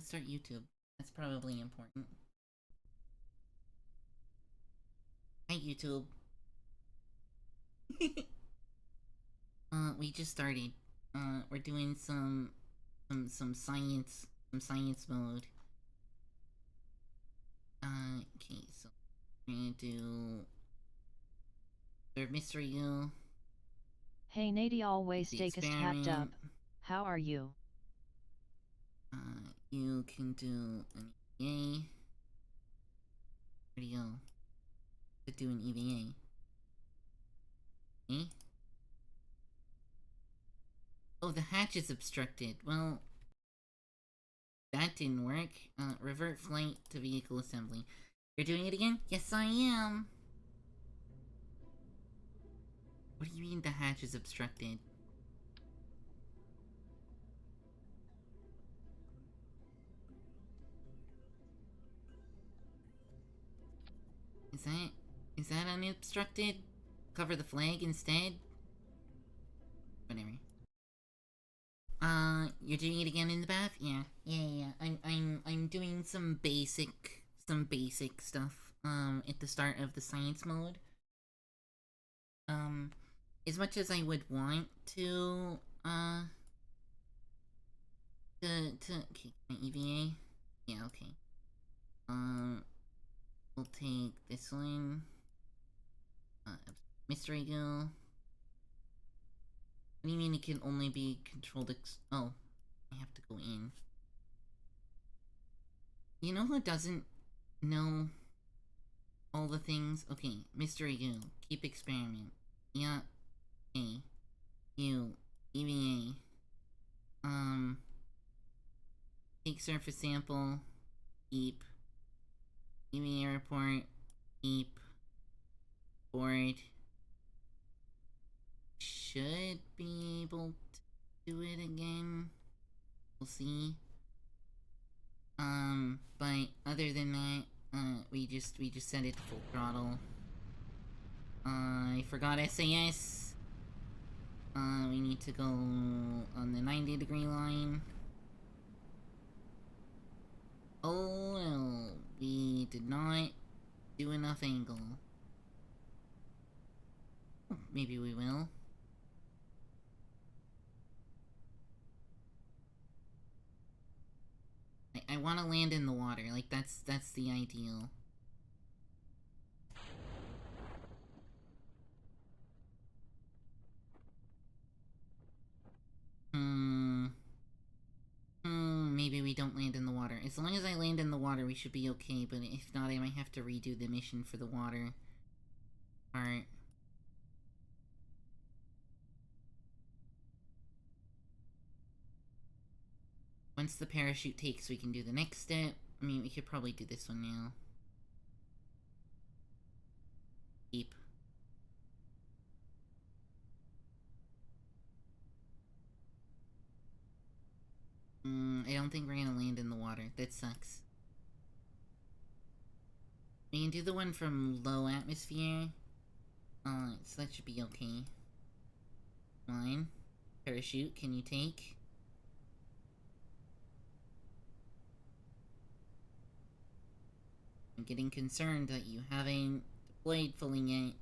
start YouTube. That's probably important. Hi, YouTube. We just started. We're doing some science mode. Okay, so we're gonna do third mystery you. Hey Nady, always The status tapped up. experiment. How are you? You can do an EVA. Where'd he go? Could do an EVA. Eh? Oh, the hatch is obstructed. Well, that didn't work. Revert flight to vehicle assembly. You're doing it again? Yes, I am. What do you mean the hatch is obstructed? Is that unobstructed? Cover the flag instead? Whatever. You're doing it again in the bath? Yeah. I'm doing some basic stuff, at the start of the science mode. As much as I would want to, okay, can I EVA? Yeah, okay. We'll take this one. Mystery Goo. What do you mean it can only be controlled oh, I have to go in. You know who doesn't know all the things? Okay, Mystery Goo. Keep experiment. Yeah. A. U. EVA. Take surface sample. Keep. EVA report. Keep. Board. Should be able to do it again. We'll see. But other than that, we just set it to full throttle. I forgot SAS. We need to go on the 90-degree line. Oh well, we did not do enough angle. Maybe we will. I want to land in the water. Like that's the ideal. Maybe we don't land in the water. As long as I land in the water, we should be okay, but if not, I might have to redo the mission for the water part. Once the parachute takes, we can do the next step. I mean, we could probably do this one now. Keep. I don't think we're gonna land in the water. That sucks. We can do the one from low atmosphere. So that should be okay. Fine. Parachute, can you take? I'm getting concerned that you haven't deployed fully yet.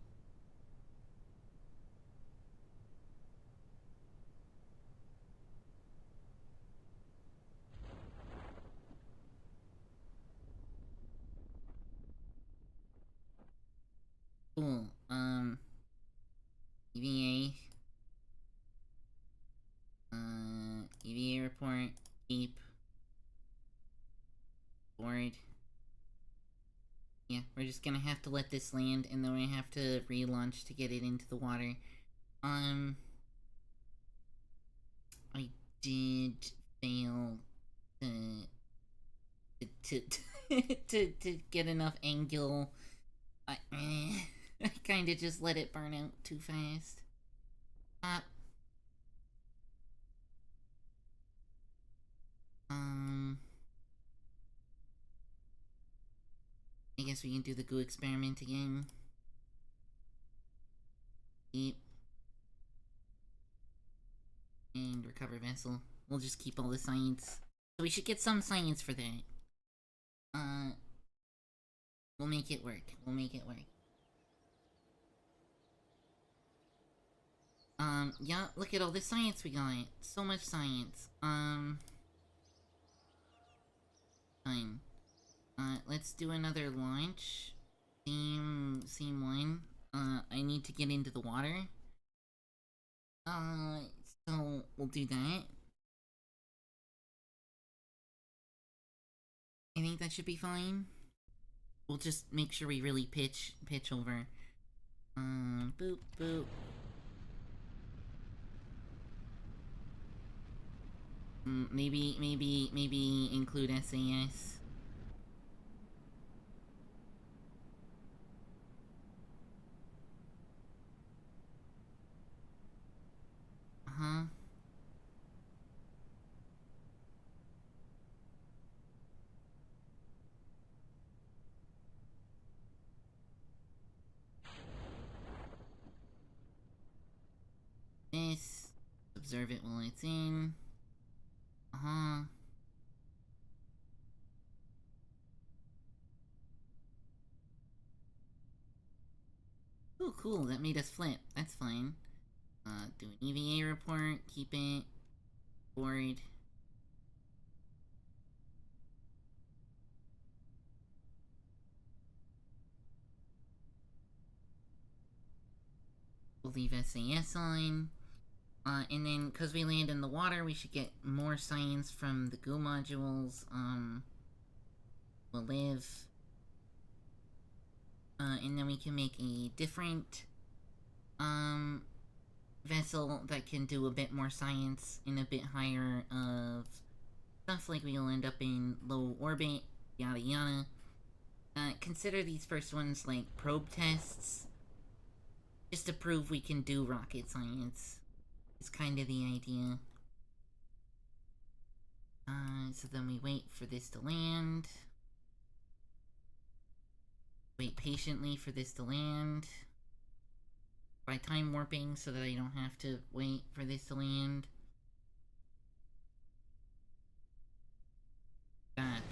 Cool. EVA. EVA report. Keep. Board. Yeah, we're just gonna have to let this land, and then we have to relaunch to get it into the water. I did fail to to get enough angle. I kind of just let it burn out too fast. I guess we can do the goo experiment again. Yep. And recover vessel. We'll just keep all the science. So we should get some science for that. We'll make it work. We'll make it work. Yeah, look at all the science we got. So much science. Fine. Let's do another launch. Same one. I need to get into the water. So we'll do that. I think that should be fine. We'll just make sure we really pitch over. Boop, boop. Maybe include SAS. Uh-huh. This. Observe it while it's in. Uh-huh. Oh, cool. That made us flip. That's fine. Do an EVA report. Keep it. Board. We'll leave SAS on. And then, because we land in the water, we should get more science from the goo modules. We'll live. And then we can make a different, vessel that can do a bit more science and a bit higher of stuff, like we'll end up in low orbit, yada yada. Consider these first ones like probe tests, just to prove we can do rocket science. It's kind of the idea. So then we wait for this to land. Wait patiently for this to land. By time warping so that I don't have to wait for this to land. Bad.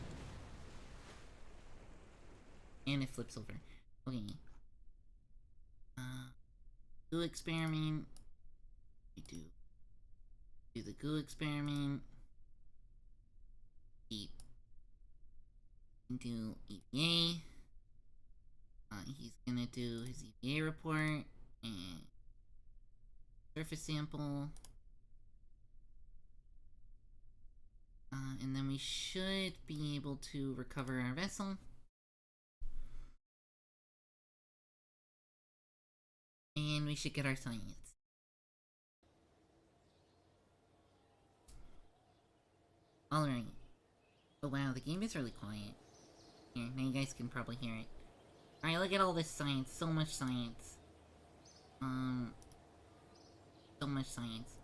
And it flips over. Okay. Goo experiment. We do the goo experiment. Do EVA. He's gonna do his EVA report and surface sample. And then we should be able to recover our vessel. And we should get our science. Alright. Oh wow, the game is really quiet. Here, now you guys can probably hear it. Alright, look at all this science. So much science. So much science.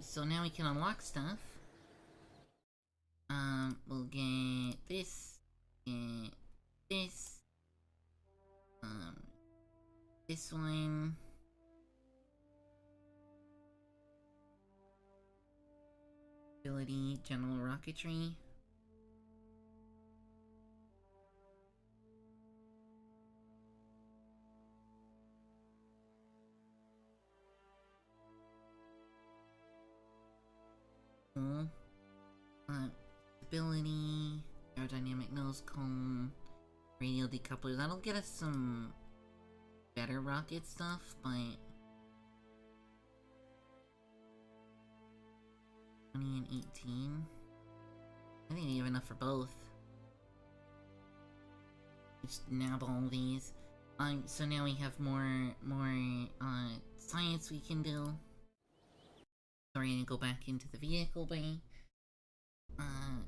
So now we can unlock stuff. We'll get this. Get this. This one. Ability, general rocketry. Cool. Ability, aerodynamic nose cone, radial decoupler. That'll get us some better rocket stuff, but 20 and 18. I think we have enough for both. Just nab all these. So now we have more science we can do. So we're gonna go back into the vehicle bay.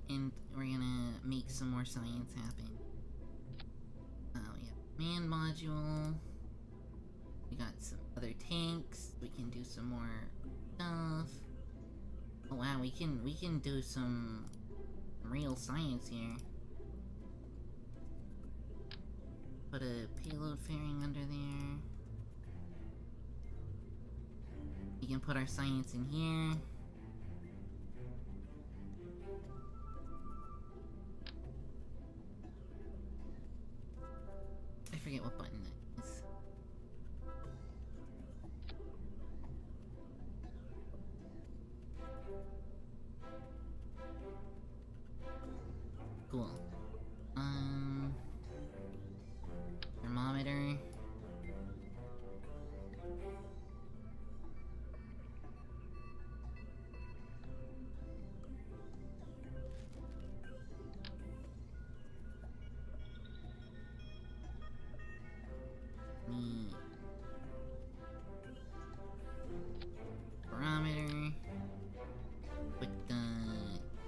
And we're gonna make some more science happen. We have command module. We got some other tanks. We can do some more stuff. Oh wow, we can do some real science here. Put a payload fairing under there. We can put our science in here. forget what button that is. Cool. Thermometer. Barometer. Put the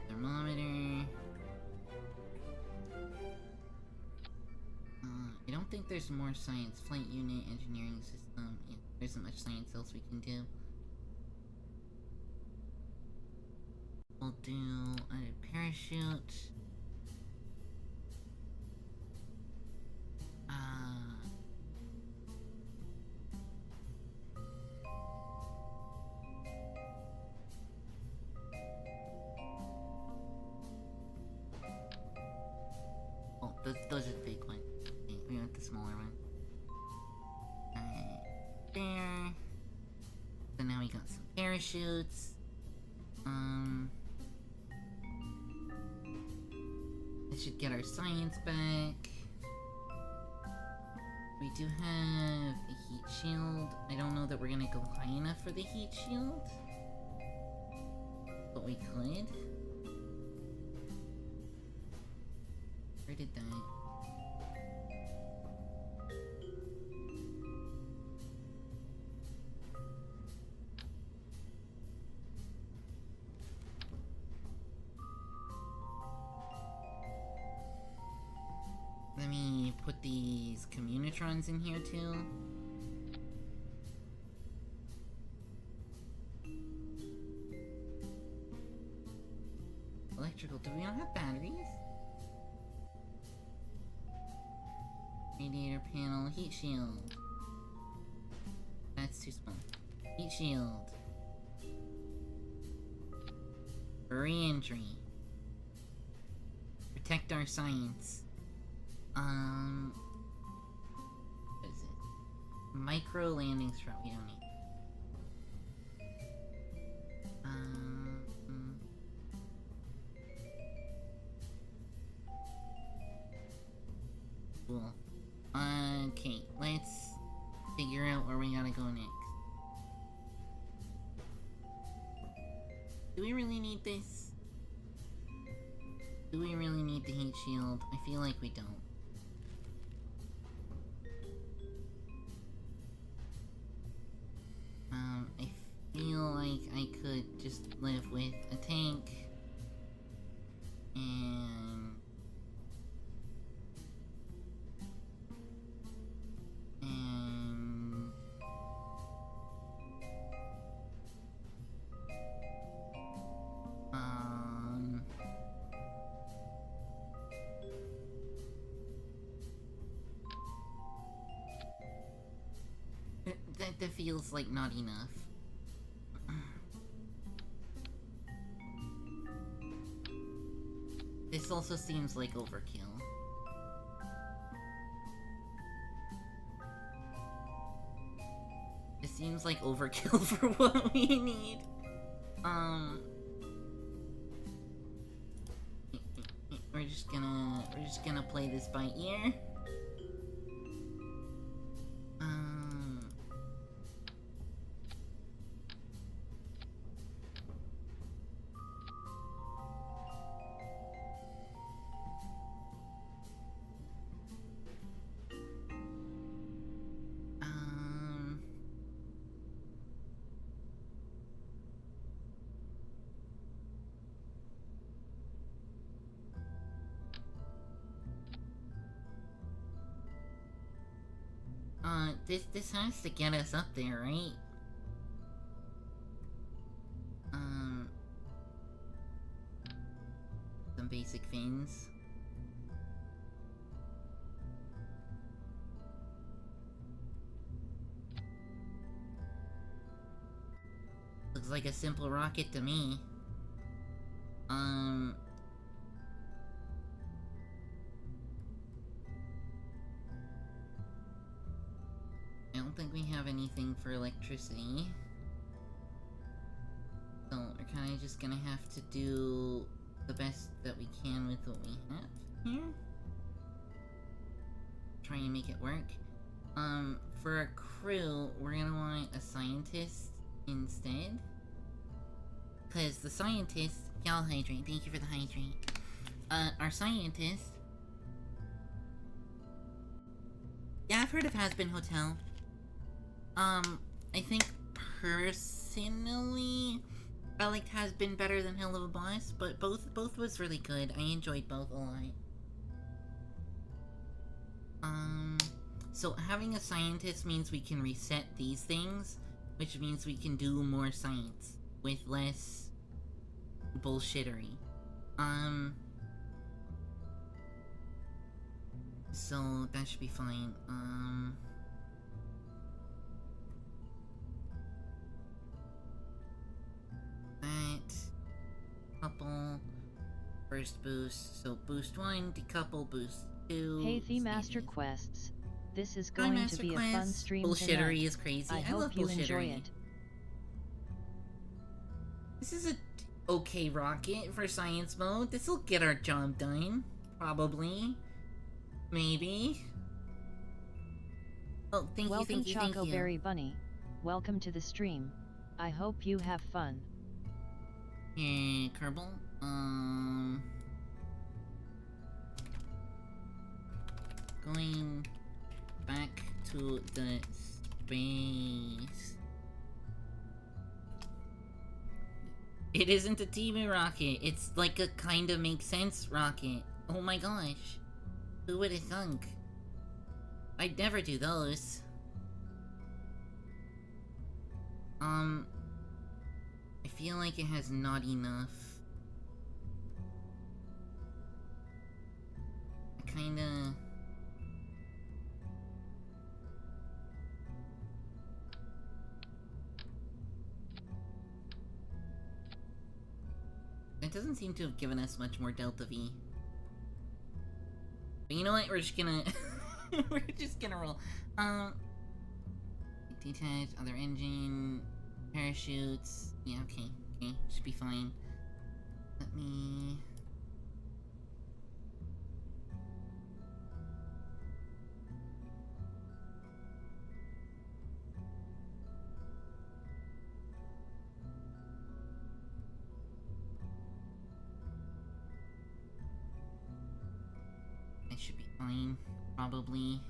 thermometer. I don't think there's more science. Flight unit, engineering system. Yeah, there isn't much science else we can do. We'll do a parachute. Oh, those are the big ones. Okay, we want the smaller one. There. So now we got some parachutes. That should get our science back. We do have a heat shield. I don't know that we're gonna go high enough for the heat shield. But we could. Where did that? Let me put these communitrons in here too. Electrical, do we not have batteries? Radiator panel, heat shield. That's too small. Heat shield. Re-entry. Protect our science. What is it? Micro landing strut, we don't need. Cool. Okay, let's figure out where we gotta go next. Do we really need this? Do we really need the heat shield? I feel like we don't. I feel like I could just live with a tank and that feels like not enough. This also seems like overkill. It seems like overkill for what we need. We're just gonna play this by ear. This has to get us up there, right? Some basic fins. Looks like a simple rocket to me. don't think we have anything for electricity. So we're kind of just gonna have to do the best that we can with what we have here. Try and make it work. For a crew, we're gonna want a scientist instead. Because the scientist... Y'all hydrate. Thank you for the hydrate. Our scientist... Yeah, I've heard of Has Been Hotel. I think personally... I liked Has Been better than Hell of a Boss, but both was really good. I enjoyed both a lot. So having a scientist means we can reset these things, which means we can do more science with less bullshittery. So that should be fine. That couple first boost. So boost 1, decouple, boost 2. Hey the Master Quests. This is Hi, going Master to be Quest. a fun stream Bullshittery tonight. is crazy. I love hope you enjoy bullshittery. it. This is a okay rocket for science mode. This'll get our job done. Probably. Maybe. Oh, thank you, Welcome thank you, thank you. Chocoberry Bunny. Welcome to the stream. I hope you have fun. Hey, Kerbal. Going back to the space. It isn't a TV rocket. It's like a kind of makes sense rocket. Oh my gosh. Who would have thunk? I'd never do those. I feel like it has not enough. I kinda... It doesn't seem to have given us much more Delta V. But you know what? We're just gonna... we're just gonna roll. Detach, other engine, parachutes. Yeah, okay. Okay, should be fine. Let me... That should be fine, probably.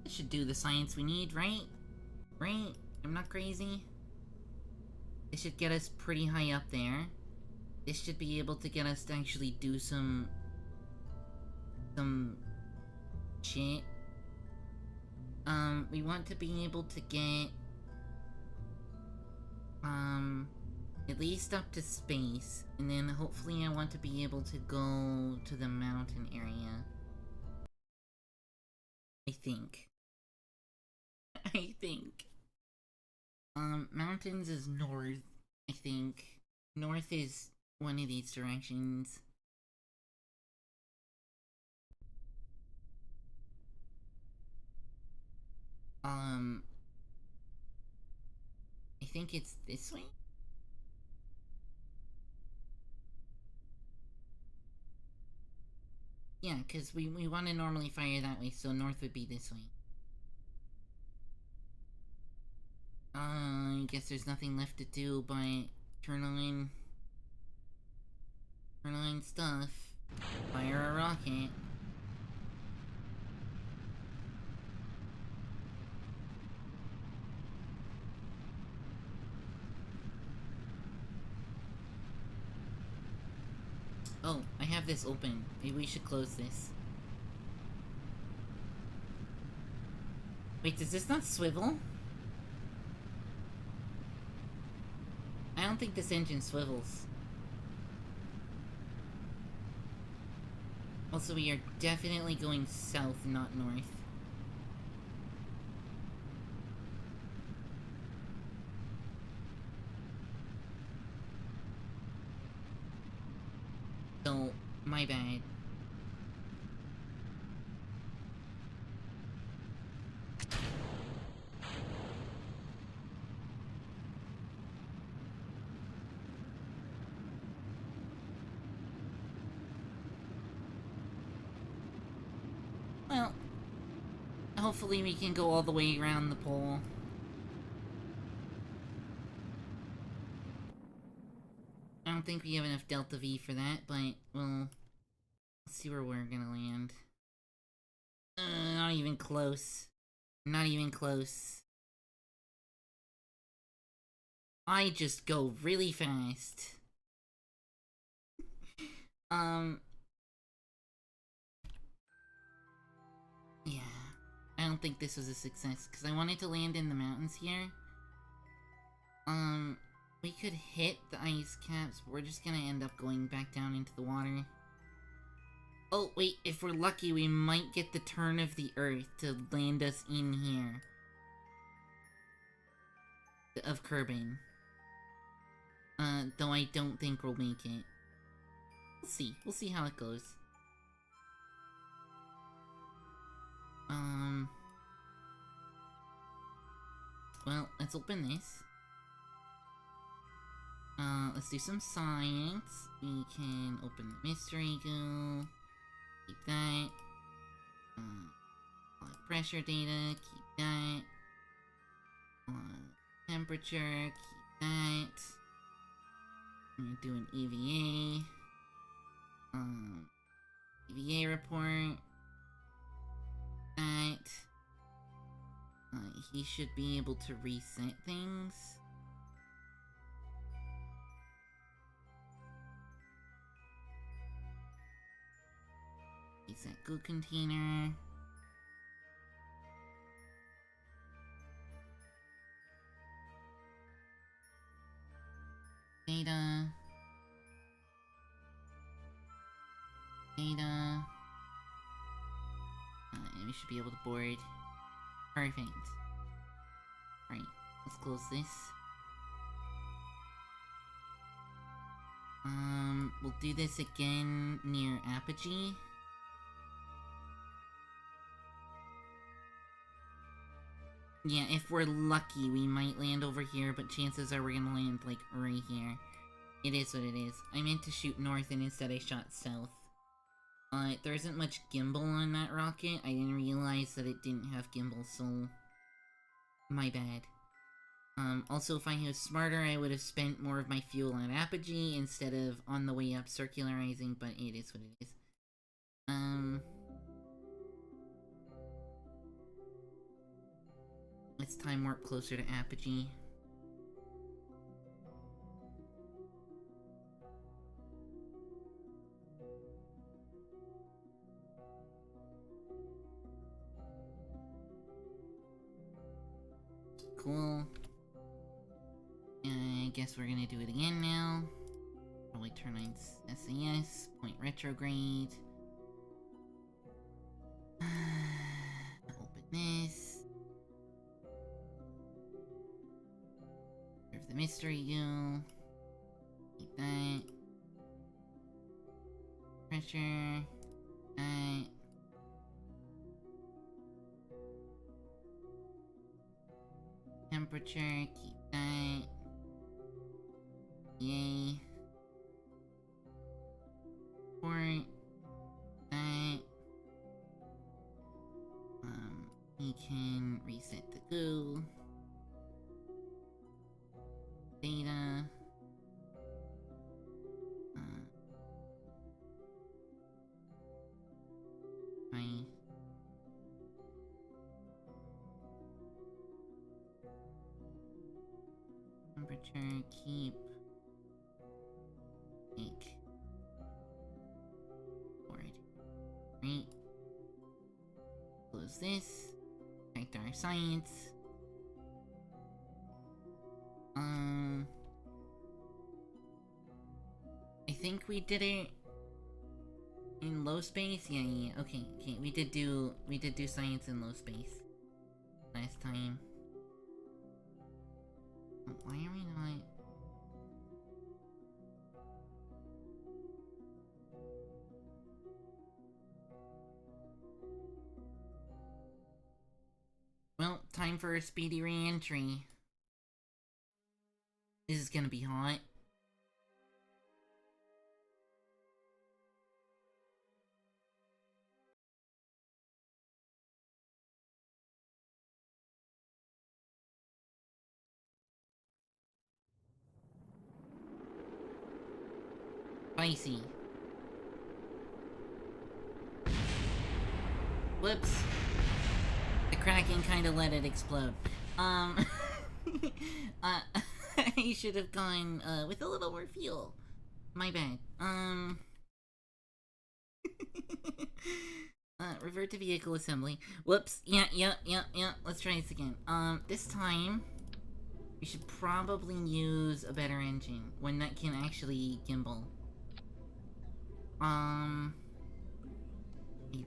This should do the science we need, right? Right? I'm not crazy? This should get us pretty high up there. This should be able to get us to actually do some shit. We want to be able to get at least up to space, and then hopefully I want to be able to go to the mountain area. I think. I think. Mountains is north, I think. North is one of these directions. I think it's this way? Yeah, because we want to normally fire that way, so north would be this way. I guess there's nothing left to do but turn on stuff. Fire a rocket. Oh, I have this open. Maybe we should close this. Wait, does this not swivel? I don't think this engine swivels. Also, we are definitely going south, not north. So, my bad. hopefully we can go all the way around the pole. I don't think we have enough Delta V for that, but we'll see where we're gonna land. Not even close. Not even close. I just go really fast. Yeah. I don't think this was a success, because I wanted to land in the mountains here. We could hit the ice caps, but we're just gonna end up going back down into the water. Oh, wait, if we're lucky, we might get the turn of the Earth to land us in here. Of Kerbal. Though I don't think we'll make it. We'll see. We'll see how it goes. Well, let's open this. Let's do some science. We can open the mystery goo. Keep that. Pressure data, keep that. Temperature, keep that. I'm gonna do an EVA. EVA report. That. He should be able to reset things. Reset goo container. Data. Data. And we should be able to board. Perfect. Right, let's close this. We'll do this again near Apogee. Yeah, if we're lucky, we might land over here, but chances are we're gonna land, like, right here. It is what it is. I meant to shoot north, and instead I shot south. There isn't much gimbal on that rocket. I didn't realize that it didn't have gimbal, so... my bad. Also, if I was smarter, I would have spent more of my fuel on Apogee instead of on the way up circularizing, but it is what it is. Let's time warp closer to Apogee. Cool. I guess we're gonna do it again now. Probably turn on SAS, point retrograde. Open this. There's the mystery goo. Keep that. Pressure. That. Temperature, keep that. Yay. Port. That. We can reset the goo. Data. Fine. Temperature, keep. Make. Board. Right. Close this. Check our science. I think we did it in low space? Yeah. Okay, we did do science in low space last time. Why are we not? Well, time for a speedy re-entry. This is gonna be hot. Spicy. Whoops. The Kraken kinda let it explode. I should have gone, with a little more fuel. My bad. Revert to vehicle assembly. Whoops. Yeah. Let's try this again. This time, we should probably use a better engine. One that can actually gimbal. I'd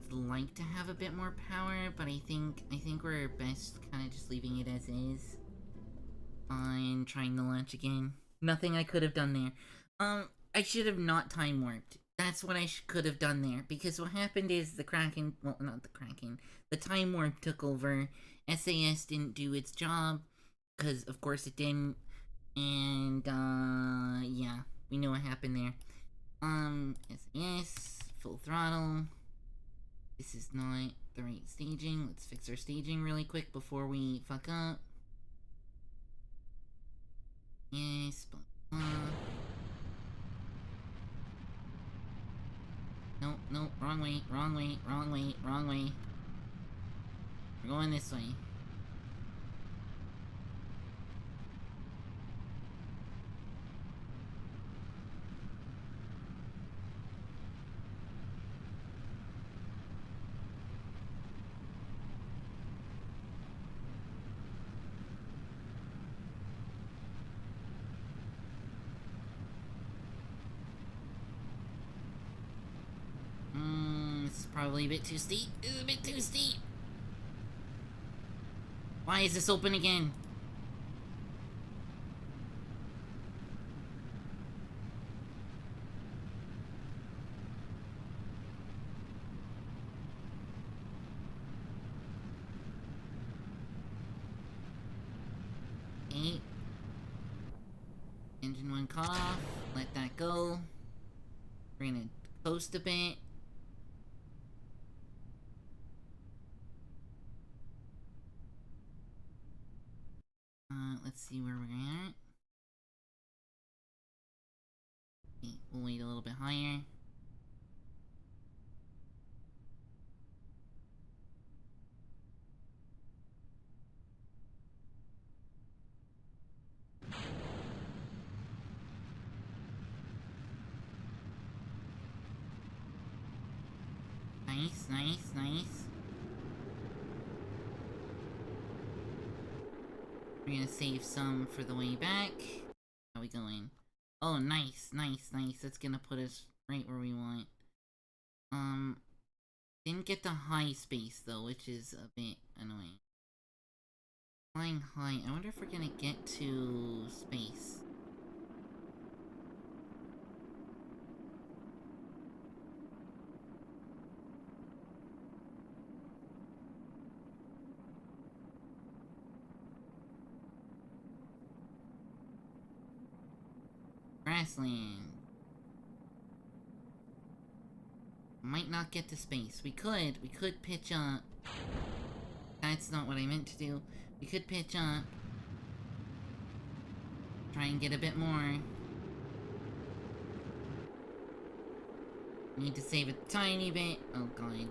like to have a bit more power, but I think we're best kind of just leaving it as is. And trying to launch again. Nothing I could have done there. I should have not time warped. That's what I could have done there. Because what happened is the Kraken, well, not the Kraken, the time warp took over. SAS didn't do its job. Because, of course, it didn't. And, yeah. We know what happened there. SAS, full throttle. This is not the right staging. Let's fix our staging really quick before we fuck up. Yes, blah, blah. No, wrong way. We're going this way. This is probably a bit too steep. Why is this open again? Okay. Engine 1 cut off. Let that go. We're gonna coast a bit. Let's see where we're at. Okay, we'll wait a little bit higher. Nice. We're gonna save some for the way back. How we going? Oh, nice. That's gonna put us right where we want. Didn't get the high space though, which is a bit annoying. Flying high. I wonder if we're gonna get to space. Grassland. Might not get to space. We could pitch up. That's not what I meant to do. We could pitch up. Try and get a bit more. Need to save a tiny bit. Oh god.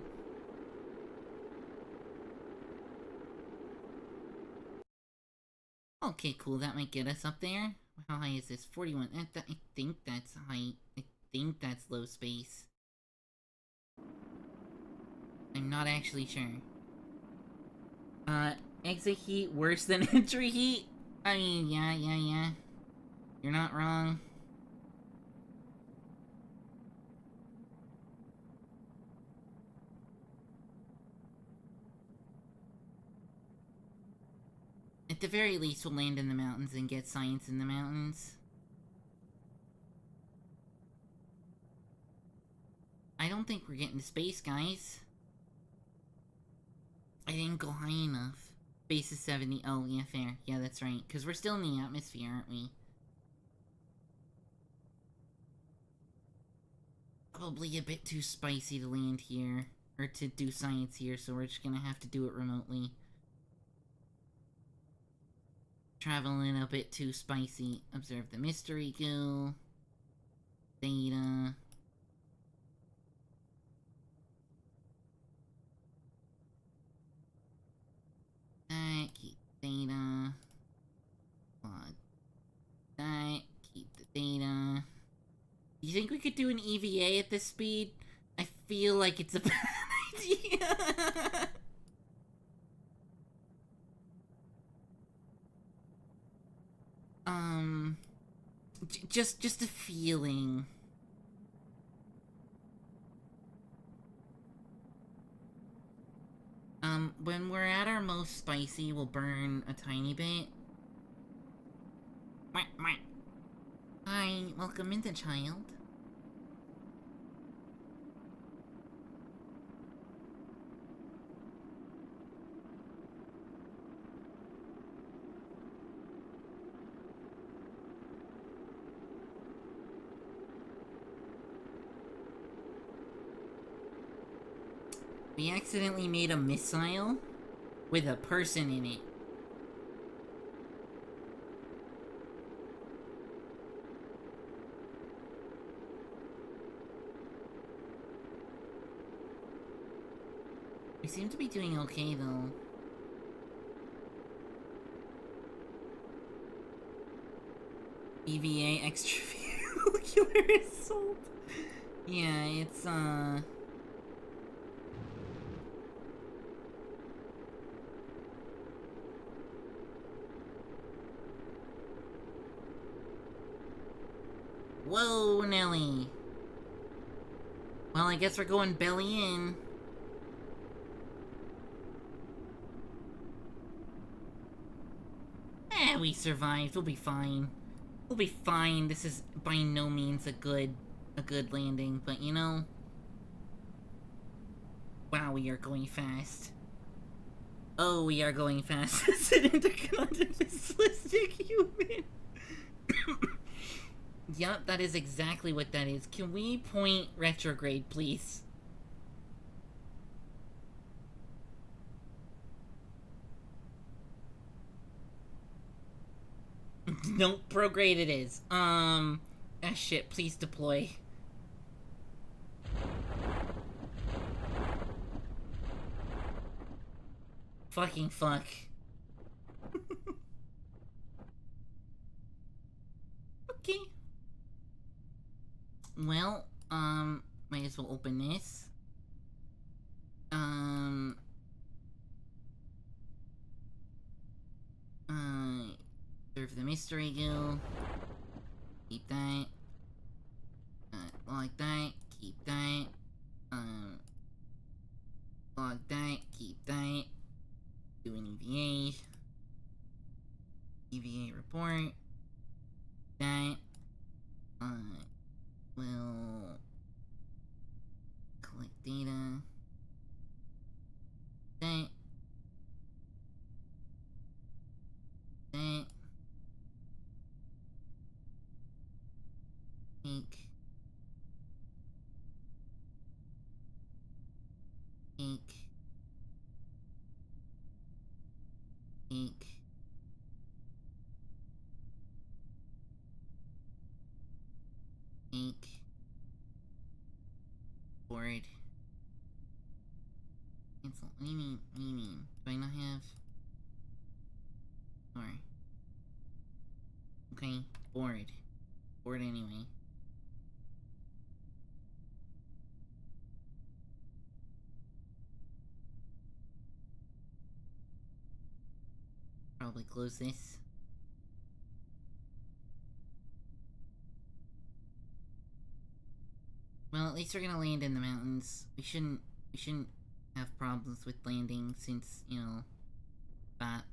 Okay, cool. That might get us up there. How high is this? 41. I think that's high. I think that's low space. I'm not actually sure. Exit heat worse than entry heat? I mean, yeah. You're not wrong. At the very least, we'll land in the mountains and get science in the mountains. I don't think we're getting to space, guys. I didn't go high enough. Space is 70. Oh, yeah, fair. Yeah, that's right. Because we're still in the atmosphere, aren't we? Probably a bit too spicy to land here. Or to do science here, so we're just gonna have to do it remotely. Traveling a bit too spicy. Observe the mystery goo. data. That, keep data. Log that, keep the data. You think we could do an EVA at this speed? I feel like it's a bad idea. Just a feeling. When we're at our most spicy, we'll burn a tiny bit. Hi, welcome into, child. We accidentally made a missile with a person in it. We seem to be doing okay, though. EVA extravehicular assault. Yeah, it's, Whoa, Nelly. Well, I guess we're going belly in. We survived. We'll be fine. We'll be fine. This is by no means a good landing, but you know... Wow, we are going fast. Oh, we are going fast as an intercontinentalistic human. Yup, that is exactly what that is. Can we point retrograde, please? Nope, prograde it is. Ah shit, please deploy. Fucking fuck. Okay. Well, might as well open this. Serve the mystery goo. Keep that. Log that. Keep that. Log that. Keep that. Do an EVA. EVA report. That. We'll collect data. That. That. Take. Take. Take. Take. Board. Cancel. What do you mean? What do you mean? Do I not have... Sorry. Okay, board. Board anyway. Probably close this. Well, at least we're gonna land in the mountains. We shouldn't have problems with landing since, you know, that.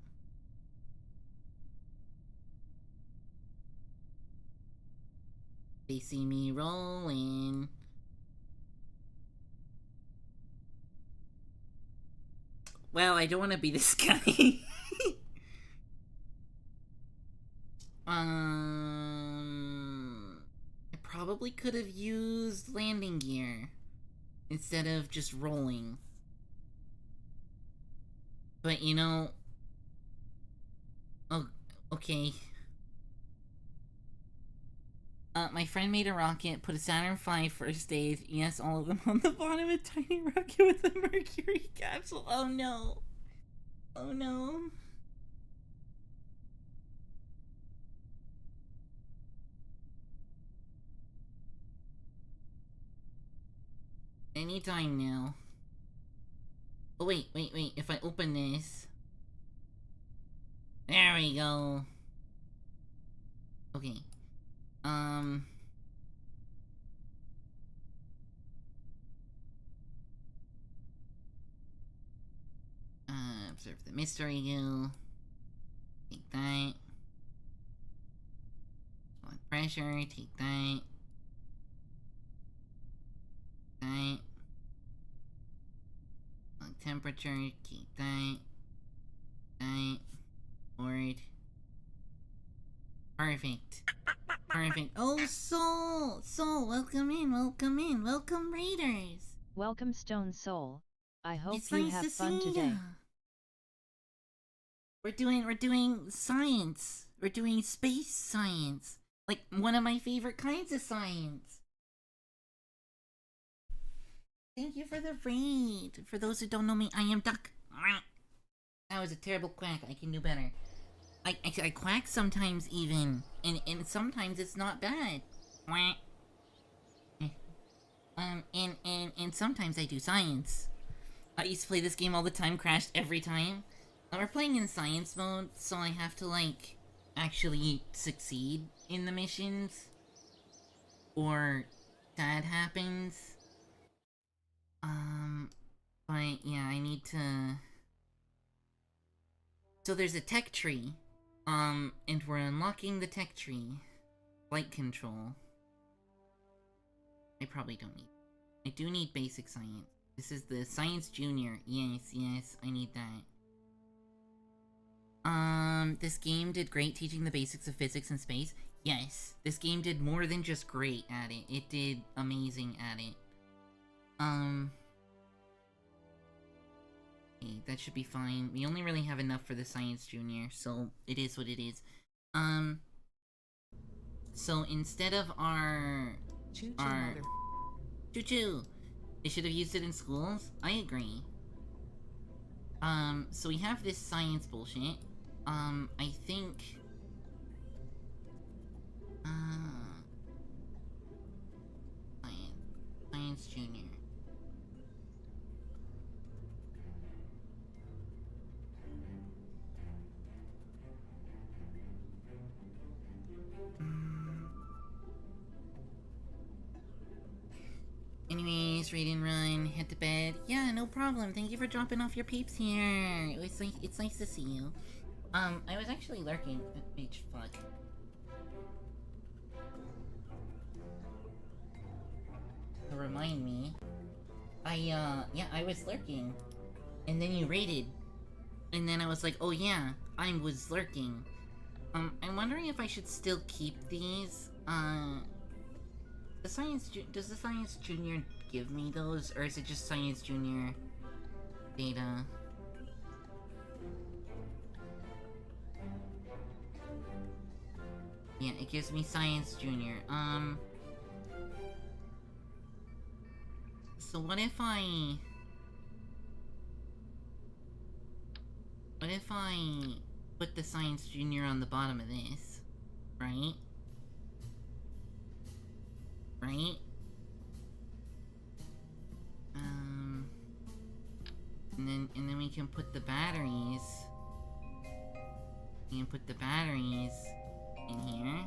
They see me rolling. Well, I don't want to be this guy. I probably could have used landing gear instead of just rolling. But you know... Oh, okay. My friend made a rocket, put a Saturn V first stage. Yes, all of them on the bottom. A tiny rocket with a Mercury capsule. Oh no. Oh no. Anytime now. Oh wait. If I open this. There we go. Okay. Observe the mystery goo. Take that. Blood pressure, take that. That. Blood temperature, keep that. That. Board. Perfect. Perfect. Oh, Soul! Soul, welcome in, welcome Raiders! Welcome Stone Soul. I hope It's you nice have to fun see today. ya. We're doing science. We're doing space science. Like, one of my favorite kinds of science. Thank you for the raid. For those who don't know me, I am Duck. That was a terrible quack. I can do better. I quack sometimes even, and sometimes it's not bad. And sometimes I do science. I used to play this game all the time, crashed every time. We're playing in science mode, so I have to, like, actually succeed in the missions. Or that happens. But yeah, I need to... So there's a tech tree. And we're unlocking the tech tree. Flight control. I probably don't need... I do need basic science. This is the Science Junior. Yes, I need that. This game did great teaching the basics of physics and space. Yes, this game did more than just great at it. It did amazing at it. Okay, that should be fine. We only really have enough for the Science Junior, so it is what it is. So instead of our... Choo-choo! They should have used it in schools? I agree. So we have this science bullshit. I think... Science Junior. Anyways, read and run, head to bed. Yeah, no problem. Thank you for dropping off your peeps here. It's nice to see you. I was actually lurking. Bitch, fuck. To remind me, yeah, I was lurking. And then you raided. And then I was like, oh yeah, I was lurking. I'm wondering if I should still keep these. Does the Science Junior give me those, or is it just Science Junior data? Yeah, it gives me Science Junior. So what if I put the Science Junior on the bottom of this, right? Right? And then we can put the batteries. We can put the batteries in here.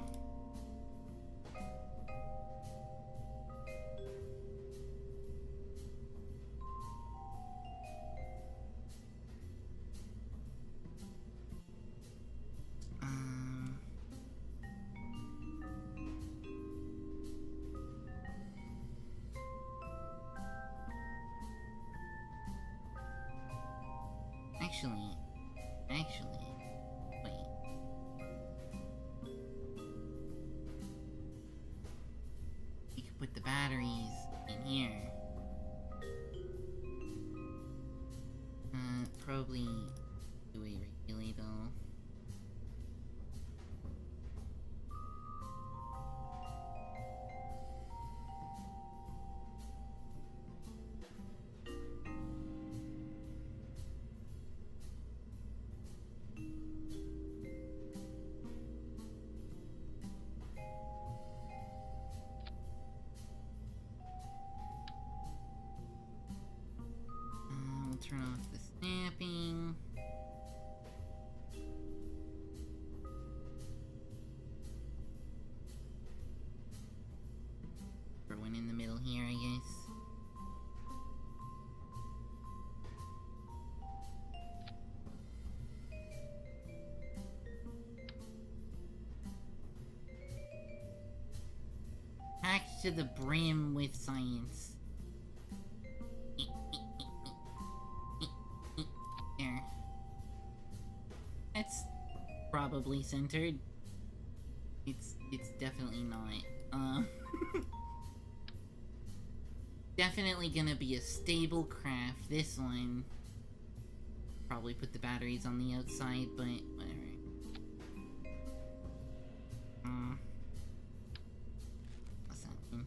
Actually, wait. You can put the batteries in here. Probably do it regularly though. Turn off the snapping. Throw one in the middle here, I guess. Packed to the brim with science. There. That's probably centered. It's definitely not. Definitely gonna be a stable craft, this one. Probably put the batteries on the outside, but whatever. What's that mean?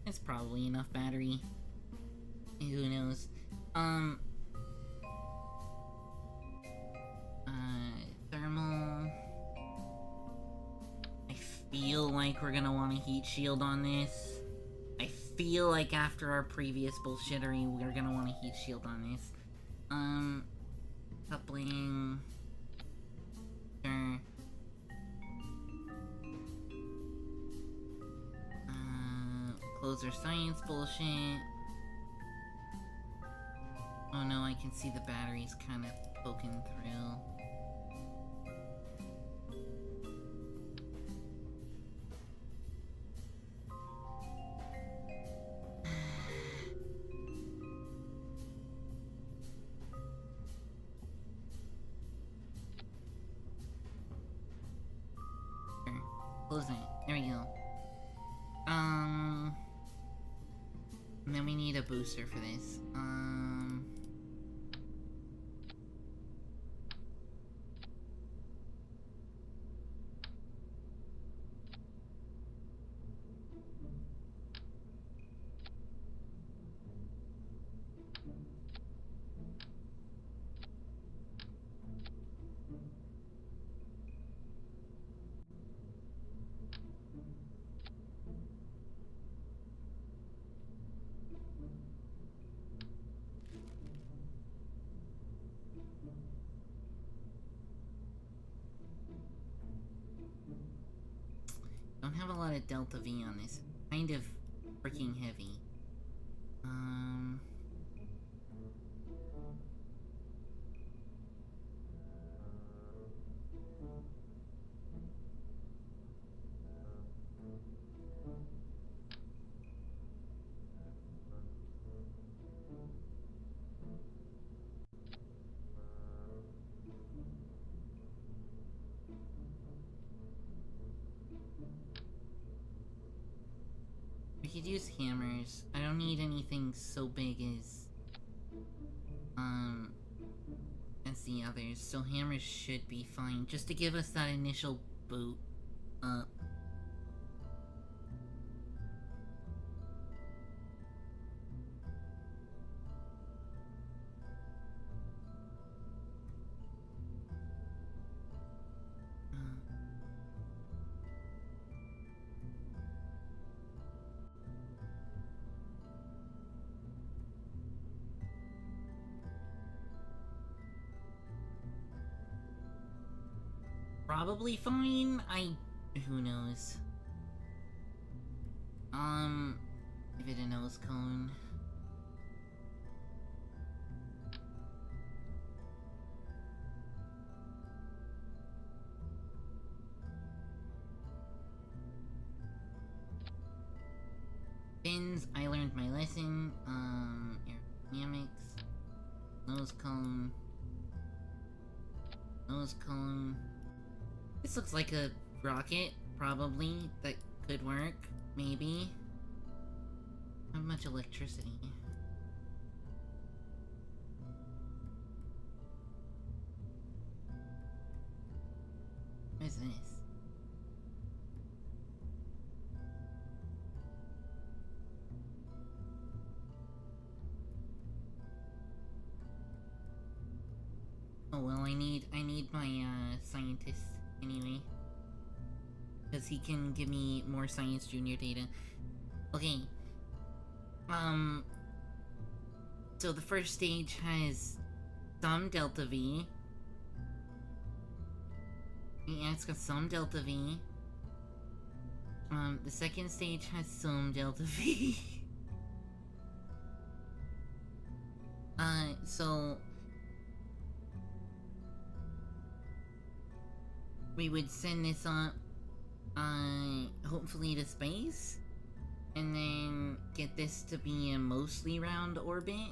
It's probably enough battery. Who knows? Thermal. I feel like we're gonna want a heat shield on this. I feel like after our previous bullshittery, we're gonna want a heat shield on this. Coupling. Sure. Closer science bullshit. Oh no, I can see the batteries kind of poking through. Sure. Close it. There we go. And then we need a booster for this. Don't have a lot of Delta V on this. Kind of freaking heavy. We could use hammers. I don't need anything so big as the others, so hammers should be fine, just to give us that initial boot up. Probably fine. Who knows? Give it a nose cone. Fins, I learned my lesson. Aerodynamics. Nose cone. Nose cone. This looks like a rocket, probably, that could work, maybe. Not much electricity. What is this? Oh well, I need my scientist anyway, because he can give me more Science Junior data. Okay. So the first stage has some delta V. Yeah, it's got some delta V. The second stage has some delta V. So we would send this up, hopefully to space, and then get this to be a mostly round orbit.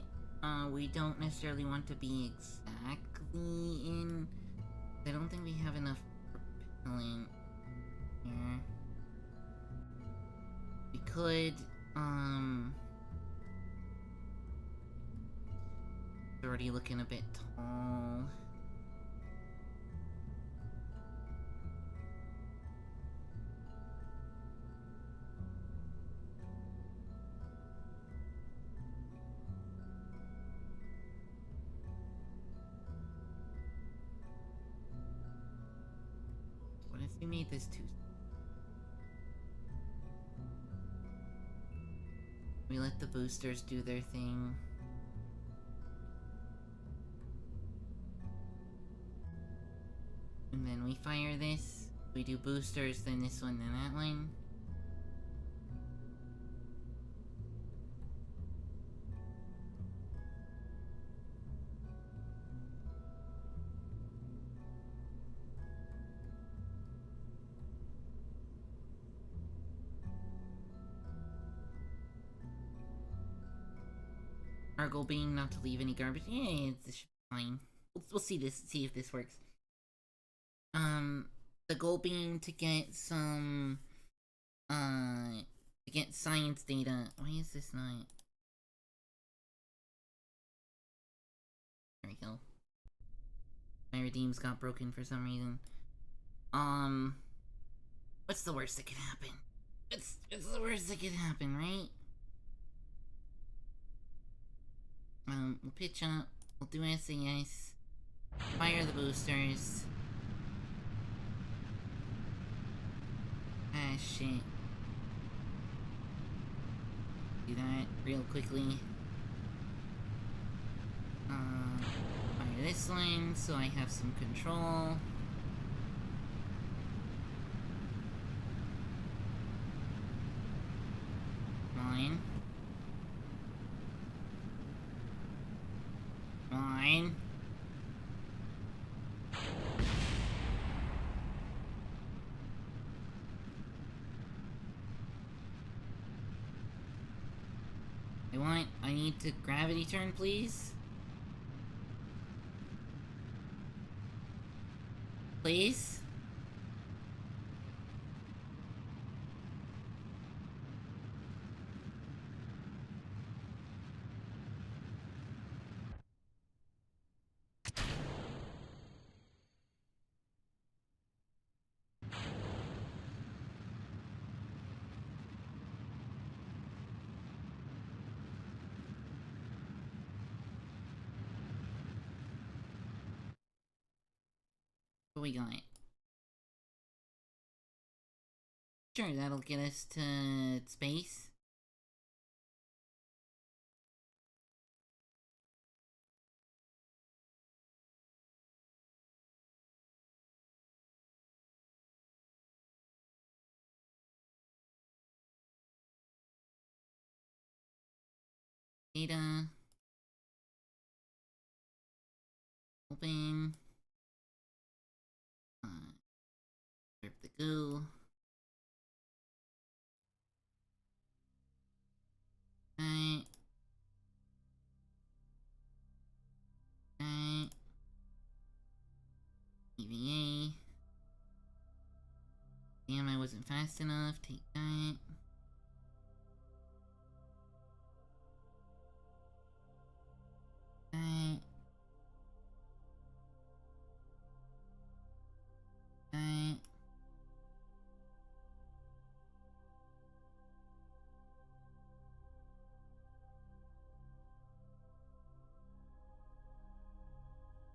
We don't necessarily want to be exactly in... I don't think we have enough propellant here. We could, it's already looking a bit tall. What if we made this too... We let the boosters do their thing. And then we fire this. We do boosters, then this one, then that one. Our goal being not to leave any garbage. Yeah, it's fine. We'll see if this works. The goal being to get some, to get science data. Why is this not? There we go. My redeems got broken for some reason. What's the worst that could happen? It's the worst that could happen, right? We'll pitch up. We'll do SAS. Fire the boosters. Ah, shit. Do that real quickly. Fire this one so I have some control. Mine. Mine. I need to gravity turn, please. Please? What we got? Sure, that'll get us to space. Data. Open. Grab the goo. Right. Right. EVA. Damn, I wasn't fast enough. Take that. That. That.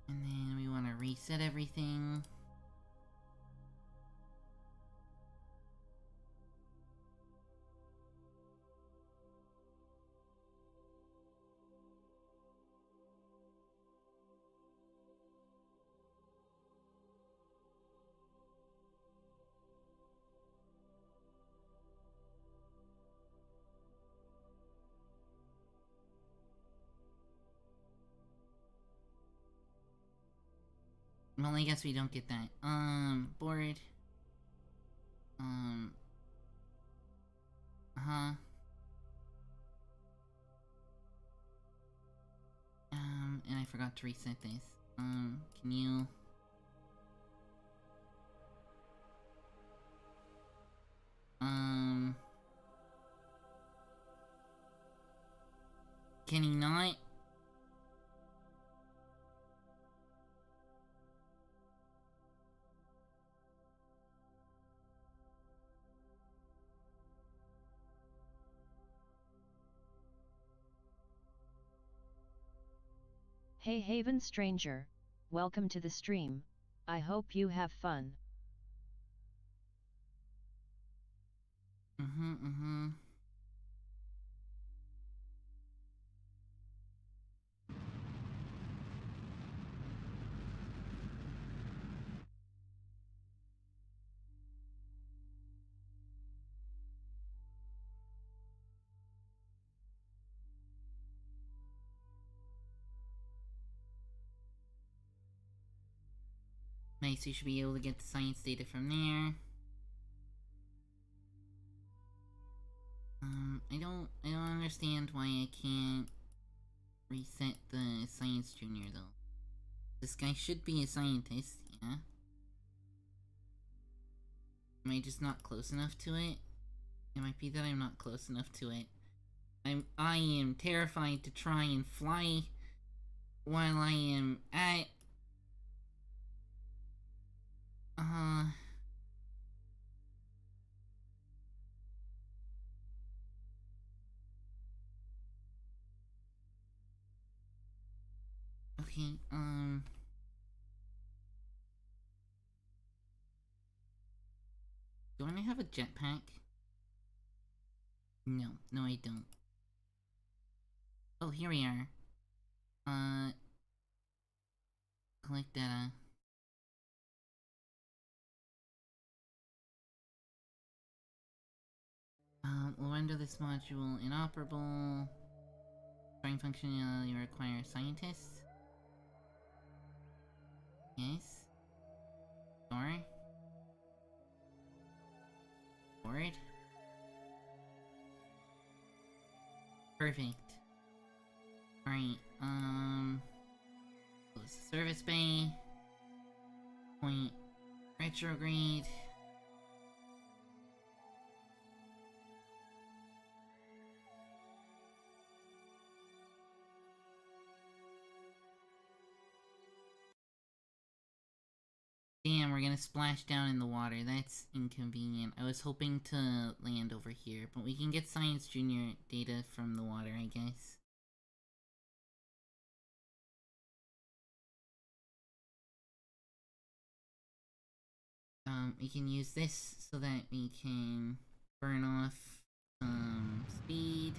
And then we want to reset everything. Well, I guess we don't get that. Board. Uh-huh. And I forgot to reset this. Can you... Can he not? Hey Haven Stranger, welcome to the stream, I hope you have fun. Nice, we should be able to get the science data from there. I don't understand why I can't reset the science junior though. This guy should be a scientist, yeah? Am I just not close enough to it? It might be that I'm not close enough to it. I am terrified to try and fly while I am at... Okay, do I have a jetpack? No, I don't. Oh, here we are. Collect data. We'll render this module inoperable. Storing functionality requires scientists. Yes. Store. Board. Perfect. Alright, close the service bay. Point retrograde. Damn, we're gonna splash down in the water. That's inconvenient. I was hoping to land over here, but we can get Science Junior data from the water, I guess. We can use this so that we can burn off some speed.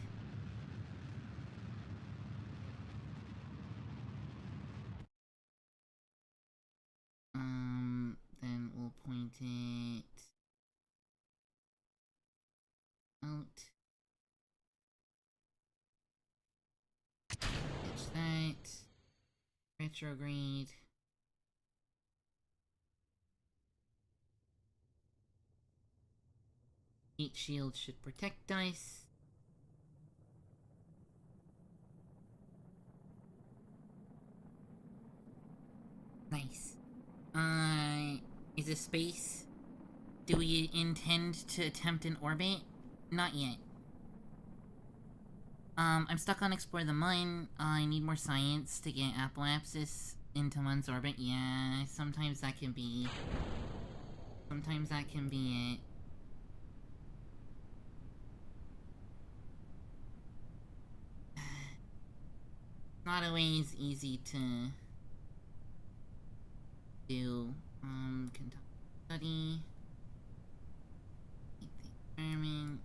Then we'll point it out. Catch that. Retrograde. Heat shield should protect us. Nice. Is this space? Do we intend to attempt an orbit? Not yet. I'm stuck on Explore the Mun. I need more science to get Apoapsis into Mun's orbit. Yeah, sometimes that can be it. Not always easy to do. Conduct study. Make the experiment.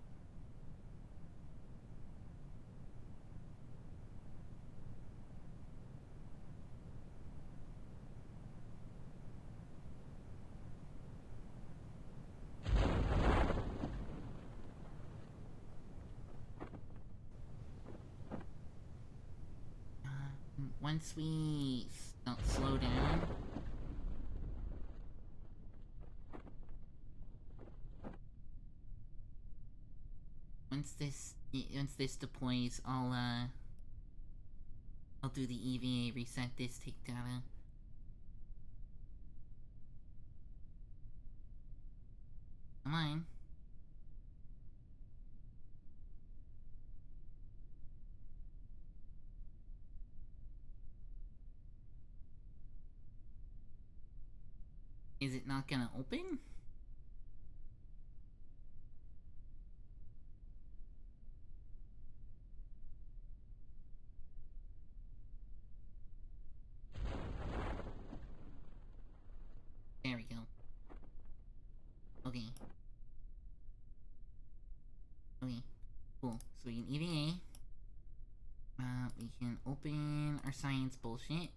Once we slow down, once this deploys, I'll do the EVA, reset this, take data. Come on. Is it not gonna open? There we go. Okay. Okay. Cool. So we can EVA. We can open our science bullshit.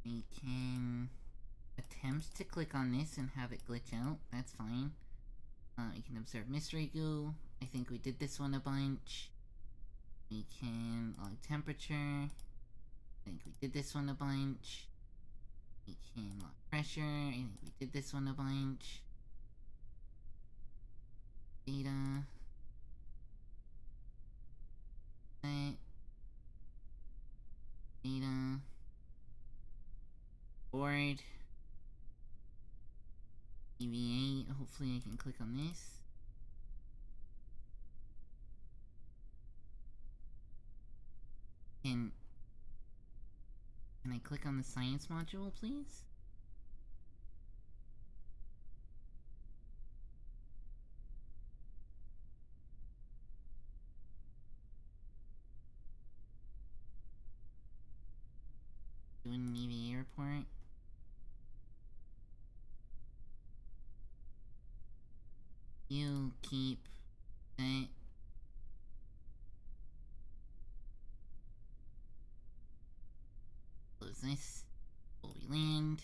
We can attempt to click on this and have it glitch out. That's fine. We can observe mystery goo. I think we did this one a bunch. We can log temperature. I think we did this one a bunch. We can log pressure. I think we did this one a bunch. Data. Set. Data. Board. EVA. Hopefully I can click on this. Can I click on the science module, please? Doing an EVA report. You keep that. Close this. Will we land?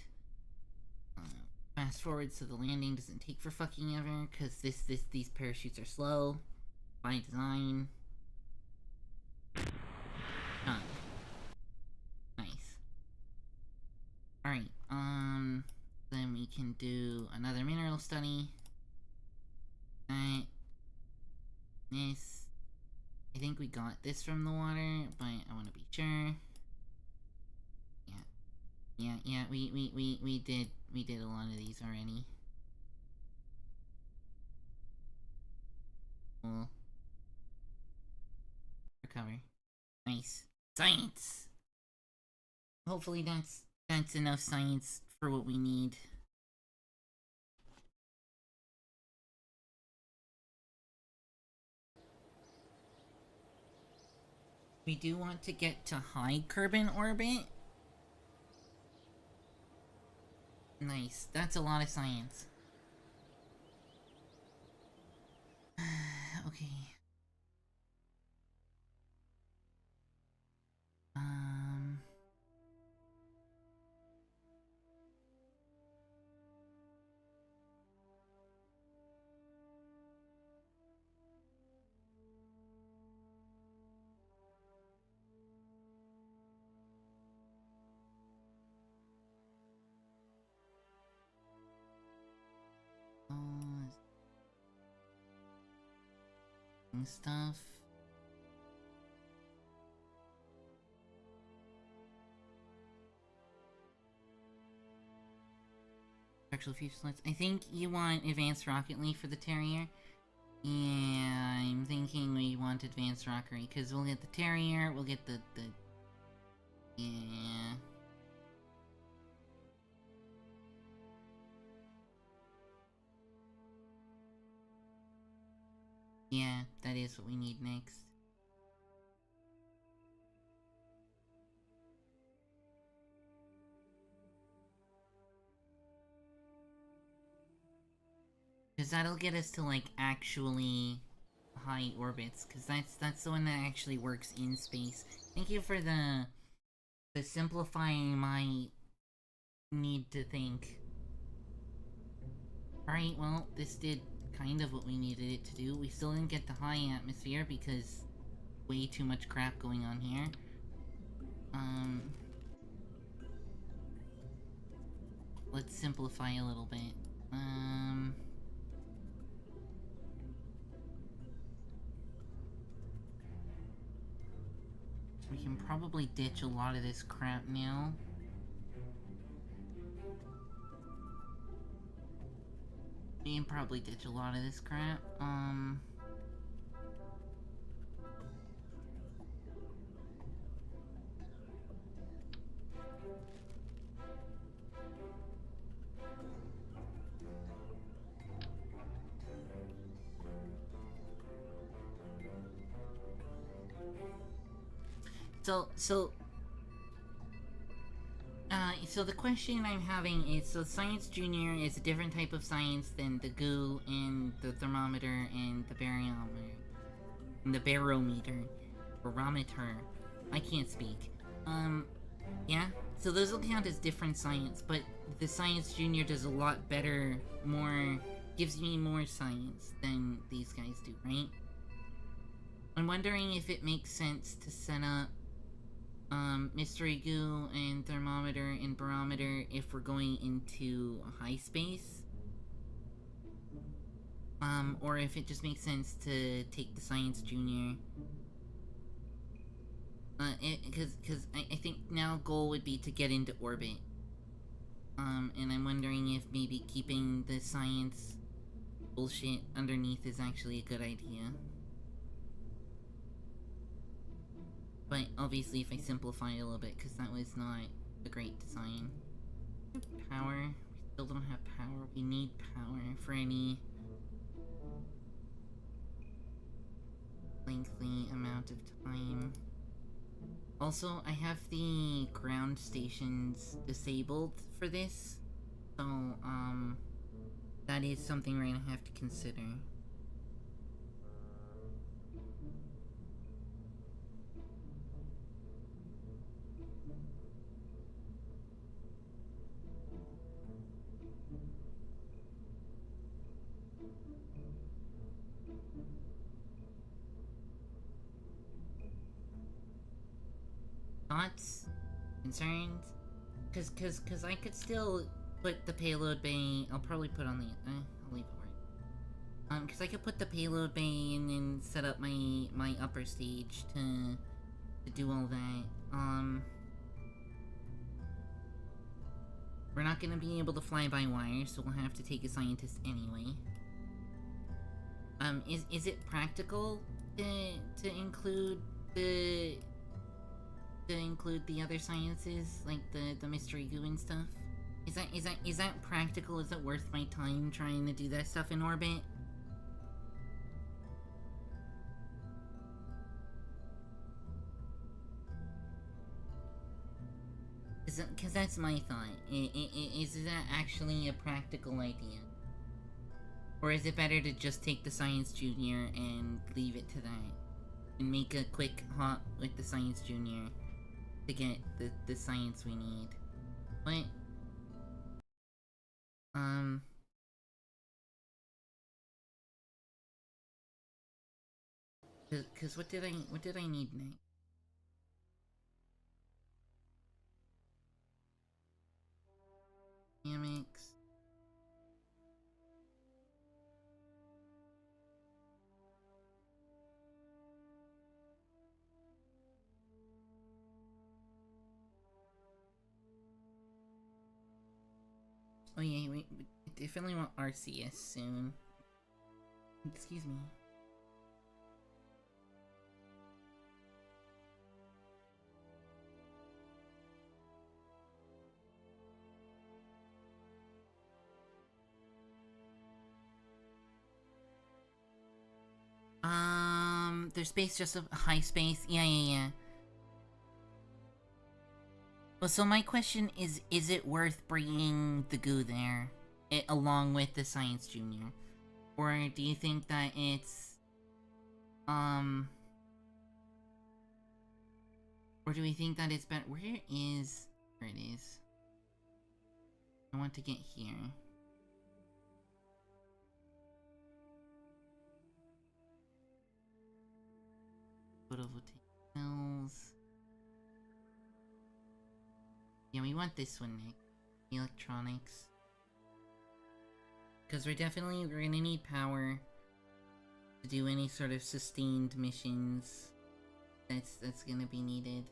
Fast forward so the landing doesn't take for fucking ever, cause these parachutes are slow by design. Done. Nice. Alright, then we can do another mineral study. This. I think we got this from the water, but I want to be sure. Yeah, we did a lot of these already. Cool. Recover. Nice. Science! Hopefully that's enough science for what we need. We do want to get to high Kerbal orbit. Nice. That's a lot of science. Okay. Stuff. Actual future slots. I think you want advanced rocketry for the Terrier. Yeah, I'm thinking we want advanced rocketry because we'll get the Terrier, we'll get the yeah. Yeah, that is what we need next. Because that'll get us to, like, actually high orbits. Because that's the one that actually works in space. Thank you for the simplifying my need to think. Alright, well, this did kind of what we needed it to do. We still didn't get the high atmosphere because way too much crap going on here. Let's simplify a little bit. We can probably ditch a lot of this crap now. We can probably ditch a lot of this crap. So the question I'm having is, so Science Junior is a different type of science than the goo and the thermometer and the barometer. And the barometer. Barometer. I can't speak. Yeah? So those will count as different science, but the Science Junior does a lot better, gives me more science than these guys do, right? I'm wondering if it makes sense to set up mystery goo and thermometer and barometer if we're going into high space. Or if it just makes sense to take the Science Junior. Cause I think now goal would be to get into orbit. And I'm wondering if maybe keeping the science bullshit underneath is actually a good idea. But obviously if I simplify it a little bit, because that was not a great design. Power. We still don't have power. We need power for any lengthy amount of time. Also, I have the ground stations disabled for this. So, that is something we're gonna have to consider. Thoughts? Concerns? Cause I could still put the payload bay, I'll probably put on the, I'll leave it right. Cause I could put the payload bay and then set up my upper stage to do all that. We're not gonna be able to fly by wire, so we'll have to take a scientist anyway. Is it practical to include the other sciences, like the mystery goo and stuff? Is that practical? Is it worth my time trying to do that stuff in orbit? Cause that's my thought. Is that actually a practical idea? Or is it better to just take the Science Junior and leave it to that? And make a quick hop with the Science Junior to get the science we need. What? Cause what did I need next? Dynamics. Oh yeah, we definitely want RCS soon. Excuse me. There's space, just a high space. Yeah. Well, so my question is it worth bringing the goo there, along with the Science Junior? Or do you think that it's, or do we think that it's better? Where it is? I want to get here. Photovoltaic cells. Yeah, we want this one, Nick. Electronics. Because we're gonna need power to do any sort of sustained missions that's gonna be needed.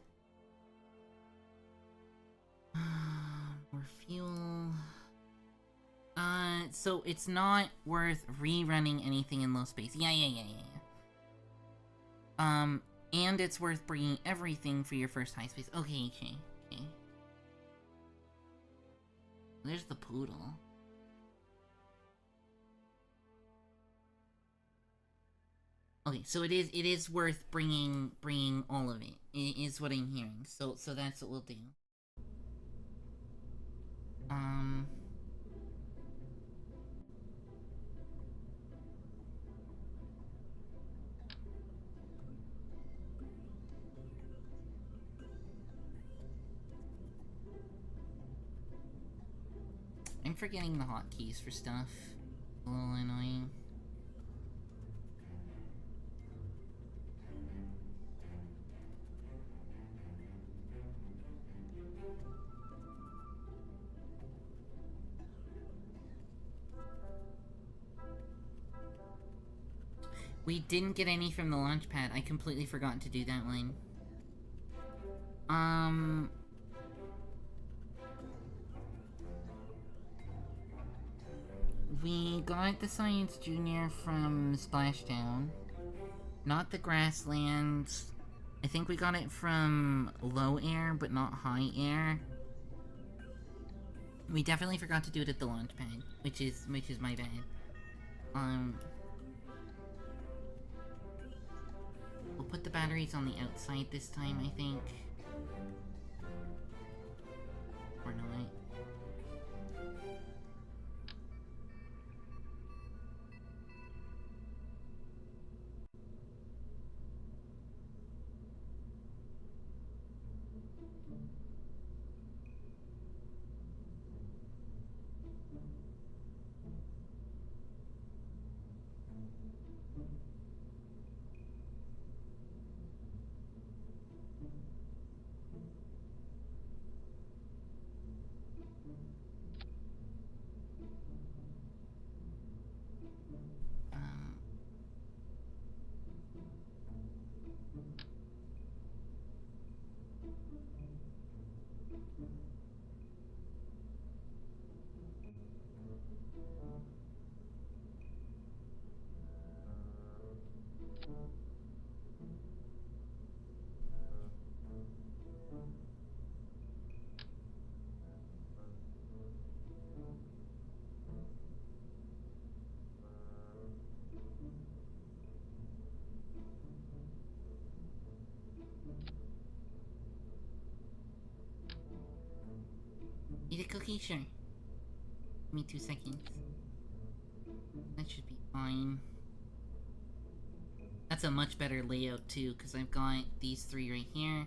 More fuel. So it's not worth rerunning anything in low space. Yeah. And it's worth bringing everything for your first high space. Okay. There's the poodle. Okay, so it is worth bringing all of it. Is what I'm hearing. So that's what we'll do. I'm forgetting the hotkeys for stuff. A little annoying. We didn't get any from the launch pad. I completely forgot to do that one. We got the Science Junior from Splashdown. Not the Grasslands. I think we got it from low air, but not high air. We definitely forgot to do it at the launch pad, which is my bad. We'll put the batteries on the outside this time, I think. Or not. Eat a cookie? Sure. Give me 2 seconds. That should be fine. That's a much better layout too, because I've got these 3 right here.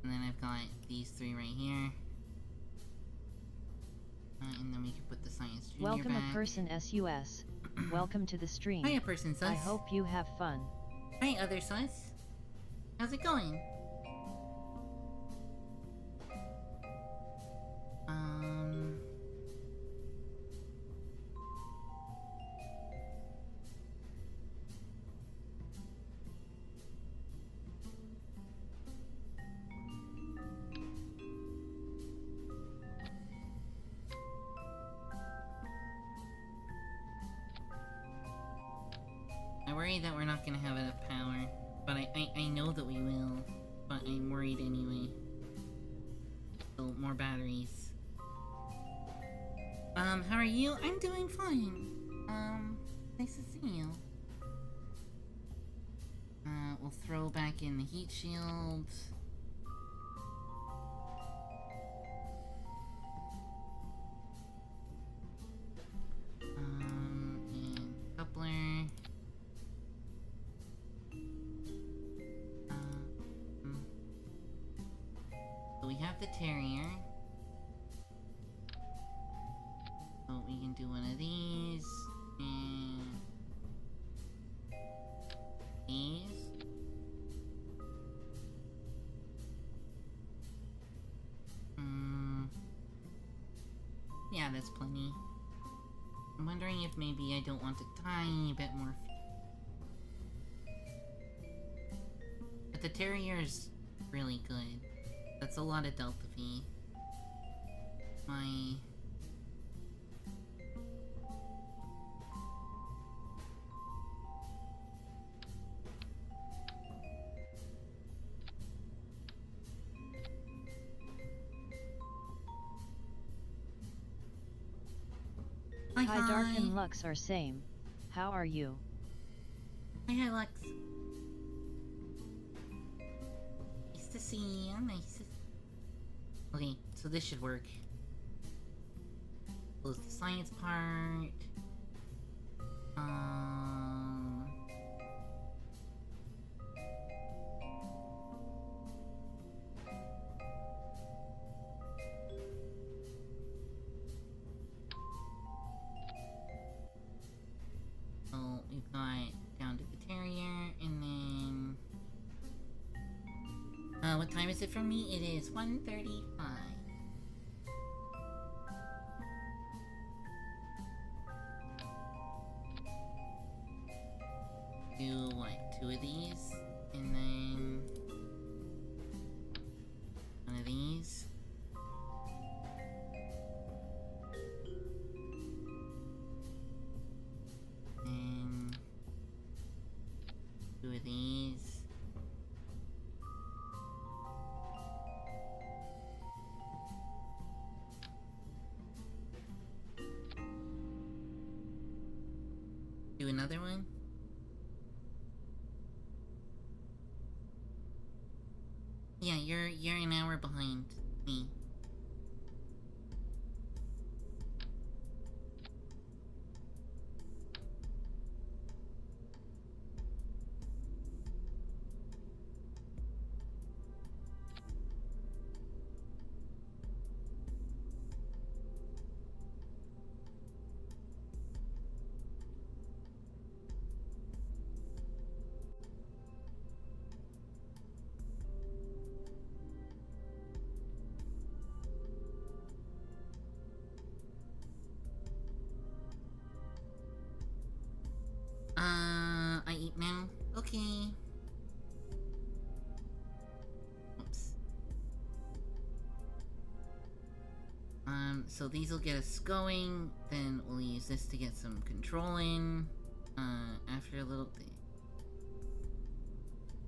And then I've got these 3 right here. And then we can put the Science Junior Welcome back. a person SUS. Welcome to the stream. Hi, a person sus. I hope you have fun. Hi, other sus. How's it going? I worry that we're not gonna have enough power, but I know that we will, but I'm worried anyway. So, more batteries. How are you? I'm doing fine. Nice to see you. We'll throw back in the heat shield. And coupler. So we have the Terrier. So we can do one of these, and these. Yeah, that's plenty. I'm wondering if maybe I don't want a tiny bit more. But the Terrier's really good. That's a lot of Delta V. My... Hi Dark and Lux are same. How are you? Hi Lux. Nice to see you, nice to... Okay, so this should work. Close the science part. So we've got down to the Terrier, and then... what time is it for me? It is 1:35. Do what? 2 of these, and then... 1 of these. And... 2 of these. Do another one? Yeah, you're an hour behind me. I eat now? Okay. Oops. So these will get us going, then we'll use this to get some control in, after a little bit.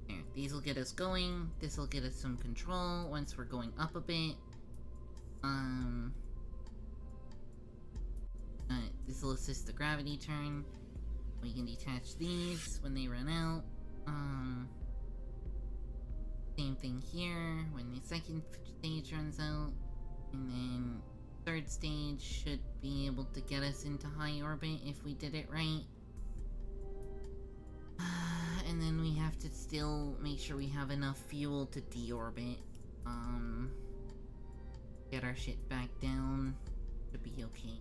There, these will get us going, this will get us some control once we're going up a bit. This will assist the gravity turn. We can detach these when they run out. Same thing here when the second stage runs out. And then third stage should be able to get us into high orbit if we did it right. And then we have to still make sure we have enough fuel to deorbit. Get our shit back down. Should be okay.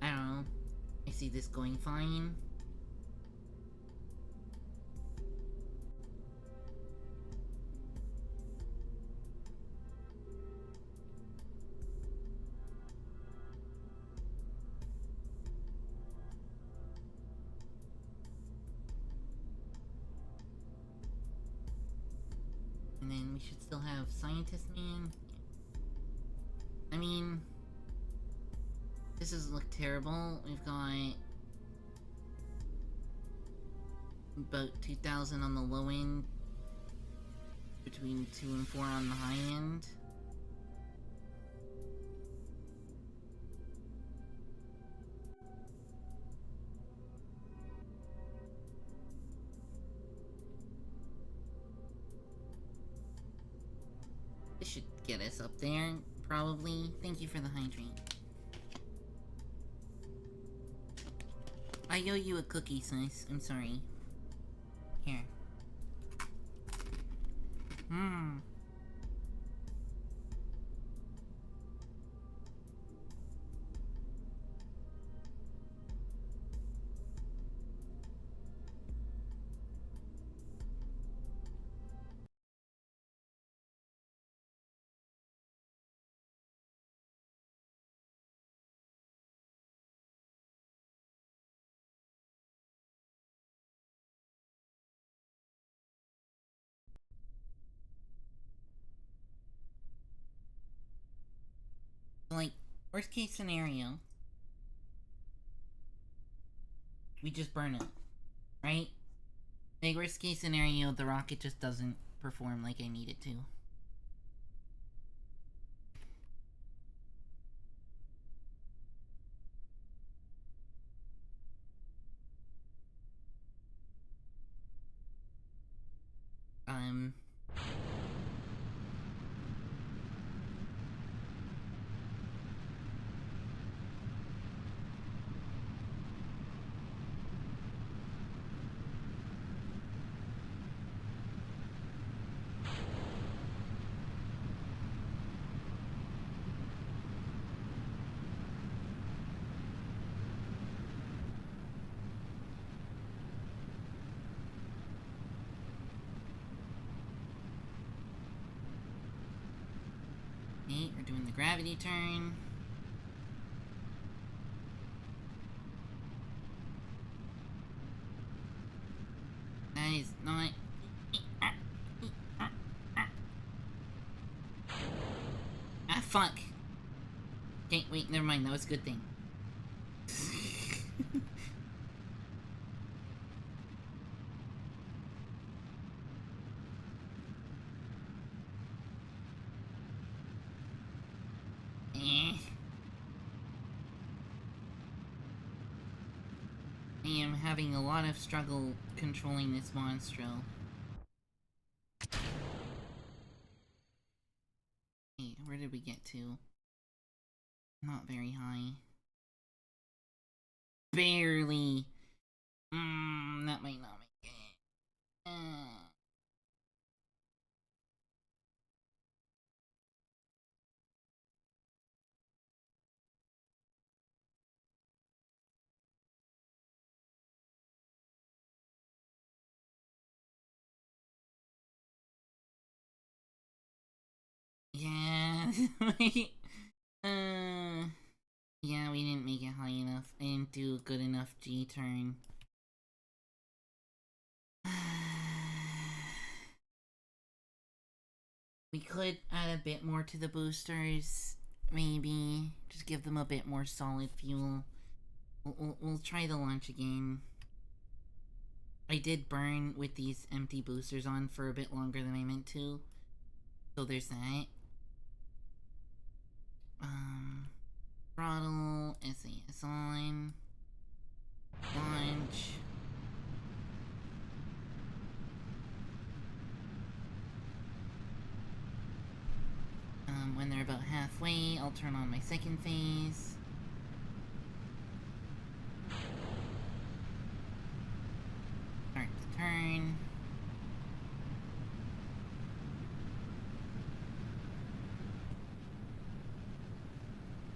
I don't know. I see this going fine. And then we should still have Scientist Man. I mean... This doesn't look terrible. We've got... about 2,000 on the low end. Between 2 and 4 on the high end. This should get us up there, probably. Thank you for the hydrate. I owe you a cookie, sis. I'm sorry. Here. Worst case scenario, we just burn it, right? Like, worst case scenario, the rocket just doesn't perform like I need it to. Um... Okay, we're doing the gravity turn. That is not... Ah, fuck. Okay, wait, never mind, that was a good thing. Eh. I am having a lot of struggle controlling this monstro. Hey, where did we get to? Not very high. Barely. That might not make it. Yeah. Yeah, we didn't make it high enough. I didn't do a good enough G-turn. We could add a bit more to the boosters. Maybe. Just give them a bit more solid fuel. We'll try the launch again. I did burn with these empty boosters on for a bit longer than I meant to. So there's that. Throttle, SAS on. Launch. When they're about halfway, I'll turn on my second phase. Start the turn.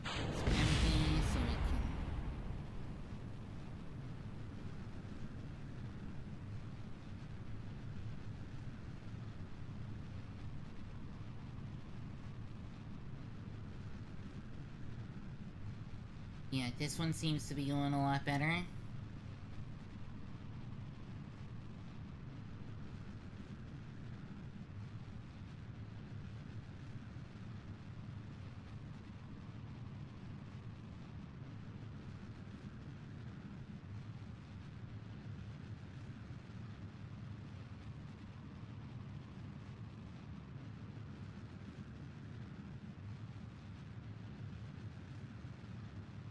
It's empty, so it can... Yeah, this one seems to be going a lot better.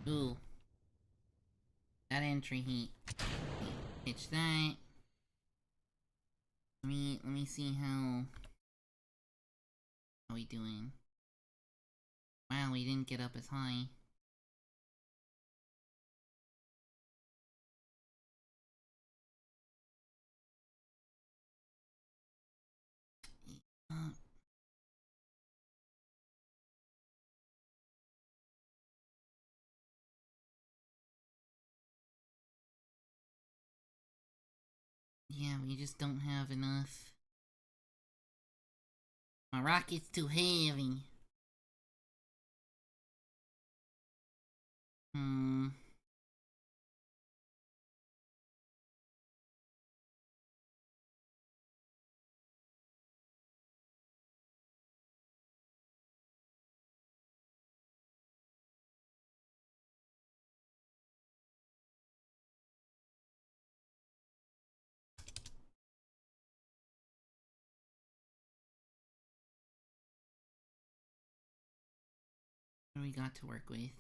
Ooh. That entry heat. Pitch that. Let me see how we doing. Wow, we didn't get up as high. Yeah, we just don't have enough. My rocket's too heavy. we got to work with?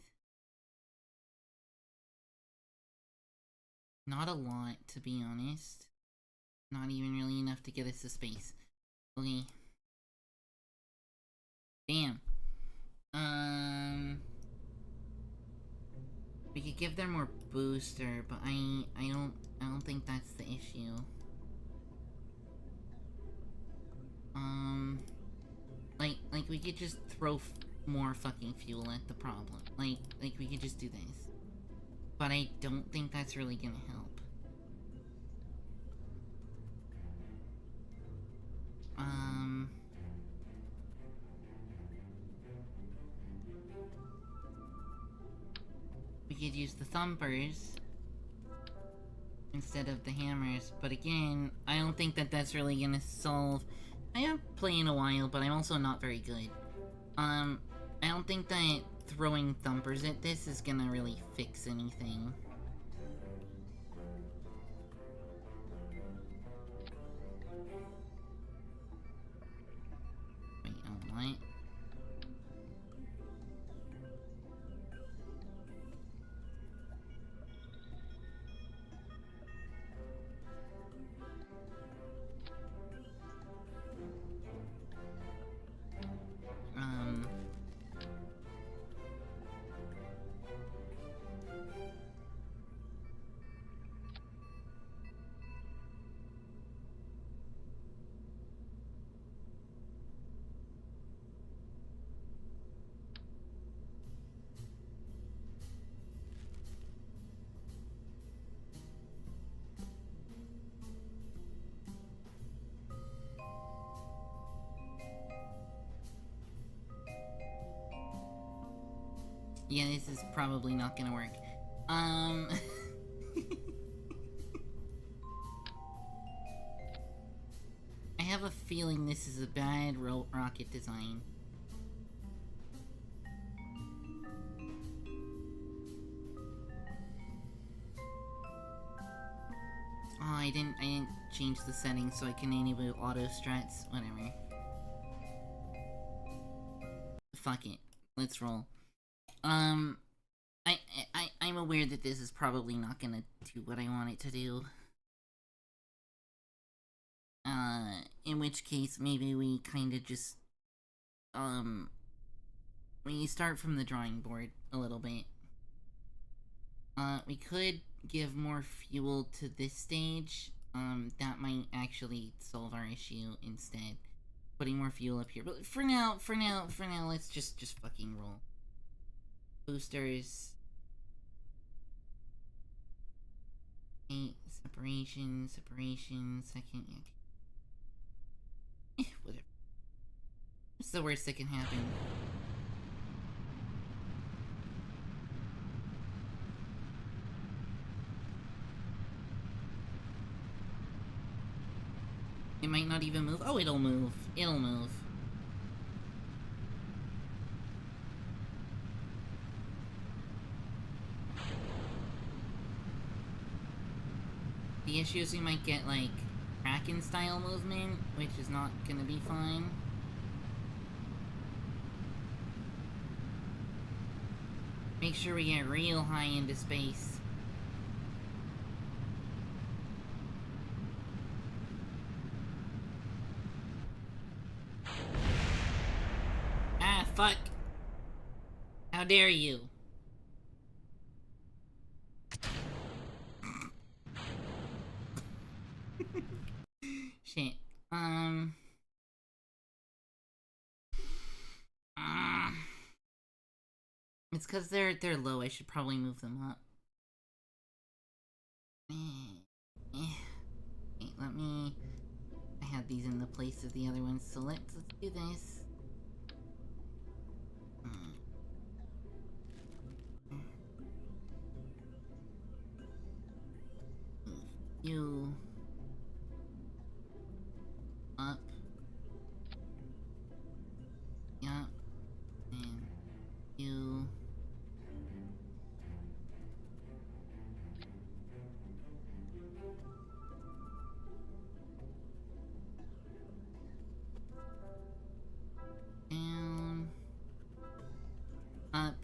Not a lot, to be honest. Not even really enough to get us to space. Okay. Damn. We could give them more booster, but I don't think that's the issue. Like we could just throw more fucking fuel at the problem. Like we could just do this. But I don't think that's really gonna help. We could use the thumpers instead of the hammers, but again, I don't think that that's really gonna solve... I haven't played in a while, but I'm also not very good. I don't think that throwing thumpers at this is gonna really fix anything. Wait, oh, what? Yeah, this is probably not gonna work. I have a feeling this is a bad rocket design. Oh, I didn't change the settings so I can enable auto strats. Whatever. Fuck it. Let's roll. I'm aware that this is probably not gonna do what I want it to do. In which case, maybe we kinda just, we start from the drawing board a little bit. We could give more fuel to this stage. That might actually solve our issue instead. Putting more fuel up here. But for now, let's just fucking roll. Boosters. Okay, separation, second, yeah. Whatever. What's the worst that can happen? It might not even move. Oh, it'll move. It'll move. The issue is we might get, like, Kraken-style movement, which is not gonna be fine. Make sure we get real high into space. Ah, fuck! How dare you? Shit. It's because they're low. I should probably move them up. Wait, let me... I had these in the place of the other ones, so let's do this. You... up. Yup. And you... down, up,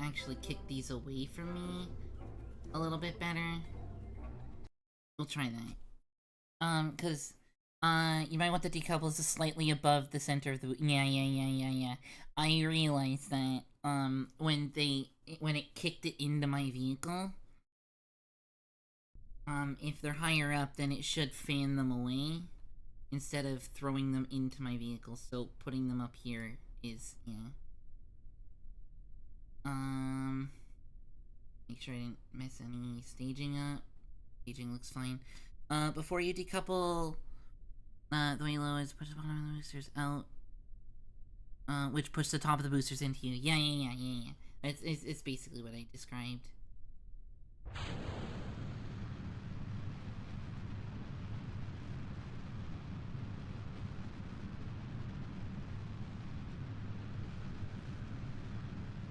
actually kick these away from me a little bit better. We'll try that. Cause, you might want the decouples just slightly above the center of the... Yeah. I realized that, when it kicked it into my vehicle, if they're higher up, then it should fan them away, instead of throwing them into my vehicle, so putting them up here is, yeah. Make sure I didn't mess any staging up. Staging looks fine. Before you decouple, the way low is push the bottom of the boosters out. Which push the top of the boosters into you. Yeah. It's basically what I described.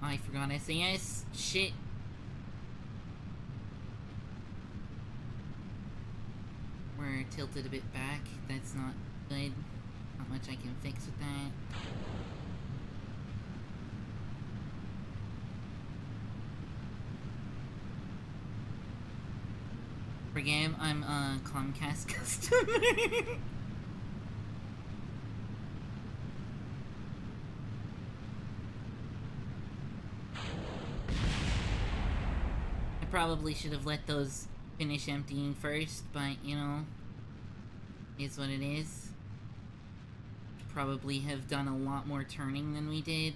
I forgot SAS. Shit. We're tilted a bit back. That's not good. Not much I can fix with that. Forgive, I'm a Comcast customer. I probably should have let those finish emptying first, but, you know, is what it is. Probably have done a lot more turning than we did.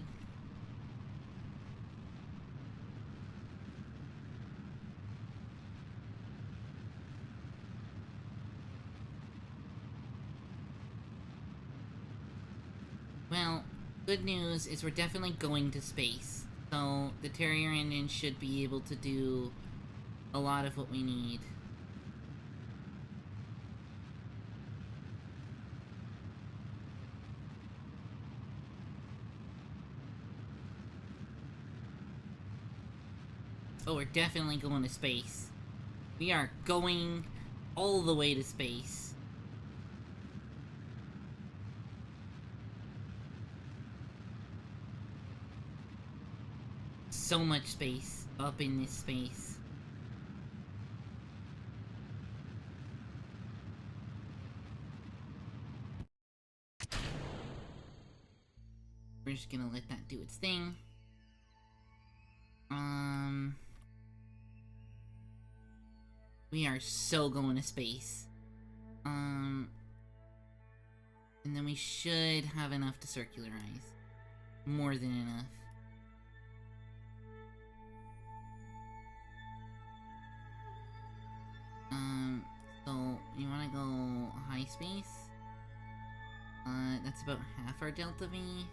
Well, good news is we're definitely going to space. So the Terrier engine should be able to do a lot of what we need. Oh, we're definitely going to space. We are going all the way to space. So much space up in this space. We're just gonna let that do its thing. We are so going to space. And then we should have enough to circularize. More than enough. So you wanna go high space? That's about half our Delta V.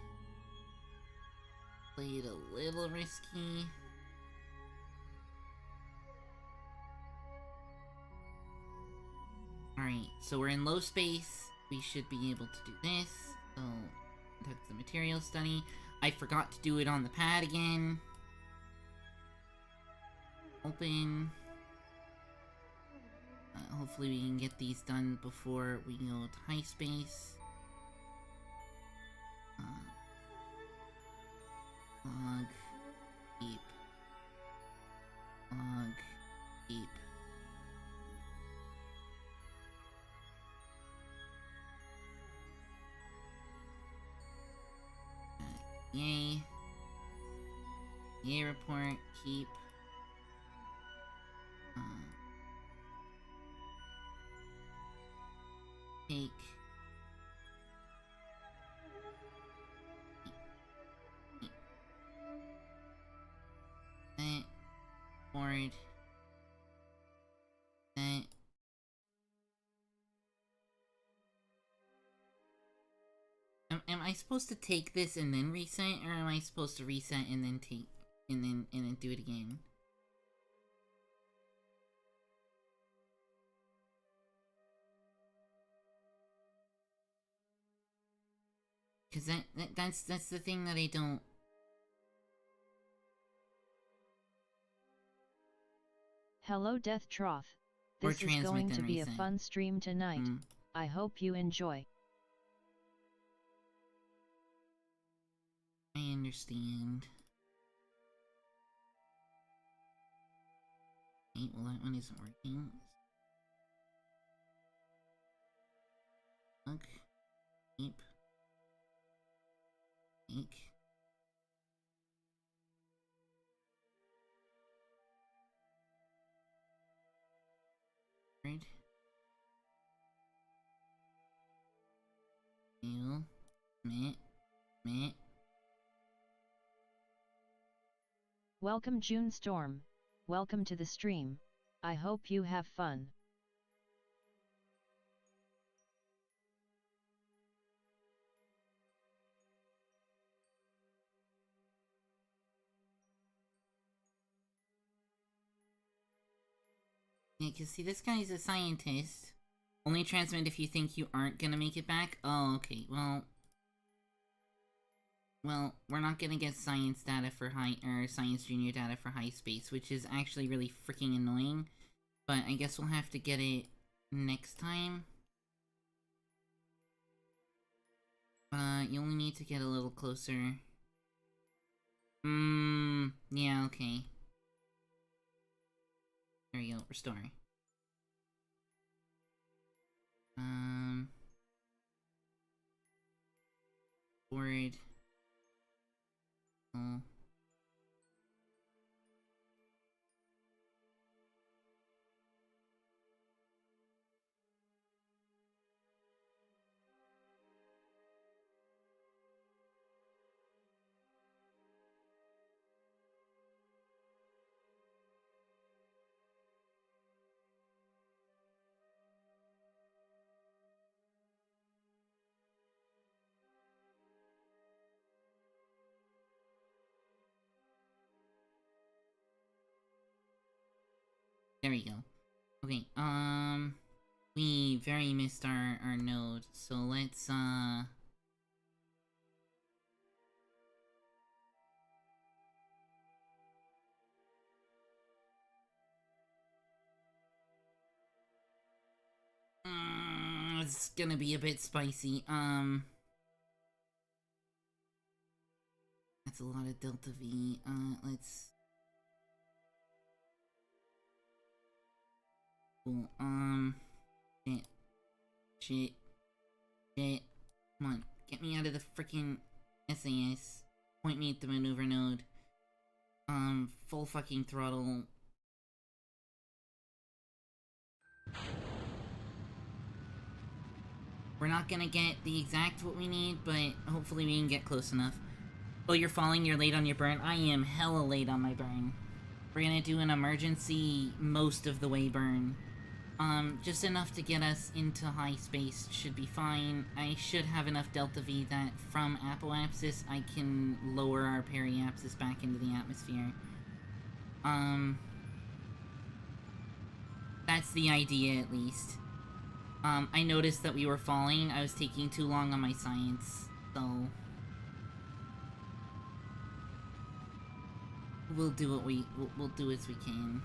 Played a little risky. Alright, so we're in low space. We should be able to do this. So, that's the material study. I forgot to do it on the pad again. Open. Hopefully we can get these done before we go to high space. Log. Keep. Log. Keep. Yay. Yay report. Keep. Take. That. Forward. That. Am I supposed to take this and then reset, or am I supposed to reset and then take and then do it again? Cause that's the thing that I don't. Hello Death Troth. This is going to be a fun stream tonight. I hope you enjoy. I understand. Wait, well that one isn't working. Look. Keep. Make. Right. You. Meh. Welcome June Storm. Welcome to the stream. I hope you have fun. Yeah, cause see, this guy's a scientist. Only transmit if you think you aren't gonna make it back? Oh, okay, well... Well, we're not gonna get science data for science junior data for high space, which is actually really freaking annoying. But I guess we'll have to get it next time. You only need to get a little closer. Yeah, okay. There you go, restore. Forward. Oh. There we go. Okay, we very missed our node, so let's, it's gonna be a bit spicy, that's a lot of Delta V, let's... Cool, shit, come on, get me out of the freaking SAS, point me at the maneuver node, full fucking throttle. We're not gonna get the exact what we need, but hopefully we can get close enough. Oh, you're falling, you're late on your burn? I am hella late on my burn. We're gonna do an emergency most of the way burn. Just enough to get us into high space should be fine. I should have enough Delta V that from apoapsis I can lower our periapsis back into the atmosphere. That's the idea at least. I noticed that we were falling. I was taking too long on my science, so... We'll do what we'll do as we can.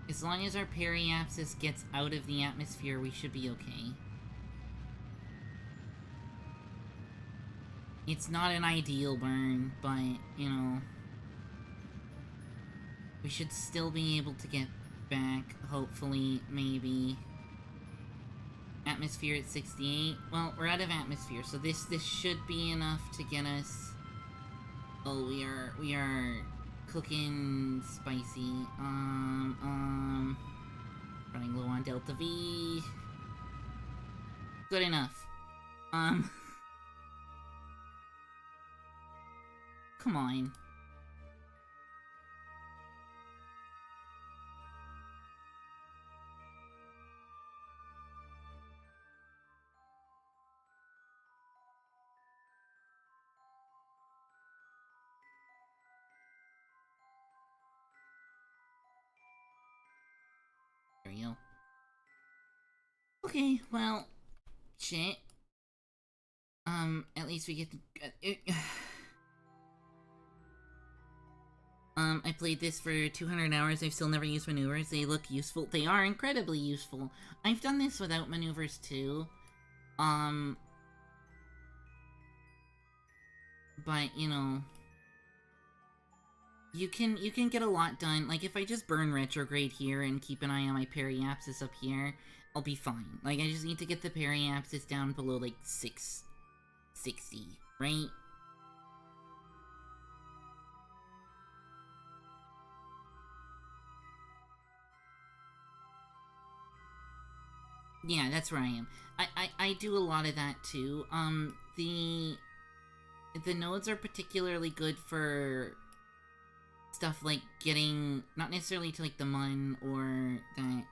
As long as our periapsis gets out of the atmosphere, we should be okay. It's not an ideal burn, but, you know... We should still be able to get back, hopefully, maybe... Atmosphere at 68? Well, we're out of atmosphere, so this should be enough to get us... Oh, we are... cooking spicy. Running low on Delta V. Good enough. Come on. There we go. Okay, well, shit. At least we get to... I played this for 200 hours, I've still never used maneuvers. They look useful. They are incredibly useful. I've done this without maneuvers too. But, you know... You can get a lot done. Like, if I just burn retrograde here and keep an eye on my periapsis up here, I'll be fine. Like, I just need to get the periapsis down below, like, 660, right? Yeah, that's where I am. I do a lot of that, too. The nodes are particularly good for stuff like getting, not necessarily to, like, the Mun or that.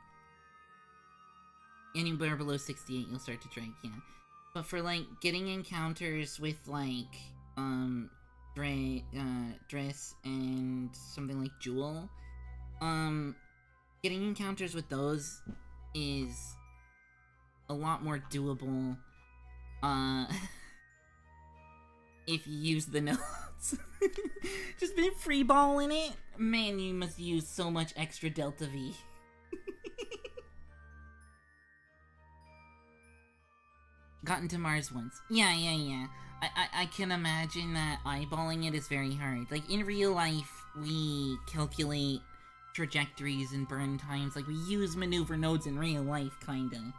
Anywhere below 68, you'll start to drag, yeah. But for, like, getting encounters with, like, Dress and something like Jewel, getting encounters with those is a lot more doable, if you use the nodes. Just been freeballing it? Man, you must use so much extra Delta V. Gotten to Mars once. Yeah. I can imagine that eyeballing it is very hard. Like, in real life, we calculate trajectories and burn times. Like, we use maneuver nodes in real life, kinda.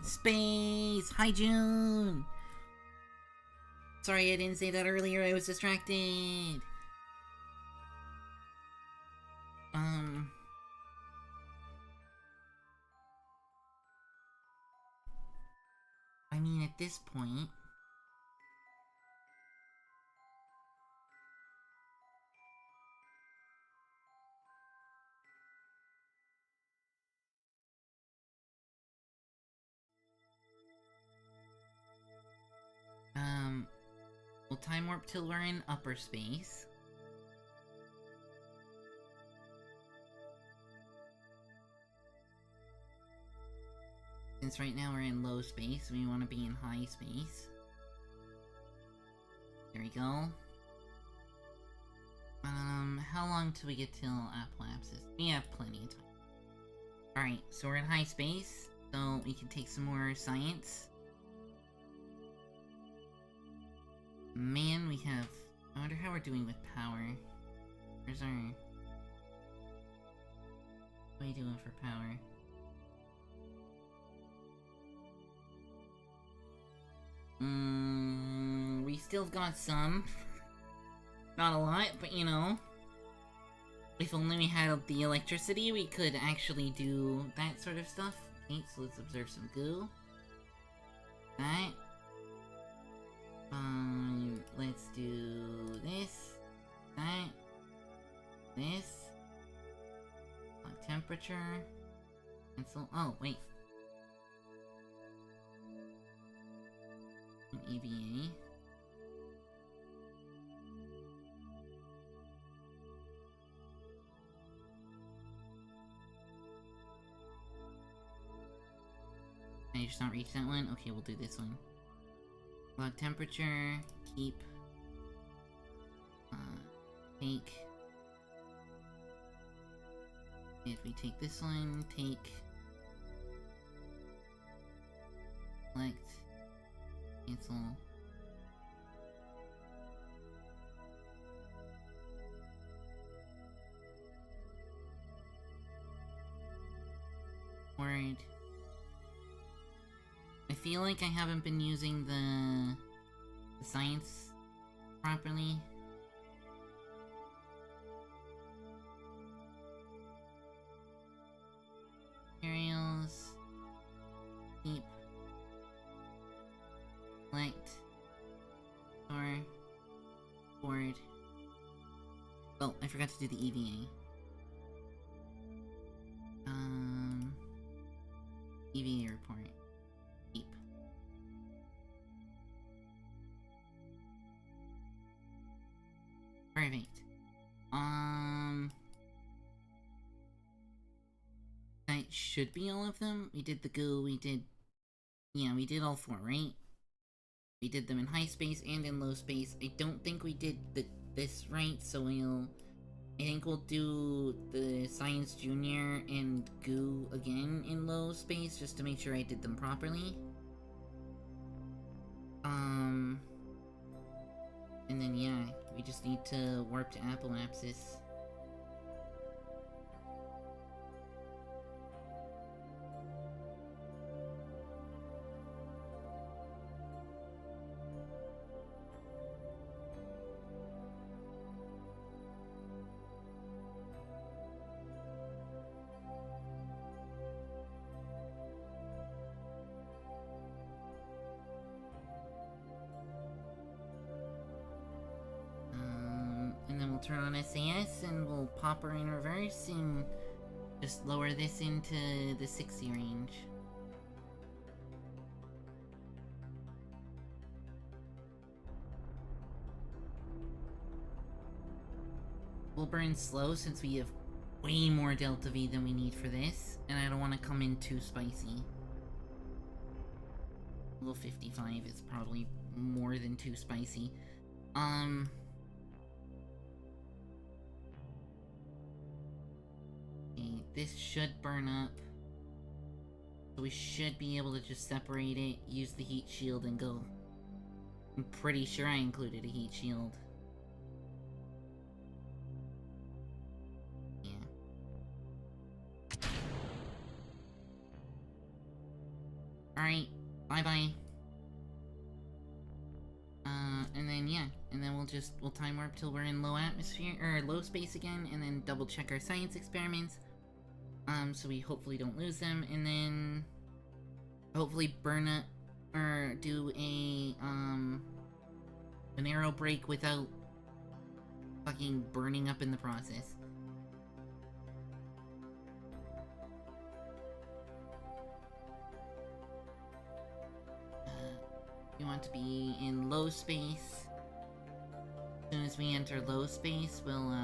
Space! Hi, June! Sorry I didn't say that earlier, I was distracted. I mean, at this point... we'll time warp till we're in upper space. Since right now we're in low space, we want to be in high space. There we go. How long till we get till apoapsis? We have plenty of time. Alright, so we're in high space, so we can take some more science. Man, we have... I wonder how we're doing with power. Where's our... What are you doing for power? We still got some. Not a lot, but you know. If only we had the electricity, we could actually do that sort of stuff. Okay, so let's observe some goo. That. Let's do this. That. This. Temperature. Cancel. Oh, wait. EVA. Can I just not reach that one? Okay, we'll do this one. Log temperature, keep, take, if we take this one, take, select, cancel, word. I feel like I haven't been using the science properly. Materials. Keep. Select. Store. Board. Oh, I forgot to do the EVA. EVA report. Keep. Perfect. That should be all of them. We did the goo, we did... Yeah, we did all 4, right? We did them in high space and in low space. I don't think we did this right, so I think we'll do the Science Junior and goo again in low space, just to make sure I did them properly. And then yeah, we just need to warp to Apoapsis. Turn on SAS and we'll pop her in reverse and just lower this into the 60 range. We'll burn slow since we have way more Delta V than we need for this, and I don't want to come in too spicy. Level 55 is probably more than too spicy. This should burn up. So we should be able to just separate it, use the heat shield, and go. I'm pretty sure I included a heat shield. Yeah. Alright, bye-bye. And then yeah, and then we'll time warp till we're in low atmosphere, or low space again, and then double check our science experiments. So we hopefully don't lose them, and then hopefully burn up, or do an aero break without fucking burning up in the process. We want to be in low space. As soon as we enter low space, we'll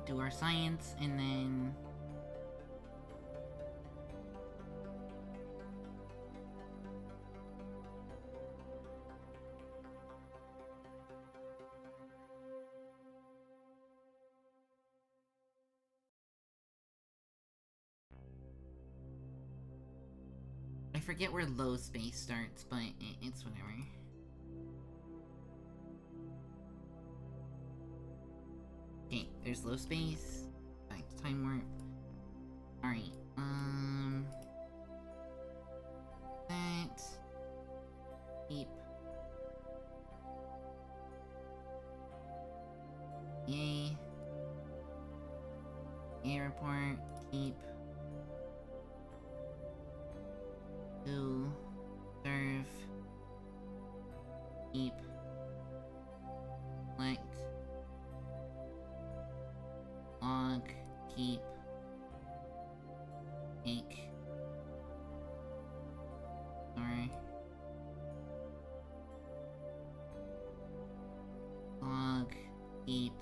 do our science, and then I forget where low space starts, but it's whatever. Okay, there's low space. Back to time warp. Alright, that. Keep. Yay. Airport. Keep. Do. Serve. Keep. Select. Log. Keep. Take. Sorry. Log. Keep.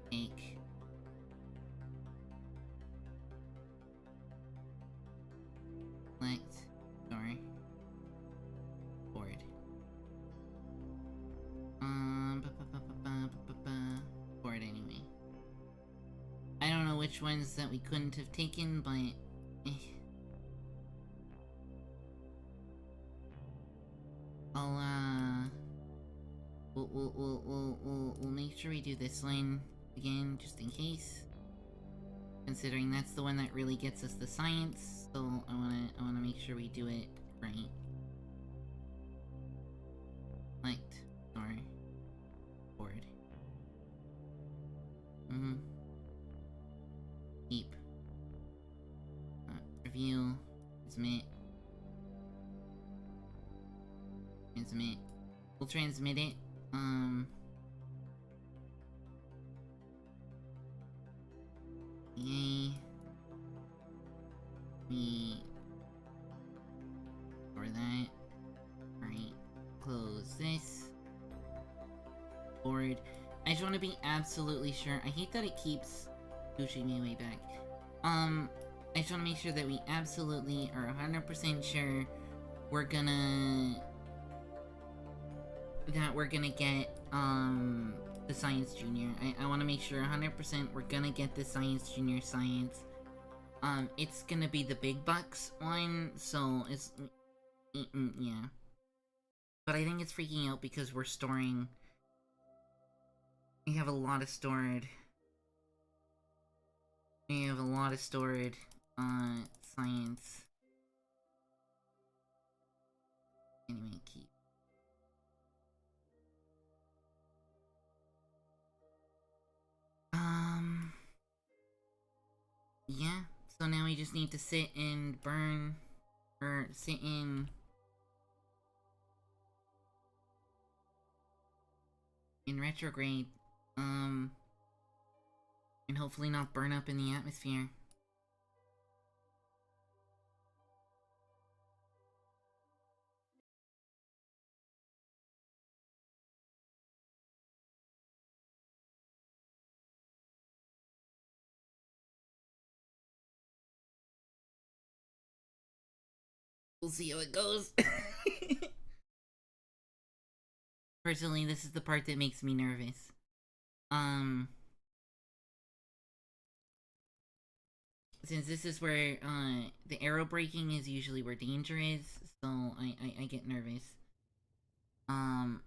Take. Select. Sorry. Board. Board anyway. I don't know which ones that we couldn't have taken, but I'll we'll make sure we do this line again, just in case. Considering that's the one that really gets us the science, so I wanna make sure we do it right. Select. Sorry. Board. Keep. Review. Transmit. Transmit. We'll transmit it. Yay. For that. Alright. Close this. Board. I just want to be absolutely sure. I hate that it keeps pushing me way back. I just want to make sure that we absolutely are 100% sure we're gonna get, the Science Junior. I want to make sure 100% we're gonna get the Science Junior Science. It's gonna be the big bucks one, so it's... yeah. But I think it's freaking out because we're storing... We have a lot of stored... We have a lot of stored, science. Anyway, keep. Yeah, so now we just need to sit and burn, or sit in retrograde, and hopefully not burn up in the atmosphere. We'll see how it goes. Personally, this is the part that makes me nervous. Since this is where, the aero braking is usually where danger is, so I get nervous. I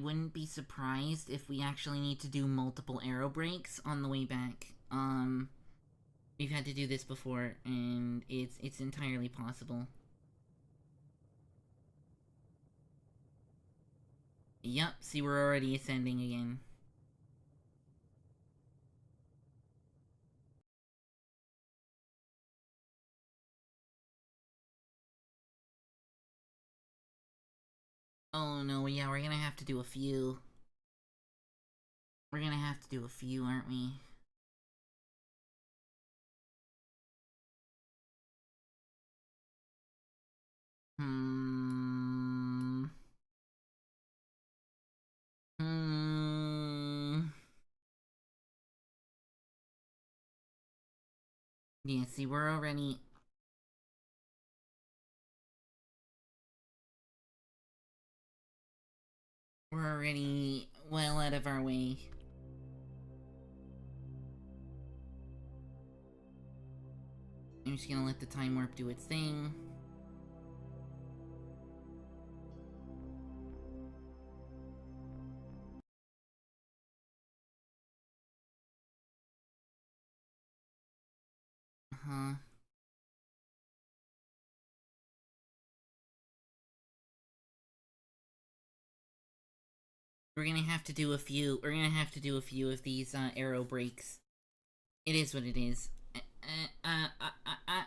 wouldn't be surprised if we actually need to do multiple aero brakes on the way back. We've had to do this before, and it's entirely possible. Yup, see, we're already ascending again. Oh no, yeah, we're gonna have to do a few. We're gonna have to do a few, aren't we? Yeah, see, we're already... We're already well out of our way. I'm just gonna let the time warp do its thing. We're gonna have to do a few. We're gonna have to do a few of these aero breaks. It is what it is.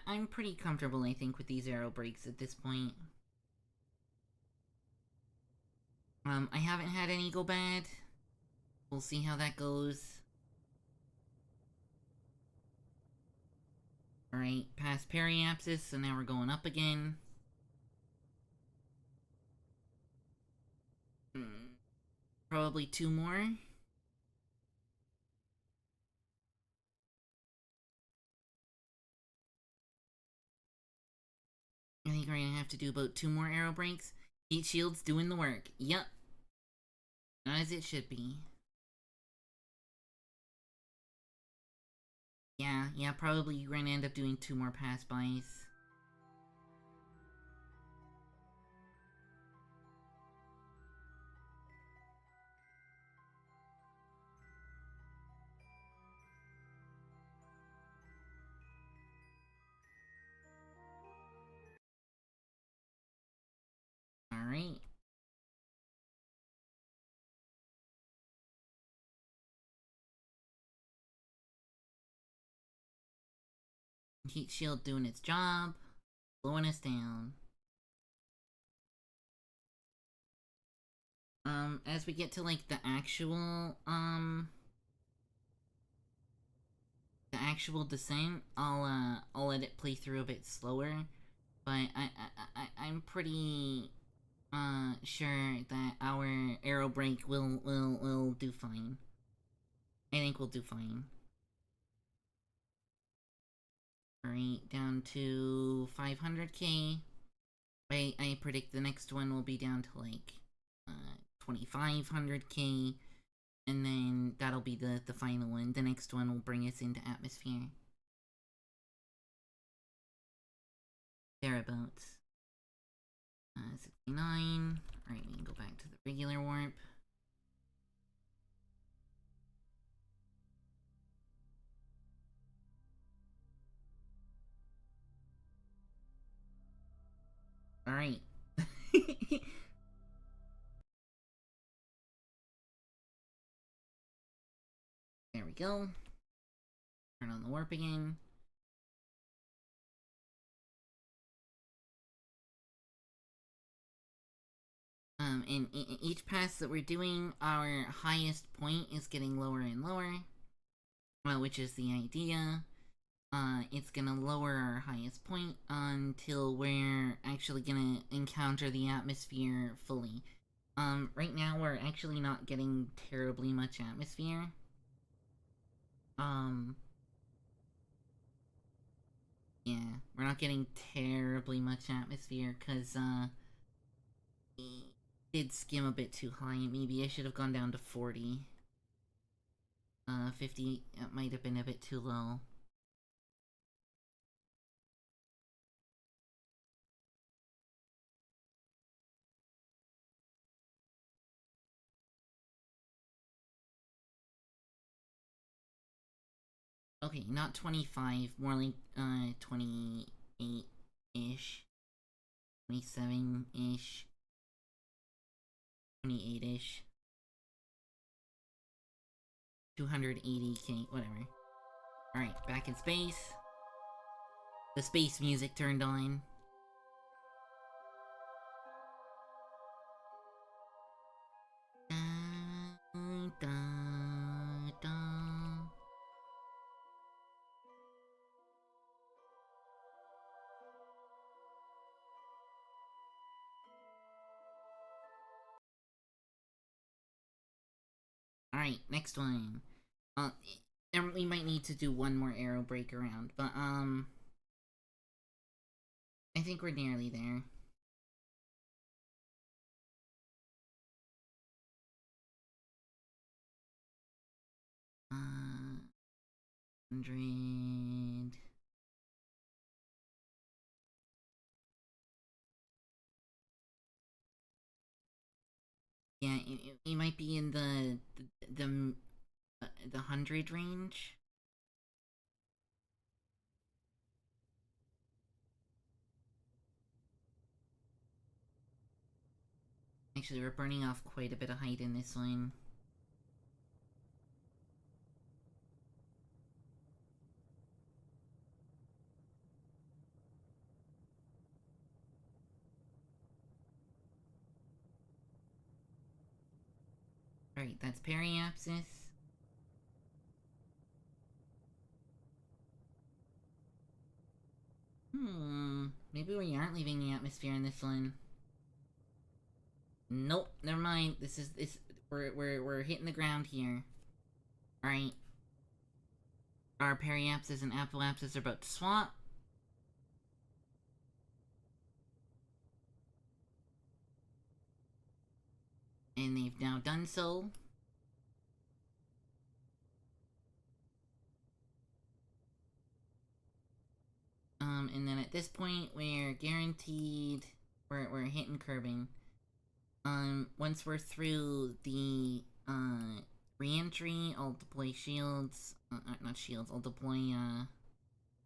I'm pretty comfortable, I think, with these aero breaks at this point. I haven't had any go bad. We'll see how that goes. Alright, past periapsis, so now we're going up again. Probably 2 more. I think we're gonna have to do about 2 more aero breaks. Heat shield's doing the work. Yup. As it should be. Yeah, probably you're gonna end up doing 2 more pass-bys. Alright. Heat shield doing its job. Slowing us down. As we get to, like, the actual descent, I'll let it play through a bit slower. But I'm pretty, sure that our aero brake will do fine. I think we'll do fine. Alright, down to 500k. I predict the next one will be down to like 2500k, and then that'll be the final one. The next one will bring us into atmosphere. Thereabouts. 69. Alright, we can go back to the regular warp. Alright. There we go. Turn on the warp again. In each pass that we're doing, our highest point is getting lower and lower. Which is the idea. It's gonna lower our highest point until we're actually gonna encounter the atmosphere fully. Right now we're actually not getting terribly much atmosphere. Yeah, we're not getting terribly much atmosphere, cause, it did skim a bit too high. Maybe I should have gone down to 40. 50, it might have been a bit too low. Okay, not 25, more like, 28-ish. 27-ish. 28-ish. 280k, whatever. Alright, back in space. The space music turned on. Da, da, da. Alright, next one. And we might need to do one more arrow break around, but, I think we're nearly there. Uh, 100... Yeah, it might be in the 100 range. Actually, we're burning off quite a bit of height in this one. Alright, that's periapsis. Maybe we aren't leaving the atmosphere in this one. Nope, never mind. We're hitting the ground here. Alright. Our periapsis and apoapsis are about to swap. And they've now done so. And then at this point, we're guaranteed... We're hitting curbing. Once we're through the, re-entry, I'll deploy shields... not shields, I'll deploy,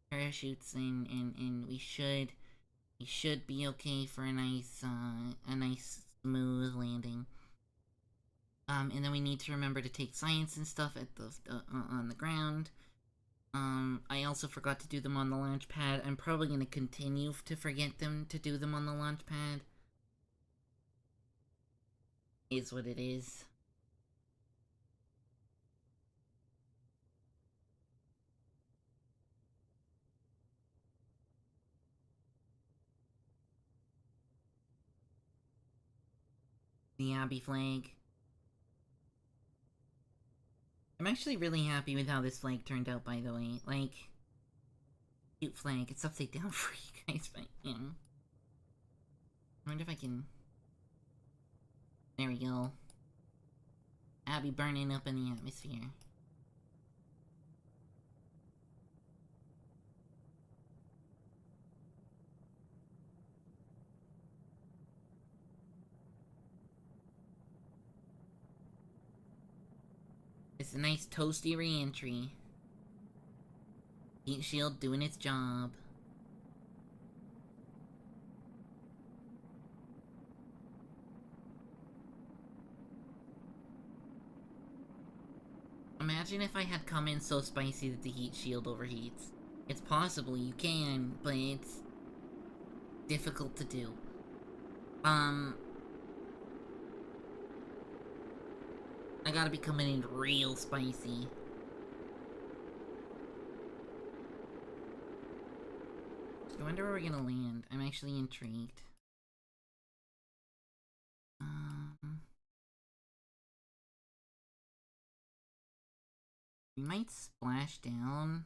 parachutes, and we should be okay for a nice smooth landing. And then we need to remember to take science and stuff at the, on the ground. I also forgot to do them on the launch pad. I'm probably gonna continue to forget to do them on the launch pad. Is what it is. The Abbey flag. I'm actually really happy with how this flag turned out, by the way. Like, Cute flag. It's upside down for you guys, but yeah. I wonder if I can... There we go. I'll be burning up in the atmosphere. It's a nice toasty re-entry. Heat shield doing its job. Imagine if I had come in so spicy that the heat shield overheats. It's possible you can, but it's difficult to do. I gotta be coming in real spicy. I wonder where we're gonna land. I'm actually intrigued. We might splash down.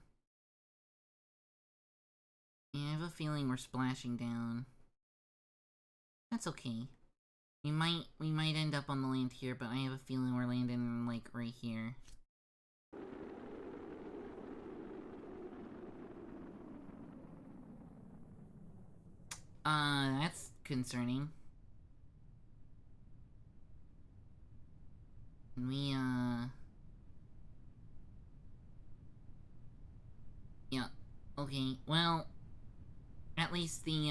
Yeah, I have a feeling we're splashing down. That's okay. We might end up on the land here, but I have a feeling we're landing, like, right here. That's concerning. We, yeah. Okay, well... At least the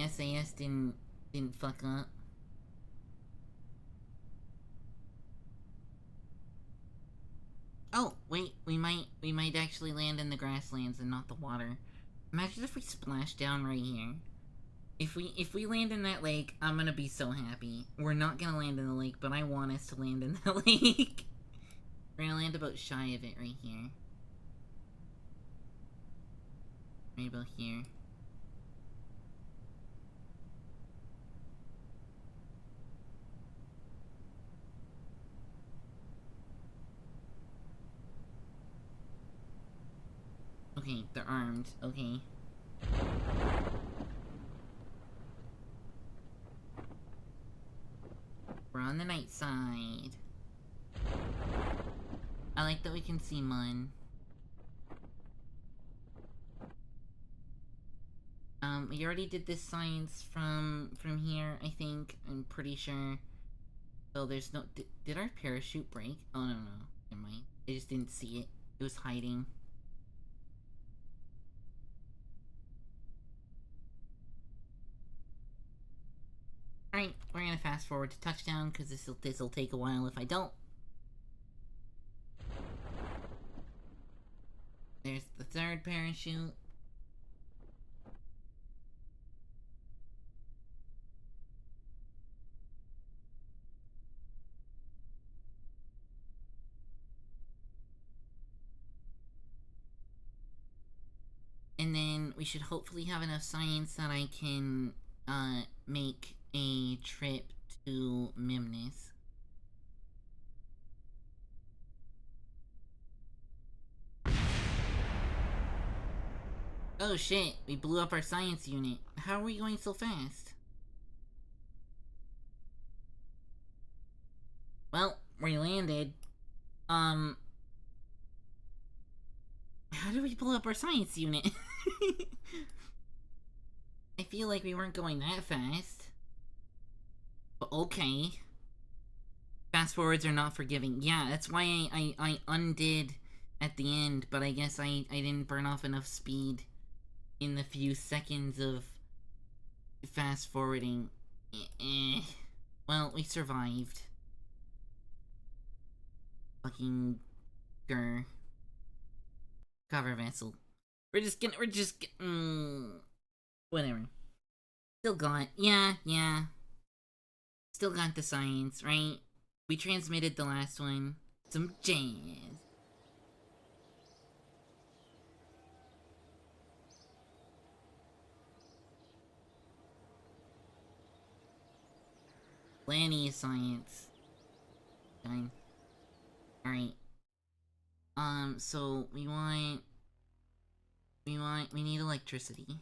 SAS didn't fuck up. Oh, wait, we might actually land in the grasslands and not the water. Imagine if we splash down right here. If we land in that lake, I'm gonna be so happy. We're not gonna land in the lake, but I want us to land in that lake. We're gonna land about shy of it right here. Right about here. Okay, they're armed. Okay. We're on the night side. I like that we can see Mun. We already did this science from here, I think. I'm pretty sure. So there's no... Did our parachute break? Oh, no. Never mind. I just didn't see it. It was hiding. Alright, we're gonna fast forward to touchdown, because this'll take a while if I don't. There's the third parachute. And then we should hopefully have enough science that I can, make a trip to Mimnus. Oh shit, we blew up our science unit. How are we going so fast? Well, we landed. How did we blow up our science unit? I feel like we weren't going that fast. But okay. Fast forwards are not forgiving. Yeah, that's why I undid at the end, but I guess I didn't burn off enough speed in the few seconds of fast forwarding. Well, we survived. Fucking grr. Cover vessel. We're just whatever. Still got, yeah. Still got the science, right? We transmitted the last one. Some jazz. Plenty of science. Done. Alright. So we need electricity.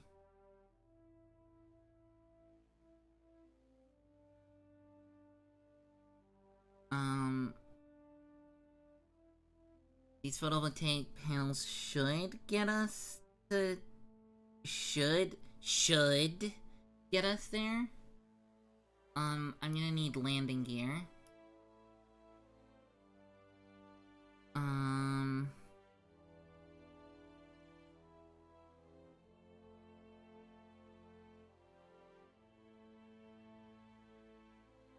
These photovoltaic panels should get us to... should get us there. I'm gonna need landing gear.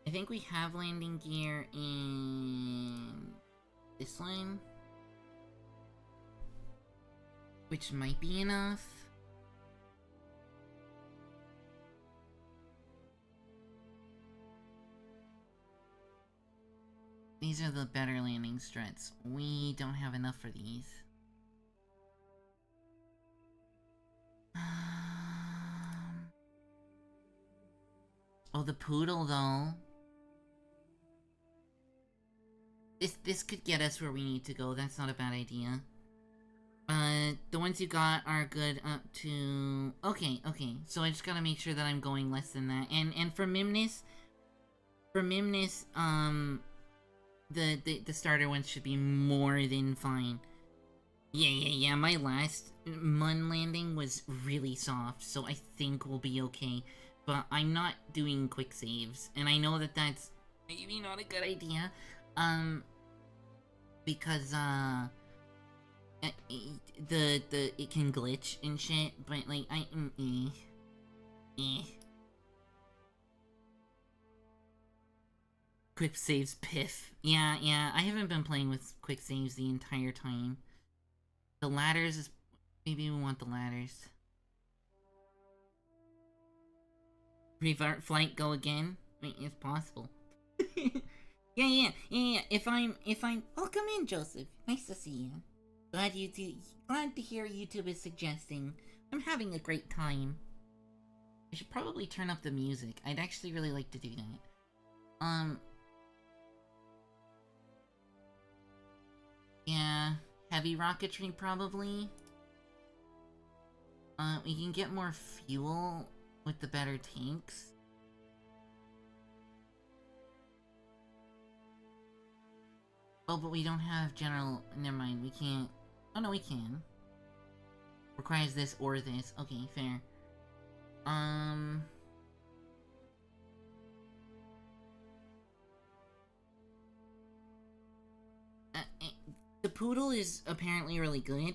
I think we have landing gear in this one, which might be enough. These are the better landing struts. We don't have enough for these. Oh, the poodle, though. This could get us where we need to go. That's not a bad idea. The ones you got are good up to... Okay. So I just gotta make sure that I'm going less than that. And for Mimnus... The starter ones should be more than fine. Yeah, my last Mun landing was really soft, so I think we'll be okay. But I'm not doing quick saves, and I know that that's maybe not a good idea. Because, it can glitch and shit, but, like, Quick saves piff. Yeah, I haven't been playing with quick saves the entire time. The ladders is... maybe we want the ladders. Revert flight go again? I mean, it's possible. Yeah. If I'm... Welcome in, Joseph. Nice to see you. Glad to hear YouTube is suggesting. I'm having a great time. I should probably turn up the music. I'd actually really like to do that. Yeah, heavy rocketry probably. We can get more fuel with the better tanks. Oh, but we don't have general... Never mind, we can't... Oh no, we can. Requires this or this. Okay, fair. The poodle is apparently really good.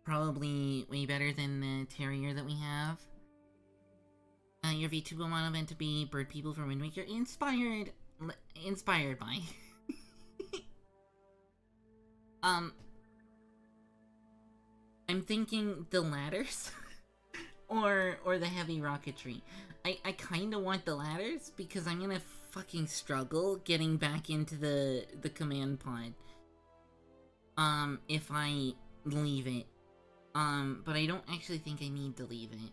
Probably way better than the terrier that we have. Your VTuber model meant to be bird people from Wind Waker. Inspired by. I'm thinking the ladders. or the heavy rocketry. I kinda want the ladders because I'm gonna fucking struggle getting back into the command pod. If I leave it. But I don't actually think I need to leave it.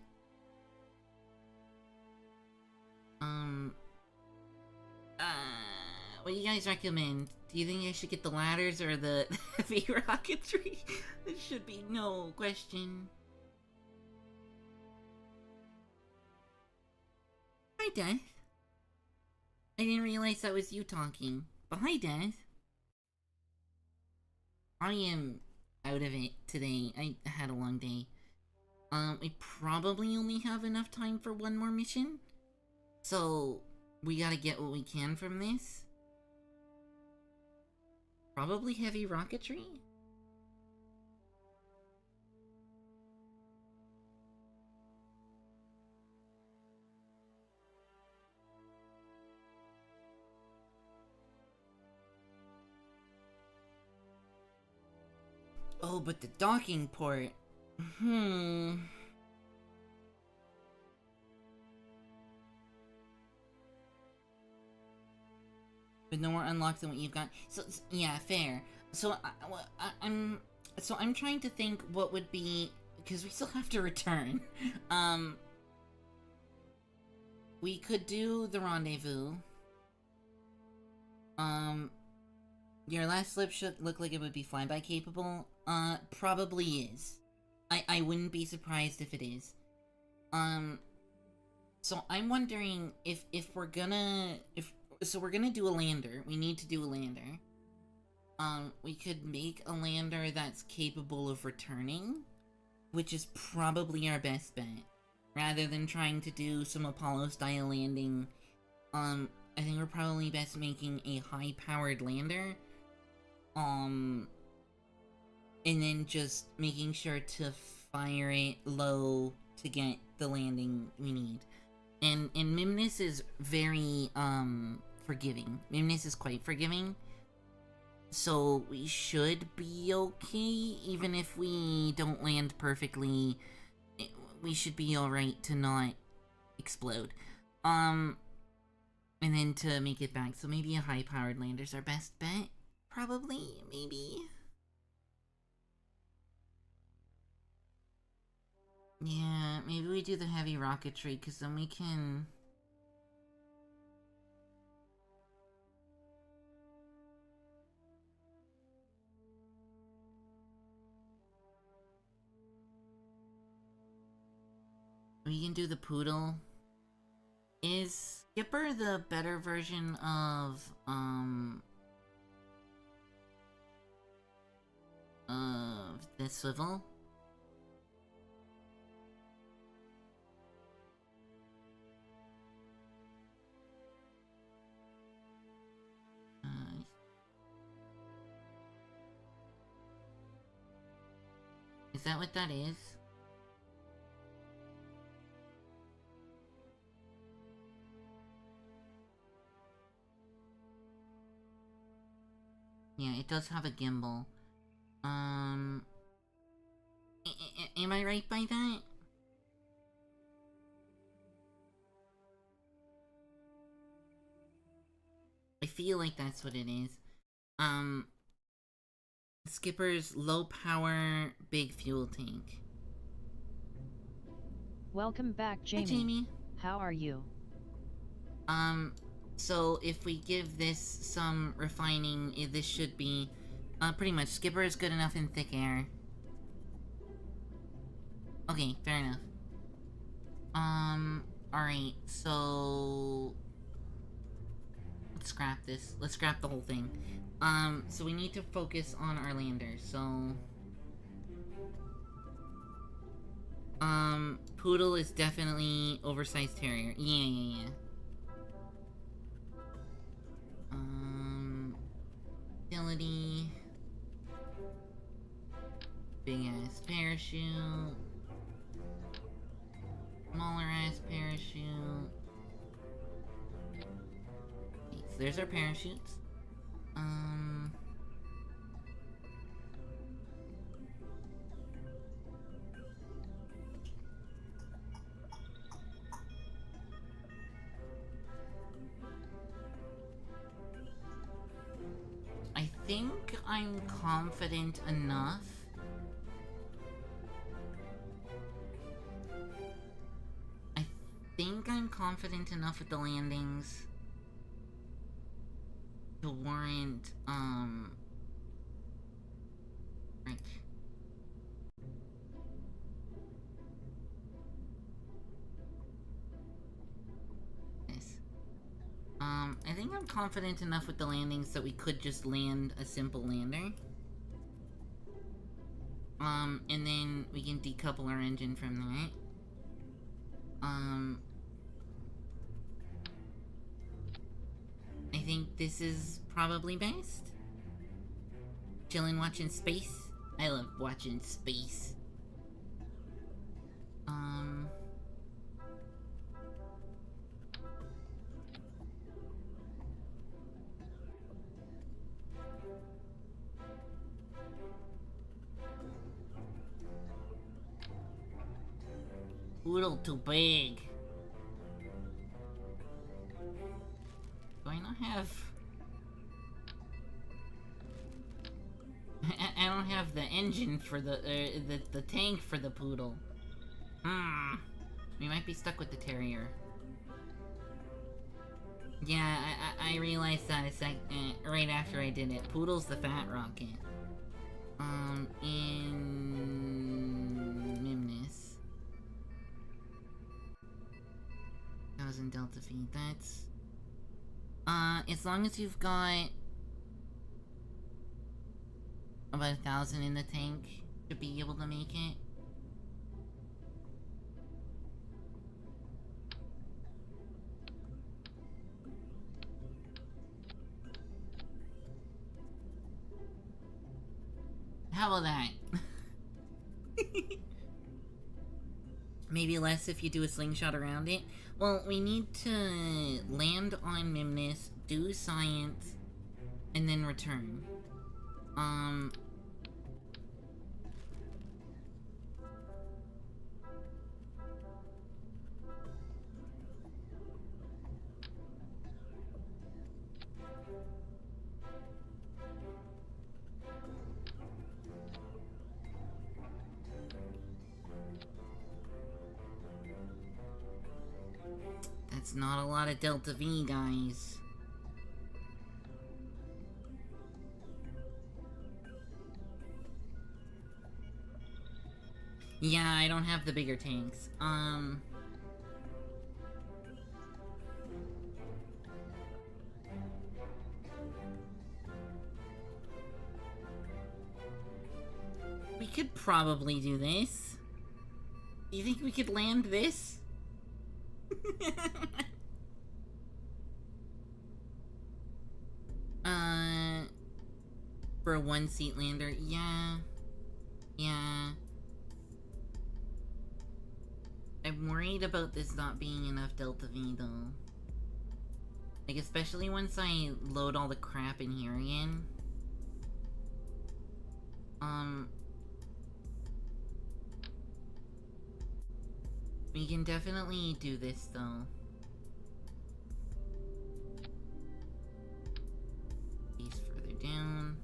What do you guys recommend? Do you think I should get the ladders or the heavy rocketry? There should be no question. Hi, Death. I didn't realize that was you talking. But hi, Death. I am out of it today. I had a long day. We probably only have enough time for one more mission. So, we gotta get what we can from this. Probably heavy rocketry? Oh, but the docking port... But no more unlocked than what you've got. So yeah, fair. So I'm trying to think what would be, because we still have to return. We could do the rendezvous. your last slip should look like it would be flyby capable. Probably is. I wouldn't be surprised if it is. So I'm wondering if we're gonna... So we're gonna do a lander. We need to do a lander. We could make a lander that's capable of returning, which is probably our best bet. Rather than trying to do some Apollo-style landing, I think we're probably best making a high-powered lander. And then just making sure to fire it low to get the landing we need. And Mimnus is very, forgiving. Mimnus is quite forgiving. So we should be okay, even if we don't land perfectly. We should be alright to not explode. And then to make it back. So maybe a high-powered lander's our best bet. Probably, maybe. Yeah, maybe we do the heavy rocketry, because then we can... We can do the poodle. Is Skipper the better version of the swivel? Is that what that is? Yeah, it does have a gimbal. Am I right by that? I feel like that's what it is. Skipper's low power, big fuel tank. Welcome back, Jamie. Hi, Jamie. How are you? So if we give this some refining, this should be, pretty much, Skipper is good enough in thick air. Okay, fair enough. Alright, so... Let's scrap this. Let's scrap the whole thing. So we need to focus on our lander, so... Poodle is definitely oversized terrier. Yeah. Utility. Big ass parachute. Smaller ass parachute. Okay, so there's our parachutes. I think I'm confident enough. I think I'm confident enough with the landings to warrant, right. This. I think I'm confident enough with the landings that we could just land a simple lander. And then we can decouple our engine from that. I think this is probably best. Chillin' watching space. I love watching space. Poodle too big. Do I not have... I don't have the engine for the tank for the poodle. We might be stuck with the terrier. Yeah, I realized that right after I did it. Poodle's the fat rocket. In Mimnus. 1000 Delta V, that's... as long as you've got... about 1,000 in the tank, to be able to make it. How about that? Maybe less if you do a slingshot around it. Well, we need to land on Mimnus, do science, and then return. That's not a lot of Delta V, guys. Yeah, I don't have the bigger tanks. We could probably do this. Do you think we could land this? For a one-seat lander, yeah. I'm worried about this not being enough Delta V, though. Like, especially once I load all the crap in here again. We can definitely do this, though. These further down.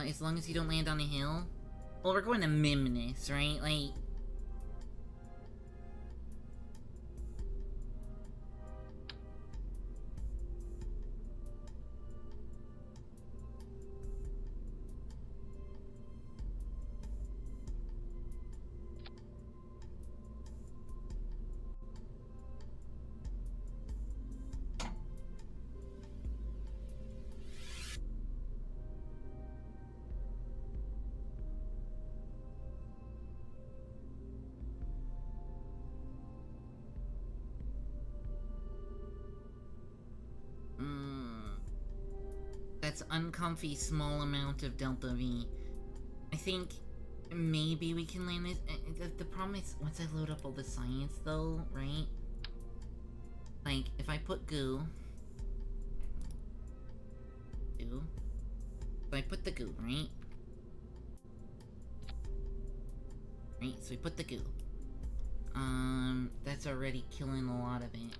As long as you don't land on a hill. Well, we're going to Mimnus, right? Like... That's uncomfy small amount of Delta V. I think maybe we can land it. The problem is, once I load up all the science though, right? Like, if I put goo... If I put the goo, right? Right, so we put the goo. That's already killing a lot of it.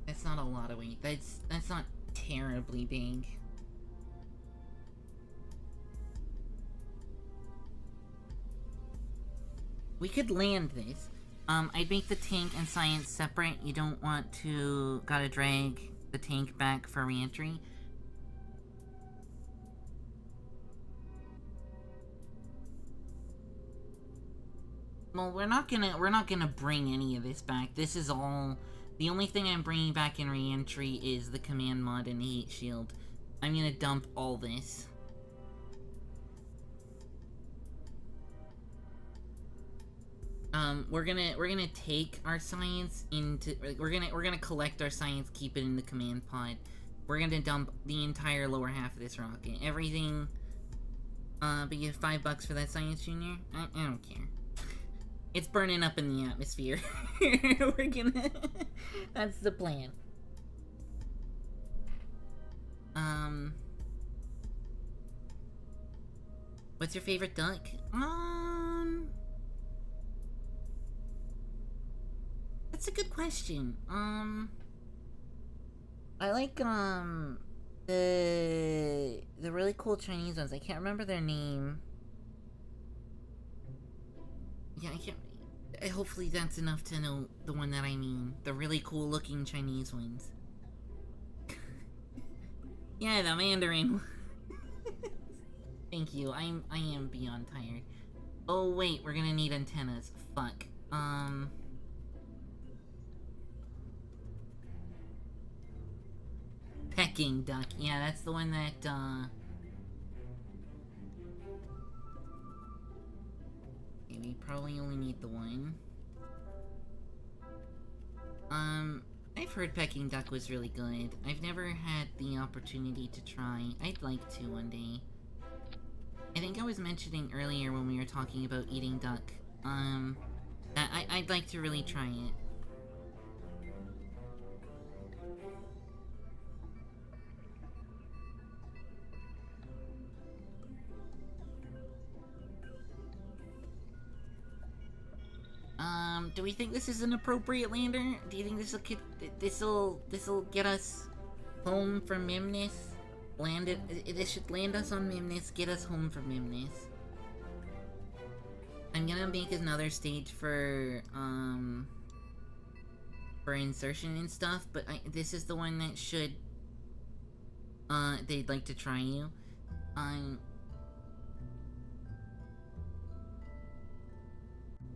That's not a lot of weight. That's not terribly big. We could land this. I'd make the tank and science separate. You don't want to gotta drag the tank back for re-entry. Well, we're not gonna bring any of this back. This is all... The only thing I'm bringing back in re-entry is the command mod and the heat shield. I'm gonna dump all this. We're gonna take our science into... We're gonna collect our science, keep it in the command pod. We're gonna dump the entire lower half of this rocket. Everything... but you have $5 for that science, Junior? I don't care. It's burning up in the atmosphere. We're gonna... That's the plan. What's your favorite duck? That's a good question. I like, the really cool Chinese ones. I can't remember their name. Yeah, I can't... Hopefully that's enough to know the one that I mean. The really cool looking Chinese ones. Yeah, the Mandarin. Thank you. I am beyond tired. Oh wait, we're gonna need antennas. Fuck. Peking duck. Yeah, that's the one that, okay, we probably only need the one. I've heard Peking duck was really good. I've never had the opportunity to try. I'd like to one day. I think I was mentioning earlier when we were talking about eating duck, that I'd like to really try it. Do we think this is an appropriate lander? Do you think this'll get us home from Mimnus? This should land us on Mimnus, get us home from Mimnus. I'm gonna make another stage for insertion and stuff, but this is the one that should, they'd like to try you.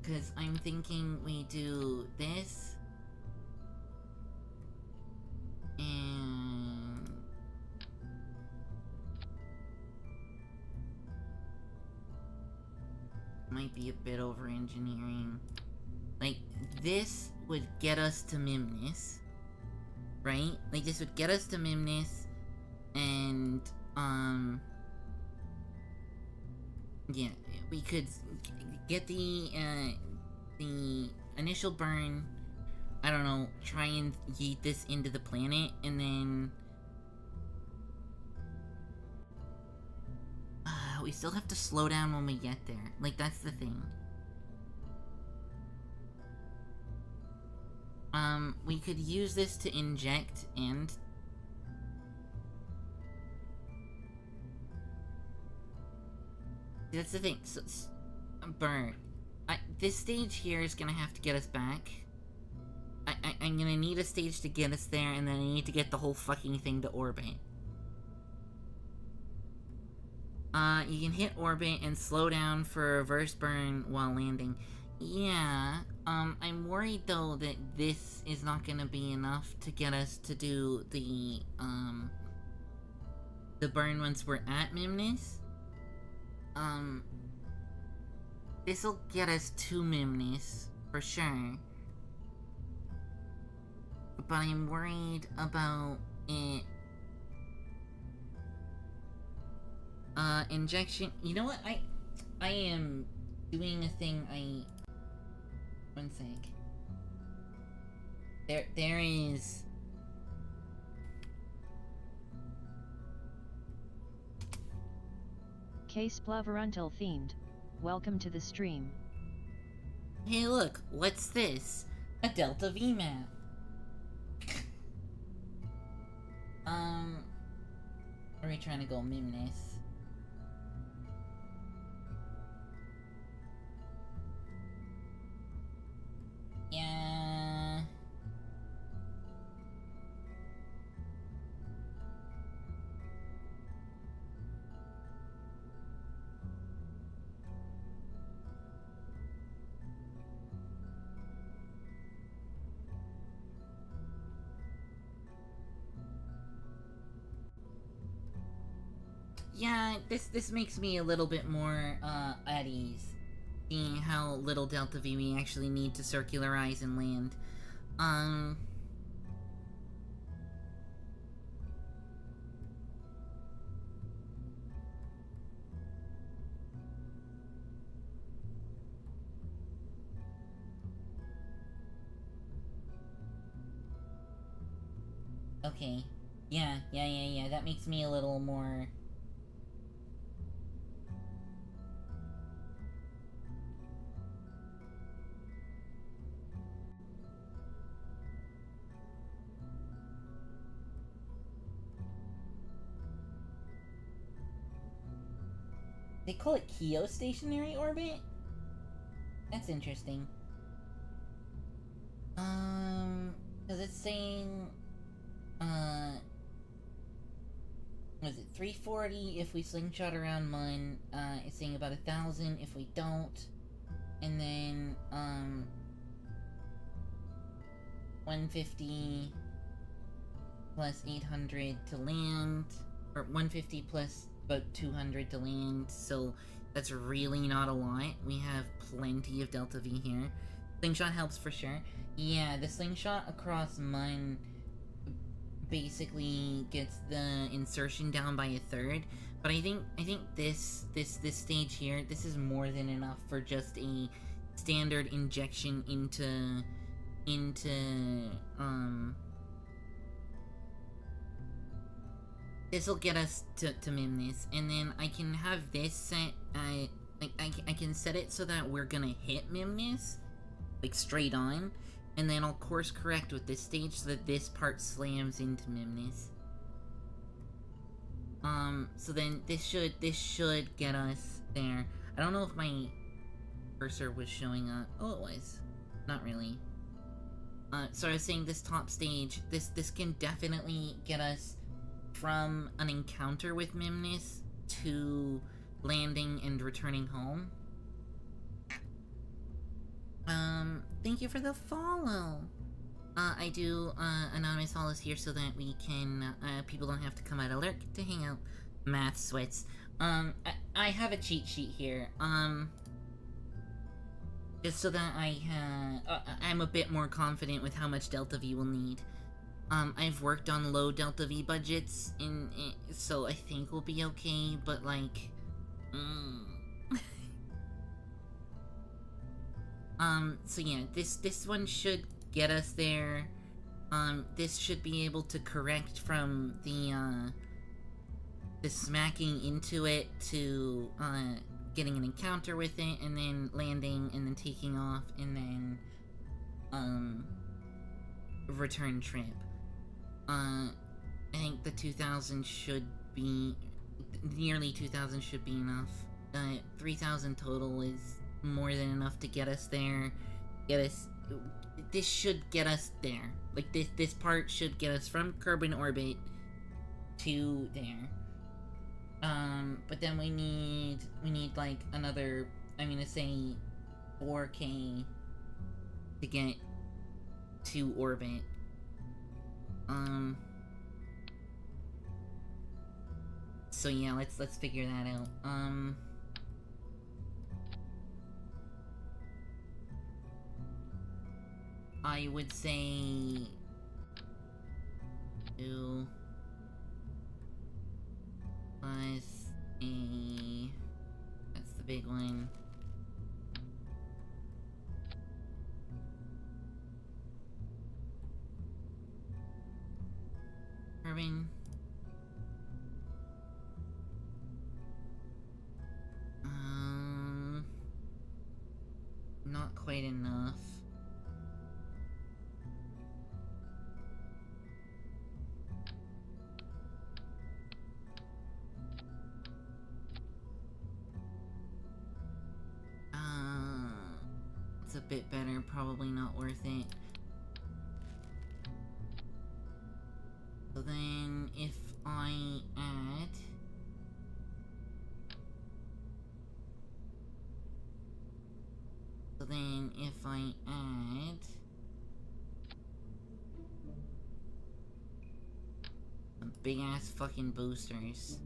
Because I'm thinking we do this, and might be a bit over engineering. Like, this would get us to Mimnus, right? Like, this would get us to Mimnus, and, yeah, we could get the initial burn, I don't know, try and yeet this into the planet, and then... we still have to slow down when we get there. Like, that's the thing. We could use this to inject and... That's the thing. So, burn. This stage here is gonna have to get us back. I'm gonna need a stage to get us there, and then I need to get the whole fucking thing to orbit. You can hit orbit and slow down for reverse burn while landing. Yeah, I'm worried though that this is not gonna be enough to get us to do the burn once we're at Mimnus. This'll get us to Mimnus, for sure. But I'm worried about it. Injection. You know what? I am doing a thing. One sec. There is. Case Blavaruntal themed. Welcome to the stream. Hey, look. What's this? A Delta V map. Are we trying to go Mimnus? Yeah. Yeah, this makes me a little bit more, at ease. Seeing how little Delta V we actually need to circularize and land. Okay. Yeah, that makes me a little more... They call it geostationary orbit? That's interesting. Because it's saying, was it 340 if we slingshot around Mun, it's saying about 1,000 if we don't, and then, 150 plus 800 to land, or 150 plus about 200 to land, so that's really not a lot. We have plenty of Delta V here. Slingshot helps for sure. Yeah, the slingshot across Mun basically gets the insertion down by 1/3, but I think this stage here, this is more than enough for just a standard injection into this'll get us to Mimnis, and then I can have this set, I can set it so that we're gonna hit Mimnis, like straight on, and then I'll course correct with this stage so that this part slams into Mimnis. So then this should get us there. I don't know if my cursor was showing up. Oh, it was. Not really. So I was saying this top stage, this can definitely get us from an encounter with Mimnis to landing and returning home. Thank you for the follow. I do, anonymous follows here so that we can, people don't have to come out of lurk to hang out. Math sweats. I have a cheat sheet here, just so that I'm a bit more confident with how much Delta V we'll need. I've worked on low Delta V budgets, so I think we'll be okay, but like, so yeah, this one should get us there. This should be able to correct from the smacking into it to, getting an encounter with it, and then landing, and then taking off, and then, return trip. I think the 2,000 should be, nearly 2,000 should be enough. 3,000 total is more than enough to get us there. This should get us there. Like, this part should get us from Kerbal orbit to there. But then we need like another, I'm gonna say 4K to get to orbit. So yeah, let's figure that out. I would say 2 plus a, that's the big one. Irving. Not quite enough. It's a bit better, probably not worth it. So then, if I add... So then, if I add... some big-ass fucking boosters...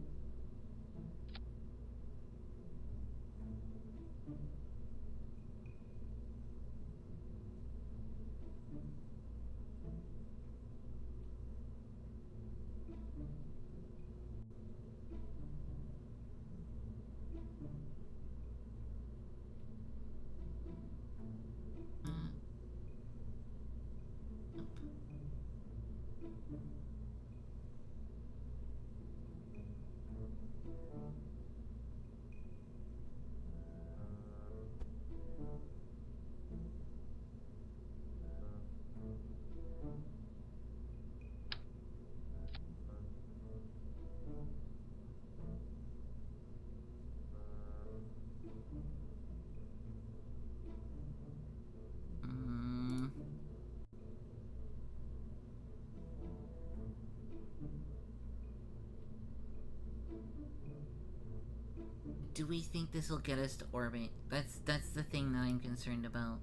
do we think this will get us to orbit? That's the thing that I'm concerned about.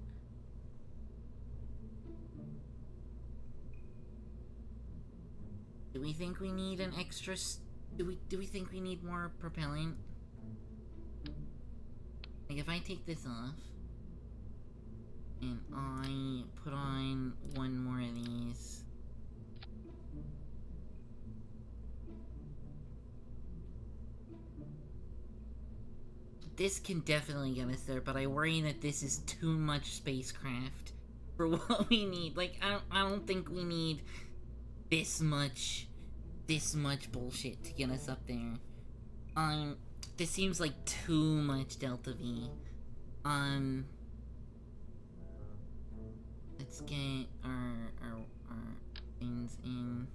Do we think we need an extra... Do we think we need more propellant? Like, if I take this off... and I put on one more of these... This can definitely get us there, but I worry that this is too much spacecraft for what we need. Like, I don't think we need this much bullshit to get us up there. This seems like too much Delta V. Let's get our things in.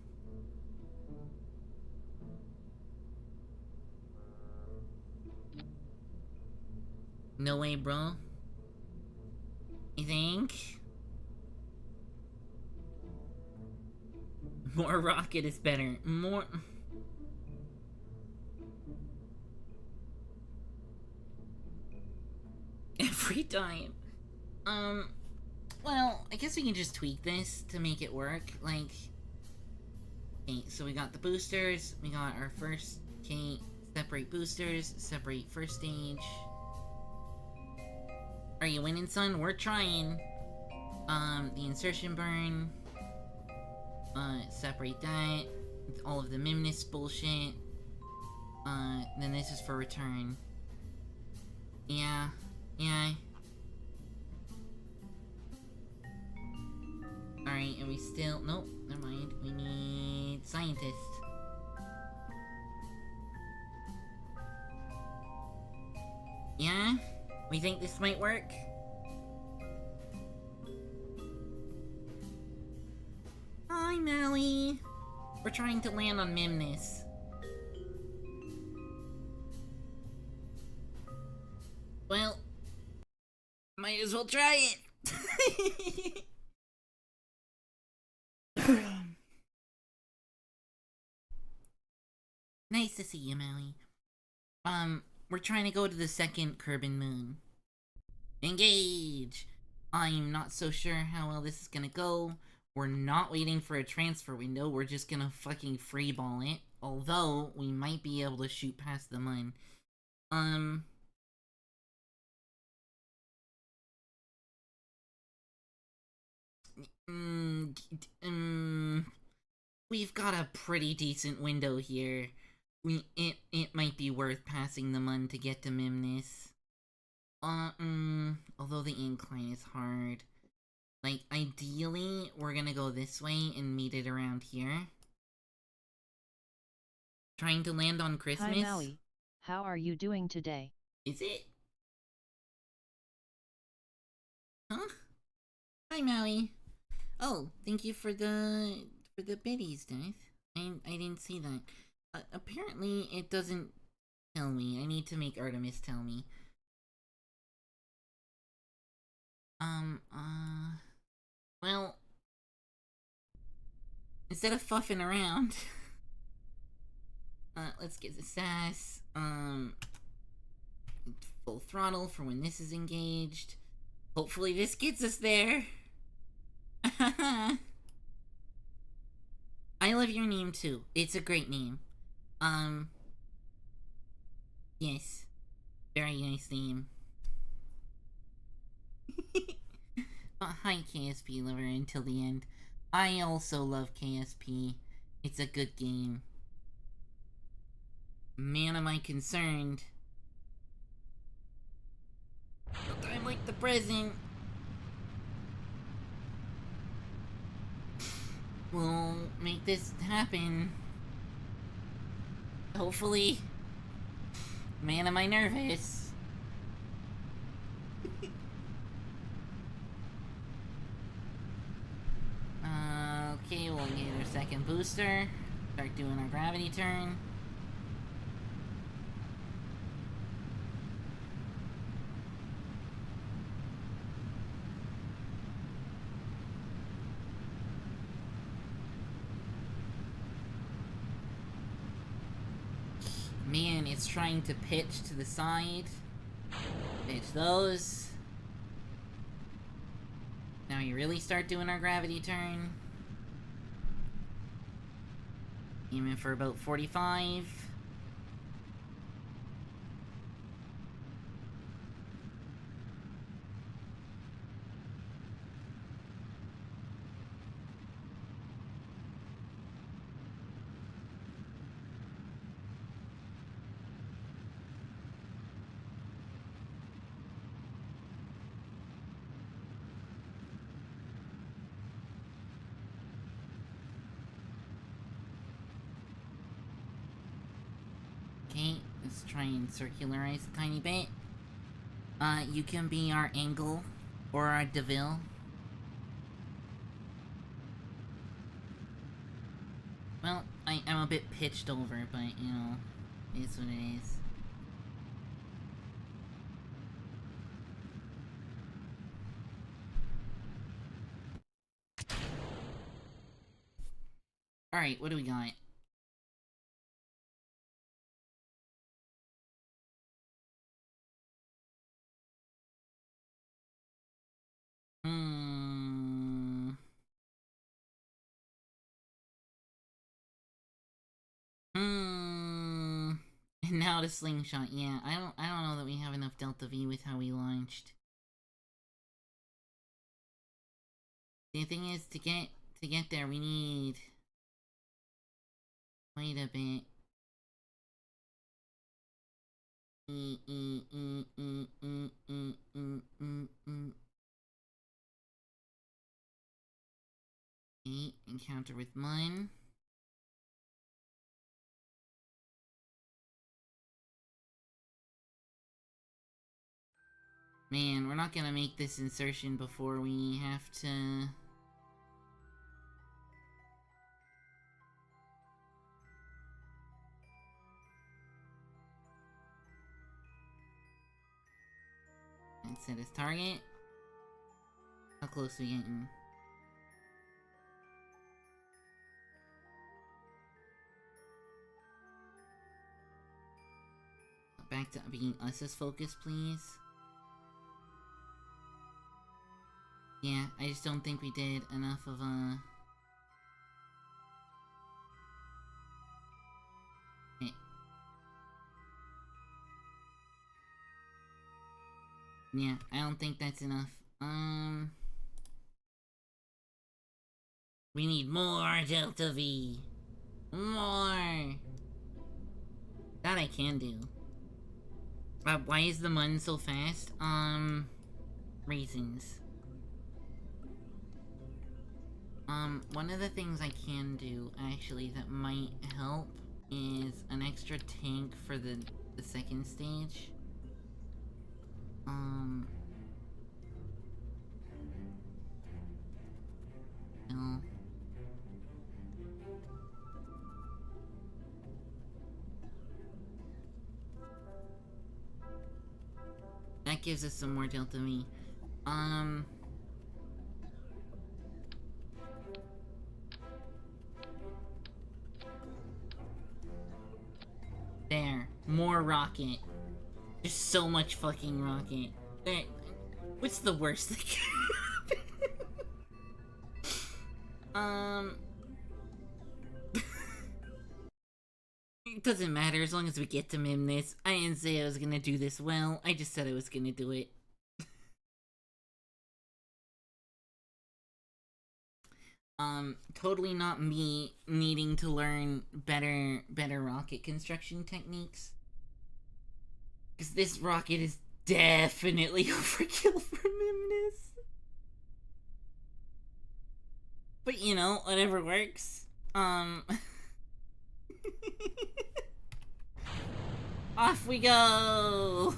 No way, bro. You think? More rocket is better. More... Every time. Well, I guess we can just tweak this to make it work. Like... Okay, so we got the boosters. We got our first... Okay, separate boosters. Separate first stage. Are you winning, son? We're trying. The insertion burn. Separate that. All of the Mimnus bullshit. Then this is for return. Yeah. Alright, and we still... Nope, never mind. We need scientists. Yeah? We think this might work? Hi, Maui. We're trying to land on Mimnus. Well, might as well try it. Nice to see you, Maui. We're trying to go to the second Kerbal moon. Engage! I'm not so sure how well this is gonna go. We're not waiting for a transfer window, we're just gonna fucking freeball it. Although, we might be able to shoot past the moon. We've got a pretty decent window here. It might be worth passing the mun to get to Mimnus. Although the incline is hard. Like, ideally, we're gonna go this way and meet it around here. Trying to land on Christmas. Hi Maui, how are you doing today? Is it? Huh? Hi Maui. Oh, thank you for the biddies, Death. I didn't see that. Apparently it doesn't tell me. I need to make Artamis tell me. Well, instead of fuffing around, let's get the sass, full throttle for when this is engaged. Hopefully this gets us there. I love your name too. It's a great name. Yes. Very nice name. Hi KSP lover until the end. I also love KSP. It's a good game. Man, am I concerned. No time like the present. We'll make this happen. Hopefully. Man, am I nervous. Okay, we'll get our second booster. Start doing our gravity turn. Man, it's trying to pitch to the side. Pitch those. Now we really start doing our gravity turn. Aiming for about 45. Okay, let's try and circularize a tiny bit. You can be our angle or our DeVille. Well, I'm a bit pitched over, but you know, it's what it is. Alright, what do we got? And now the slingshot. Yeah, I don't know that we have enough Delta V with how we launched. The thing is, to get there, we need quite a bit. Okay, encounter with mine. Man, we're not gonna make this insertion before we have to... And set his target. How close are we getting? Back to being us as focus, please. Yeah, I just don't think we did enough of a... Okay. Yeah, I don't think that's enough. We need more Delta V. More. That I can do. But why is the mun so fast? Reasons. One of the things I can do, actually, that might help is an extra tank for the second stage. No. That gives us some more Delta V. There. More rocket. Just so much fucking rocket. There. What's the worst that can happen? It doesn't matter as long as we get to mim this. I didn't say I was gonna do this well. I just said I was gonna do it. Totally not me needing to learn better rocket construction techniques. Because this rocket is definitely overkill for Mimness. But you know, whatever works. Off we go!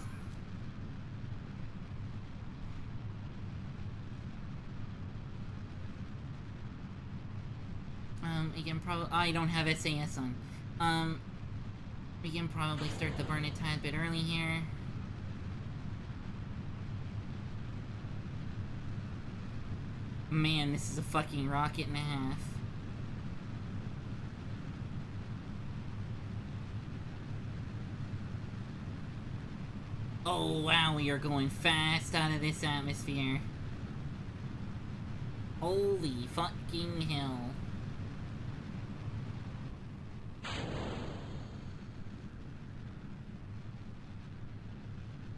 We can probably... Oh, I don't have SAS on. We can probably start the burn a tad bit early here. Man, this is a fucking rocket and a half. Oh wow, we are going fast out of this atmosphere. Holy fucking hell.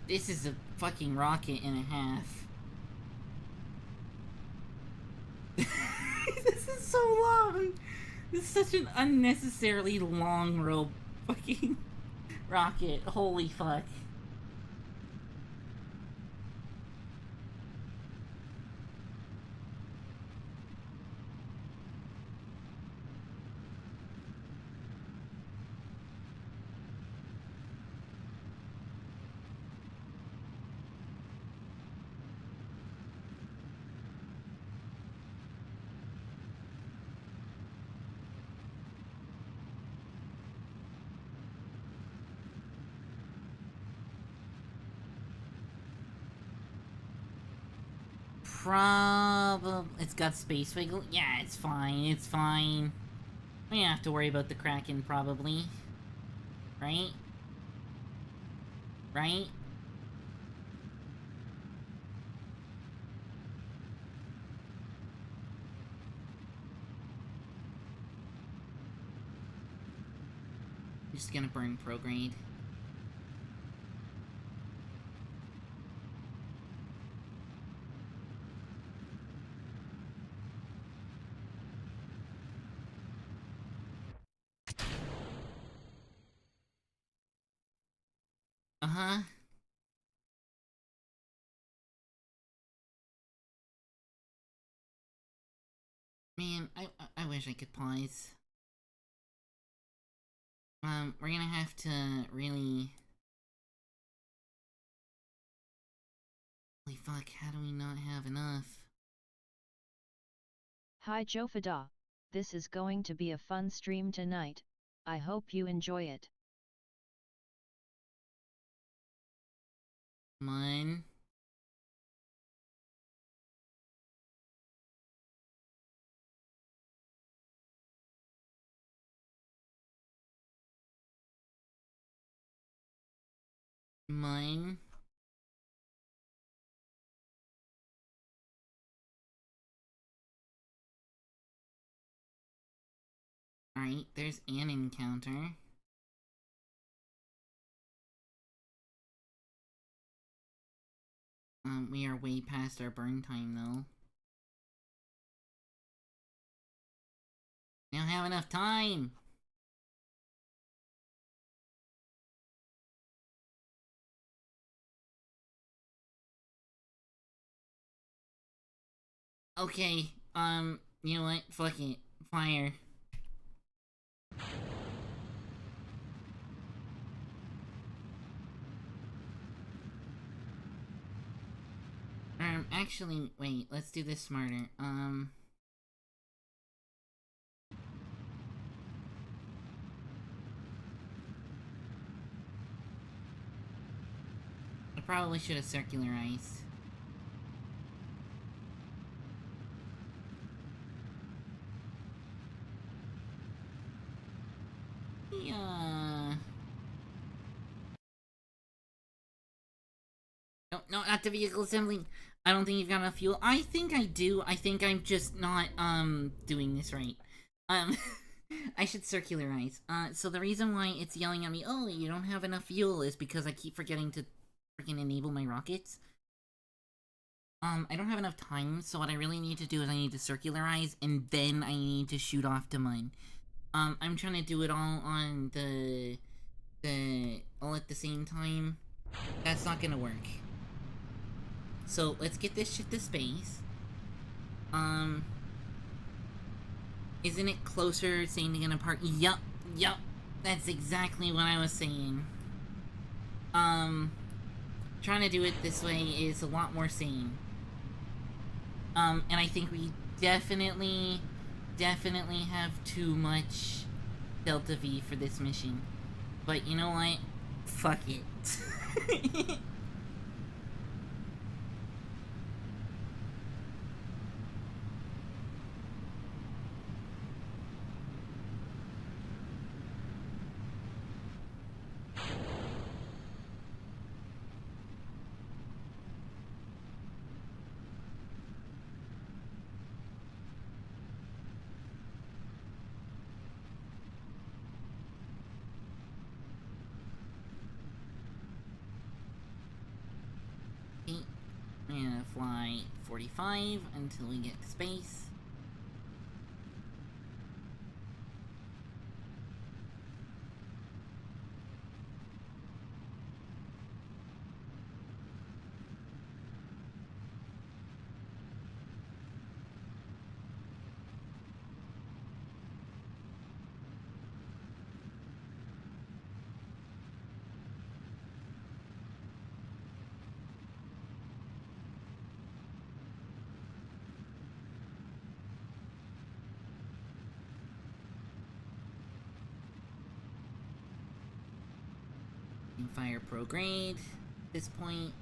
This is a fucking rocket and a half. This is so long! This is such an unnecessarily long rope fucking rocket. Holy fuck. It's got space wiggle. Yeah, it's fine. It's fine. We don't have to worry about the Kraken, probably. Right? Right? I'm just gonna burn prograde. Uh-huh. Man, I wish I could pause. We're gonna have to really... Holy fuck, how do we not have enough? Hi Jofada, this is going to be a fun stream tonight, I hope you enjoy it. Mine. Mine. Alright, there's an encounter. We are way past our burn time, though. We don't have enough time! Okay, you know what? Fuck it. Fire. Actually, wait, let's do this smarter. I probably should have circularized. Yeah. No, not the vehicle assembly. I don't think you've got enough fuel. I think I do. I think I'm just not, doing this right. I should circularize. So the reason why it's yelling at me, oh, you don't have enough fuel, is because I keep forgetting to freaking enable my rockets. I don't have enough time, so what I really need to do is I need to circularize, and then I need to shoot off to mine. I'm trying to do it all on all at the same time. That's not gonna work. So, let's get this shit to space. Isn't it closer saying to get apart? Yup. That's exactly what I was saying. Trying to do it this way is a lot more sane. And I think we definitely have too much Delta V for this mission. But you know what? Fuck it. We're gonna fly 45 until we get to space. Fire prograde at this point.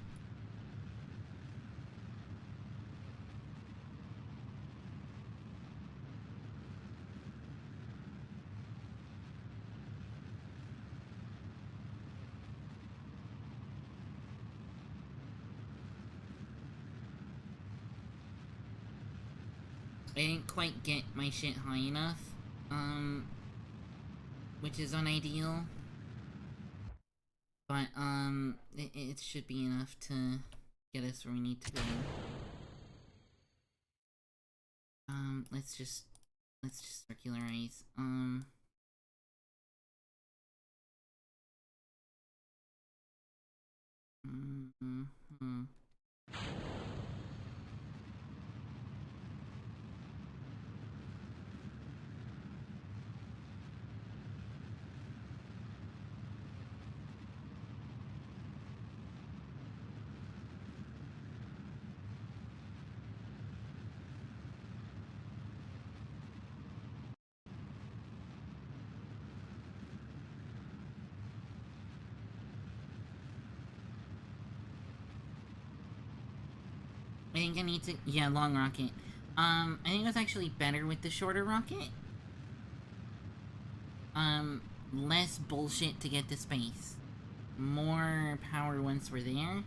I didn't quite get my shit high enough, which is unideal. But, it should be enough to get us where we need to go. Let's just circularize, I think I need to, yeah, long rocket. I think it was actually better with the shorter rocket. Less bullshit to get to space. More power once we're there.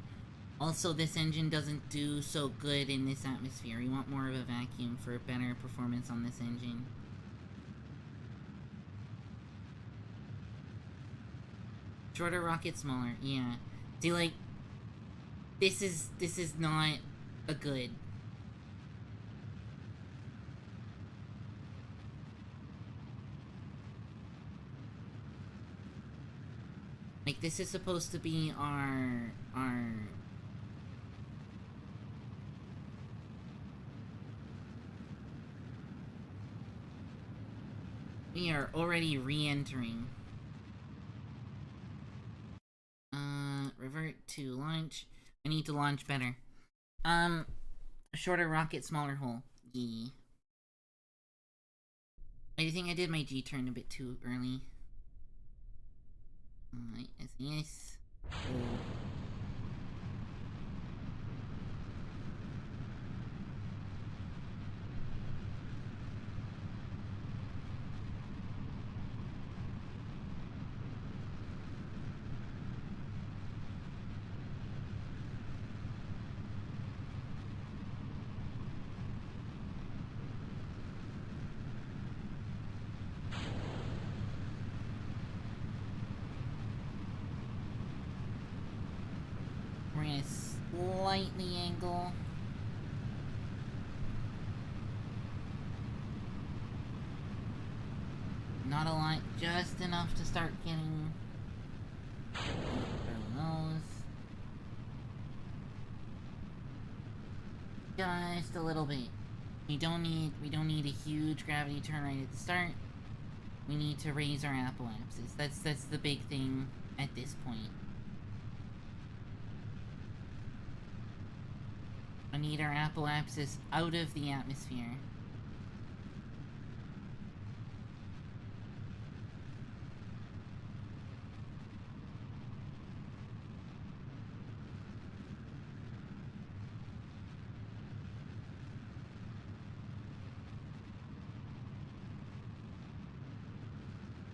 Also, this engine doesn't do so good in this atmosphere. We want more of a vacuum for a better performance on this engine. Shorter rocket, smaller, yeah. See, like, this is not a good. Like, this is supposed to be our we are already re-entering. Revert to launch. I need to launch better. Shorter rocket, smaller hole. Yeah. I think I did my G-turn a bit too early. Yes. Oh. We're gonna slightly angle. Not a lot, just enough to start getting nose. Just a little bit. We don't need a huge gravity turn right at the start. We need to raise our apoapsis. That's the big thing at this point. I need our apoapsis out of the atmosphere.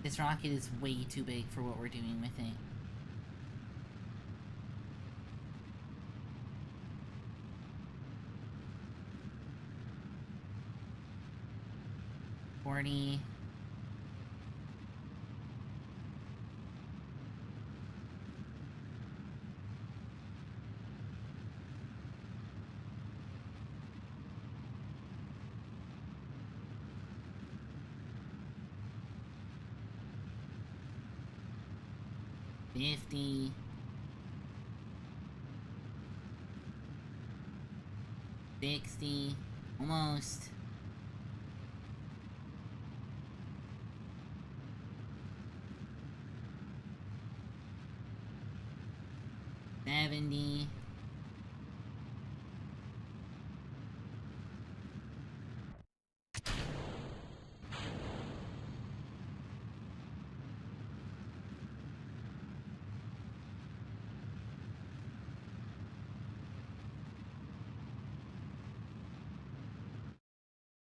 This rocket is way too big for what we're doing with it. 50. 60. Almost. 70.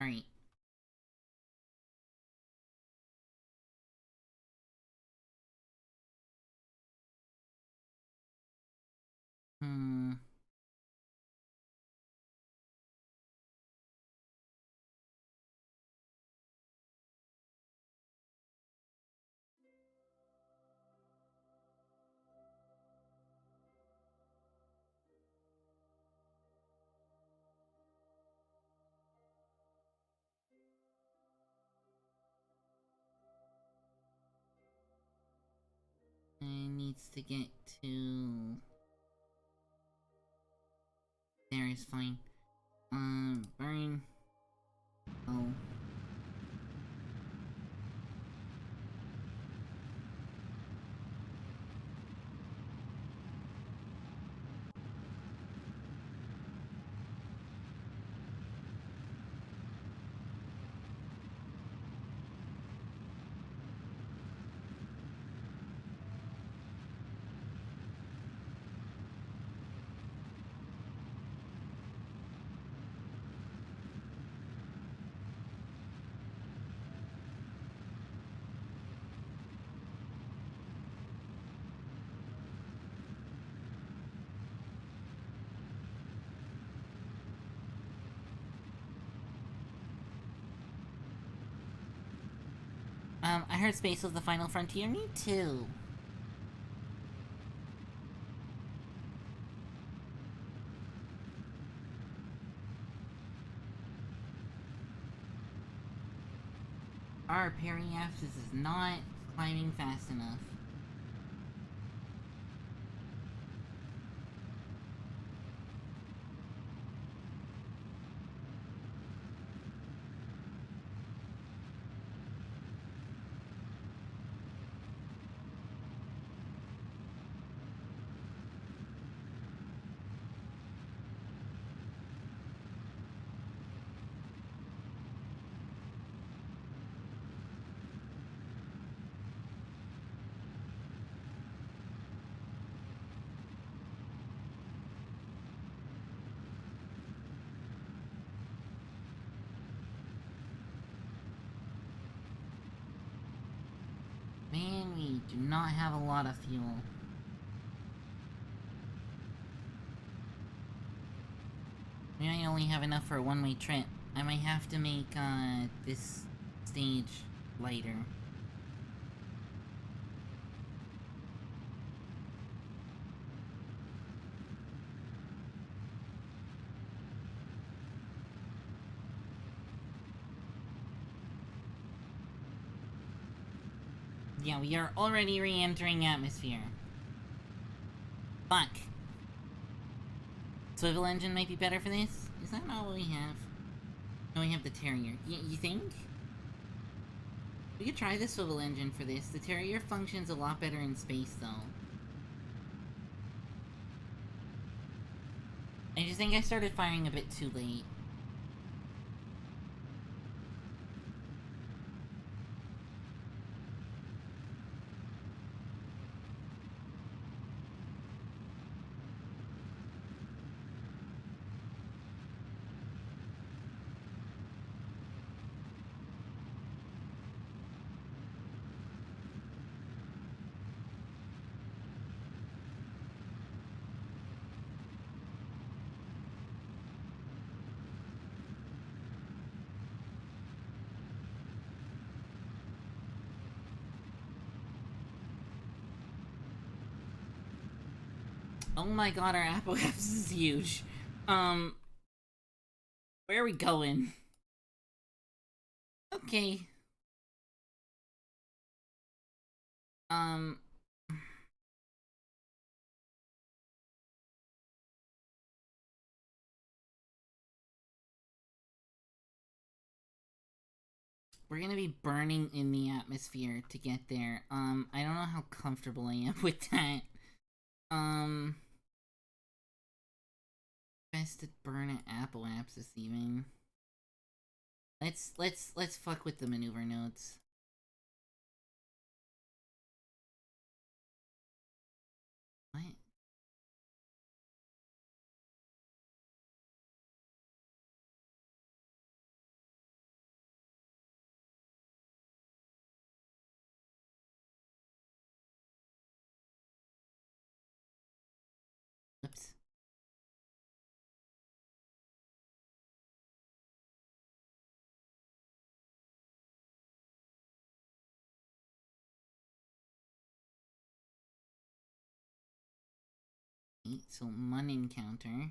Alright. It needs to get to... There is fine. Burn. Oh. I heard space was the final frontier. Me too. Our periapsis is not climbing fast enough. Man, we do not have a lot of fuel. We might only have enough for a one-way trip. I might have to make, this stage lighter. Yeah, we are already re-entering atmosphere. Fuck. Swivel engine might be better for this? Is that not what we have? No, we have the Terrier. You think? We could try the swivel engine for this. The Terrier functions a lot better in space, though. I just think I started firing a bit too late. Oh my god, our apocalypse is huge. Where are we going? Okay. We're gonna be burning in the atmosphere to get there. I don't know how comfortable I am with that. Best to burn at Apoapsis even. Let's fuck with the maneuver nodes. What? Oops. So Mun encounter.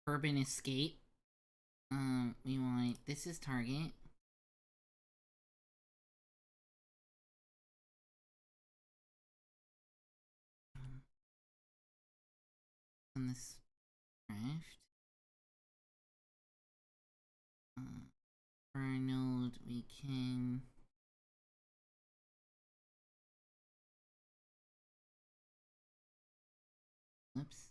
Urban escape. We want this is target. On this craft. For our node, we can. Oops.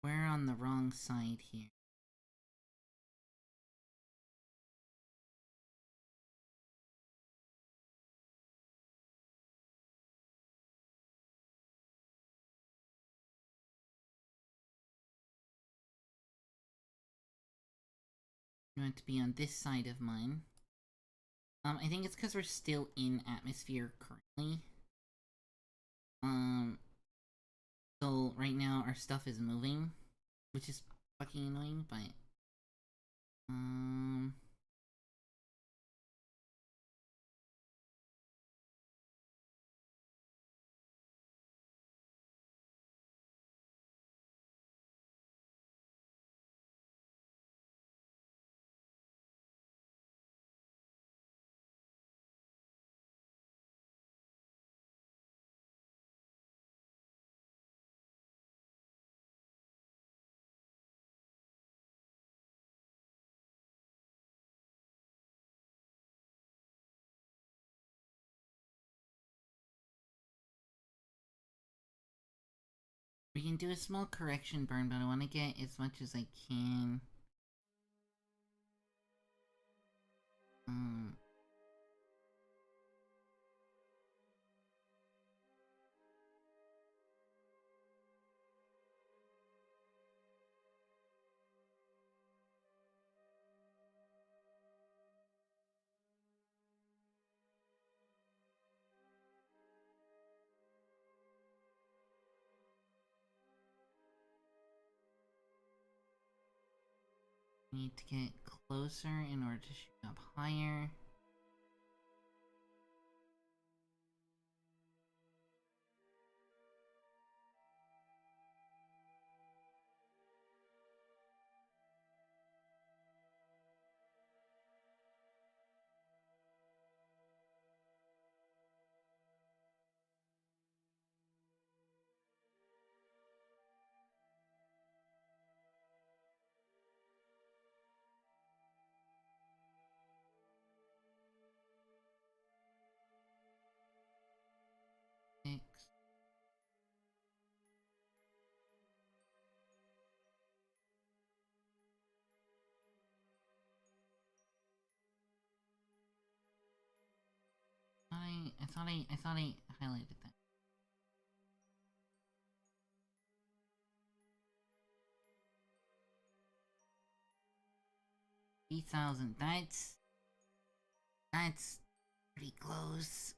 We're on the wrong side here. We want to be on this side of mine. I think it's because we're still in atmosphere currently. So right now our stuff is moving, which is fucking annoying, but we can do a small correction burn, but I want to get as much as I can. Need to get closer in order to shoot up higher. I thought I highlighted that. $3,000. That's pretty close.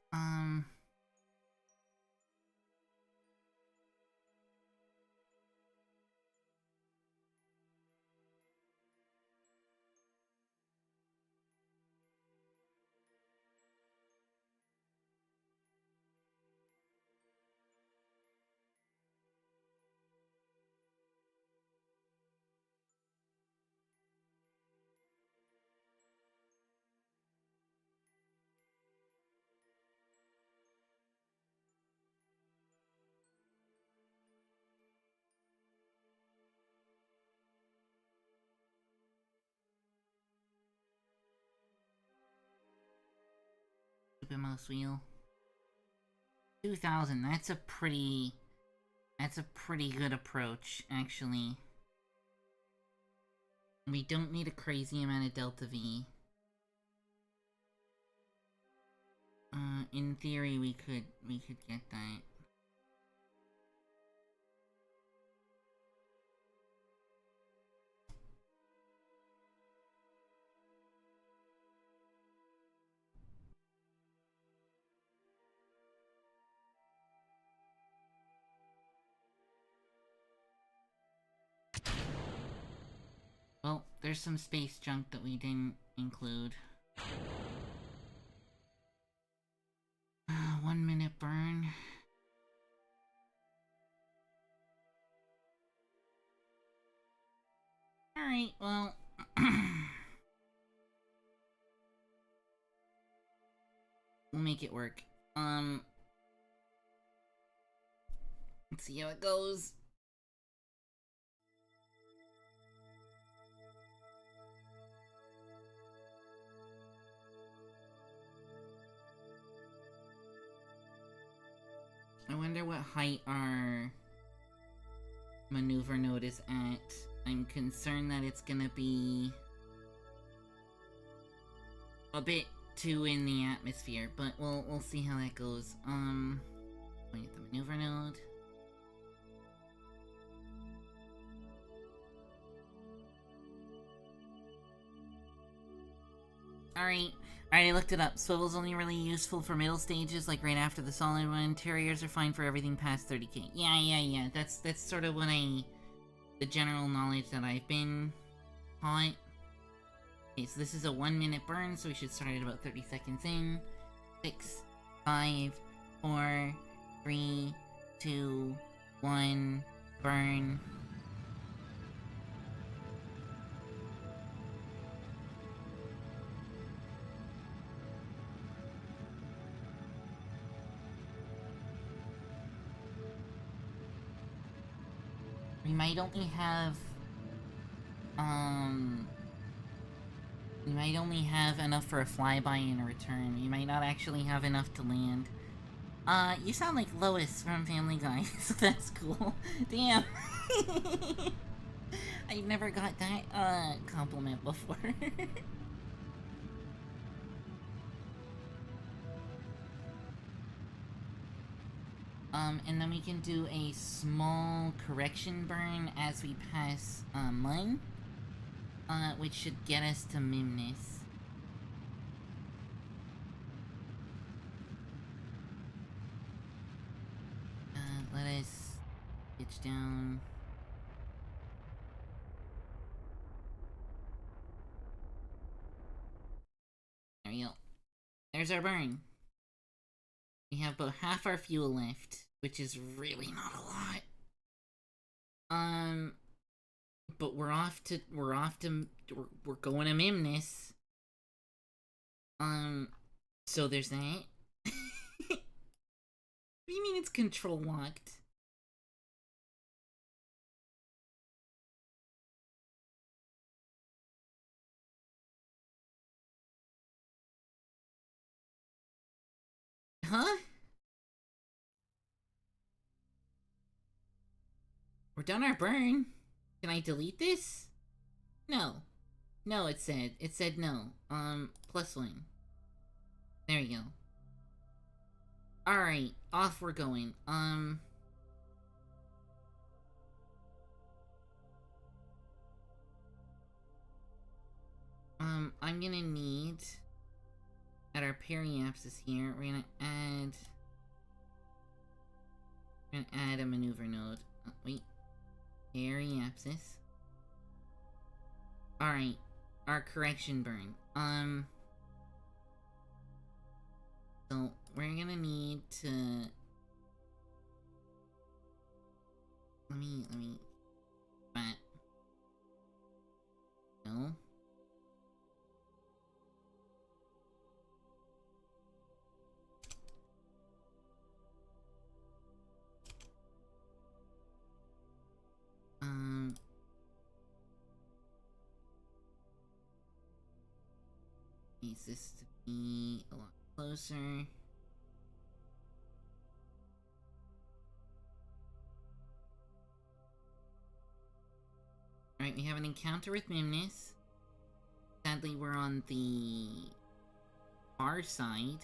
Stupid mouse wheel. 2,000, that's a pretty good approach, actually. We don't need a crazy amount of Delta V. In theory, we could get that. Well, there's some space junk that we didn't include. 1 minute burn. Alright, well... we'll make it work. Let's see how it goes. I wonder what height our maneuver node is at. I'm concerned that it's gonna be a bit too in the atmosphere, but we'll see how that goes. Point at the maneuver node. Alright, I looked it up. Swivel's only really useful for middle stages, like right after the solid one. Interiors are fine for everything past 30k. Yeah. That's sort of what the general knowledge that I've been taught. Okay, so this is a 1 minute burn, so we should start at about 30 seconds in. 6, 5, 4, 3, 2, 1, burn. We might only have enough for a flyby and a return. We might not actually have enough to land. You sound like Lois from Family Guy, so that's cool. Damn. I've never got that, compliment before. And then we can do a small correction burn as we pass, Mun, which should get us to Mimnus. Let us pitch down. There we go. There's our burn. We have about half our fuel left, which is really not a lot. But we're going to Mimnus. So there's that. What do you mean it's control locked? Huh? We're done our burn. Can I delete this? No. No, it said no. +1. There you go. Alright, off we're going. I'm gonna need, at our periapsis here, we're gonna add a maneuver node. Wait. Periapsis. Alright, our correction burn. So we're gonna need to... Let me... Bat. No. Needs this to be a lot closer. Alright, we have an encounter with Mimnus. Sadly, we're on the far side.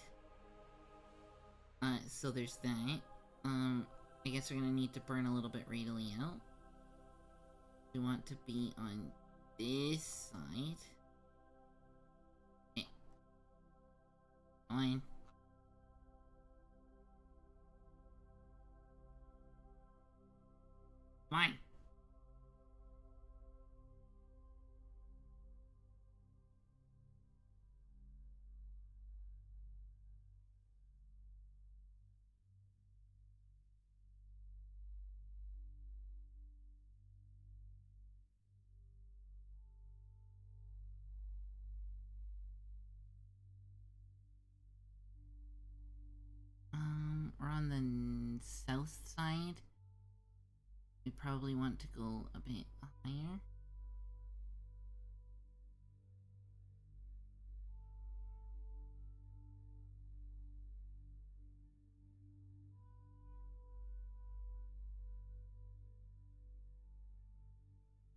So there's that. I guess we're gonna need to burn a little bit readily out. We want to be on this side. Okay. Fine. Fine. We're on the south side. We probably want to go a bit higher.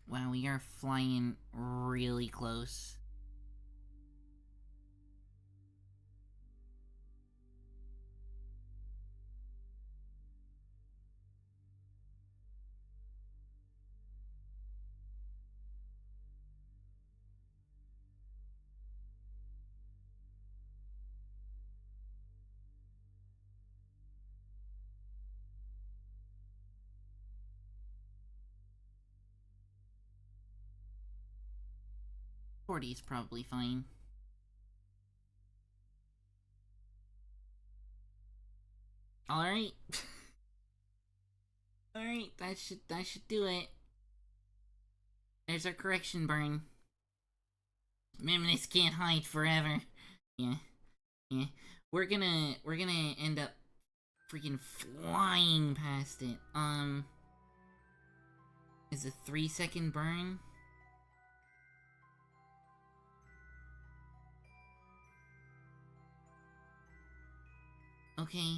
Wow, we are flying really close. '40 is probably fine. Alright. Alright, that should do it. There's our correction burn. Mimnus can't hide forever. Yeah. We're gonna end up freaking flying past it. Is a 3-second burn? Okay.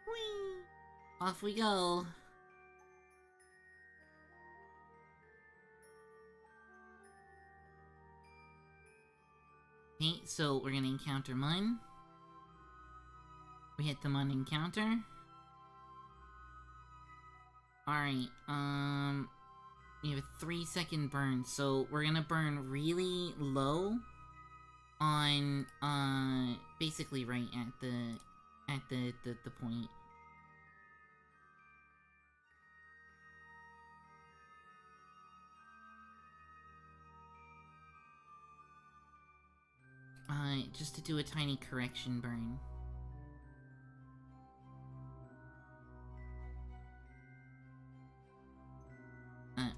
Whee! Off we go. Okay, so we're gonna encounter Mun. We hit the Mun encounter. Alright, we have a 3-second burn, so we're gonna burn really low on, basically right at the point. Just to do a tiny correction burn.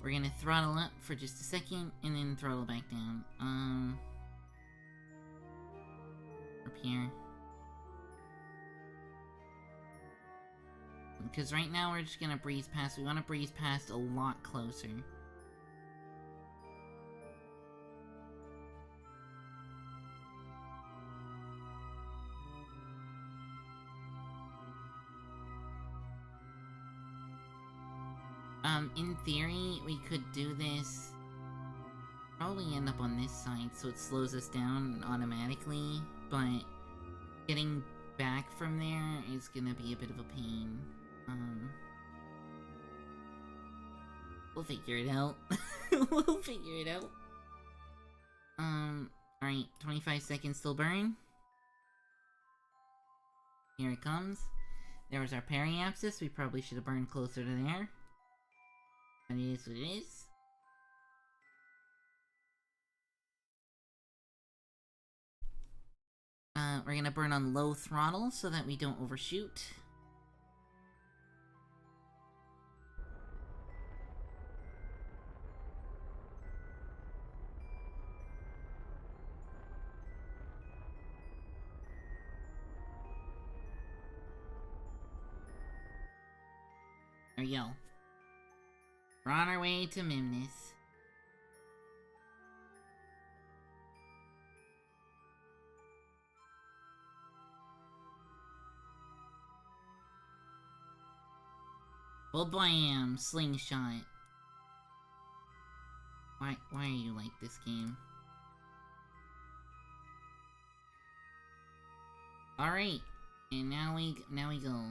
We're gonna throttle up for just a second, and then throttle back down. Up here. Because right now we're just gonna breeze past. We want to breeze past a lot closer. In theory, we could do this. Probably end up on this side, so it slows us down automatically, but getting back from there is gonna be a bit of a pain. We'll figure it out. We'll figure it out. Alright, 25 seconds till burn. Here it comes. There was our periapsis. We probably should have burned closer to there. But it is what it is. We're gonna burn on low throttle so that we don't overshoot. There we go. We're on our way to Mimnus. Well, bam! Slingshot. Why are you like this game? Alright. And now we go.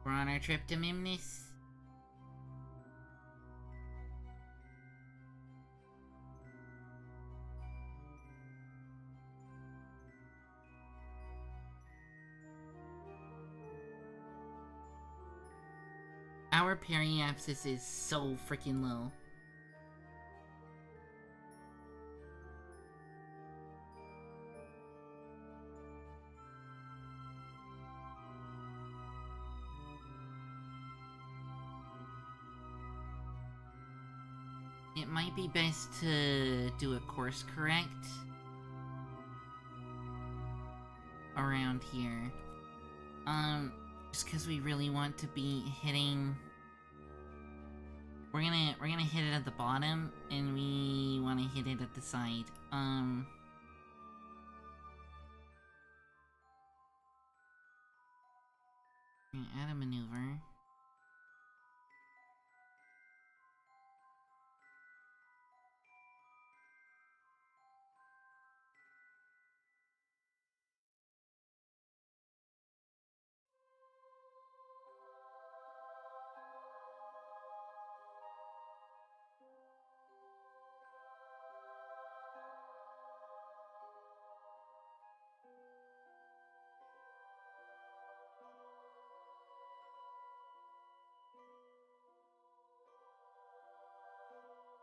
We're on our trip to Mimnus. Our periapsis is so freaking low. It might be best to do a course correct around here. Just because we really want to be hitting... We're gonna hit it at the bottom, and we want to hit it at the side. Add a maneuver.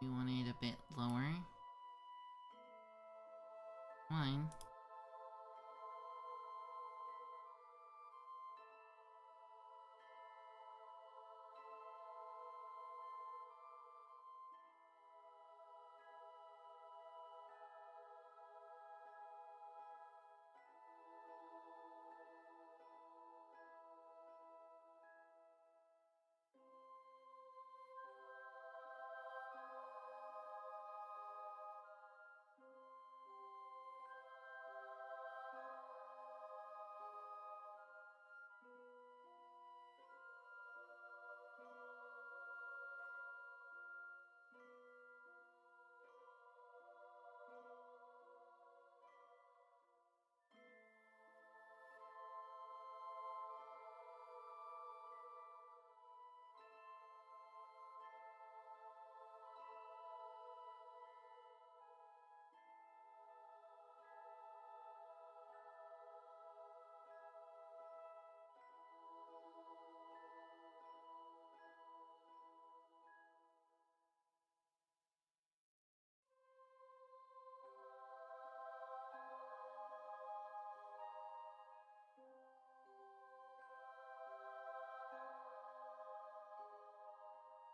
We want it a bit lower. Fine.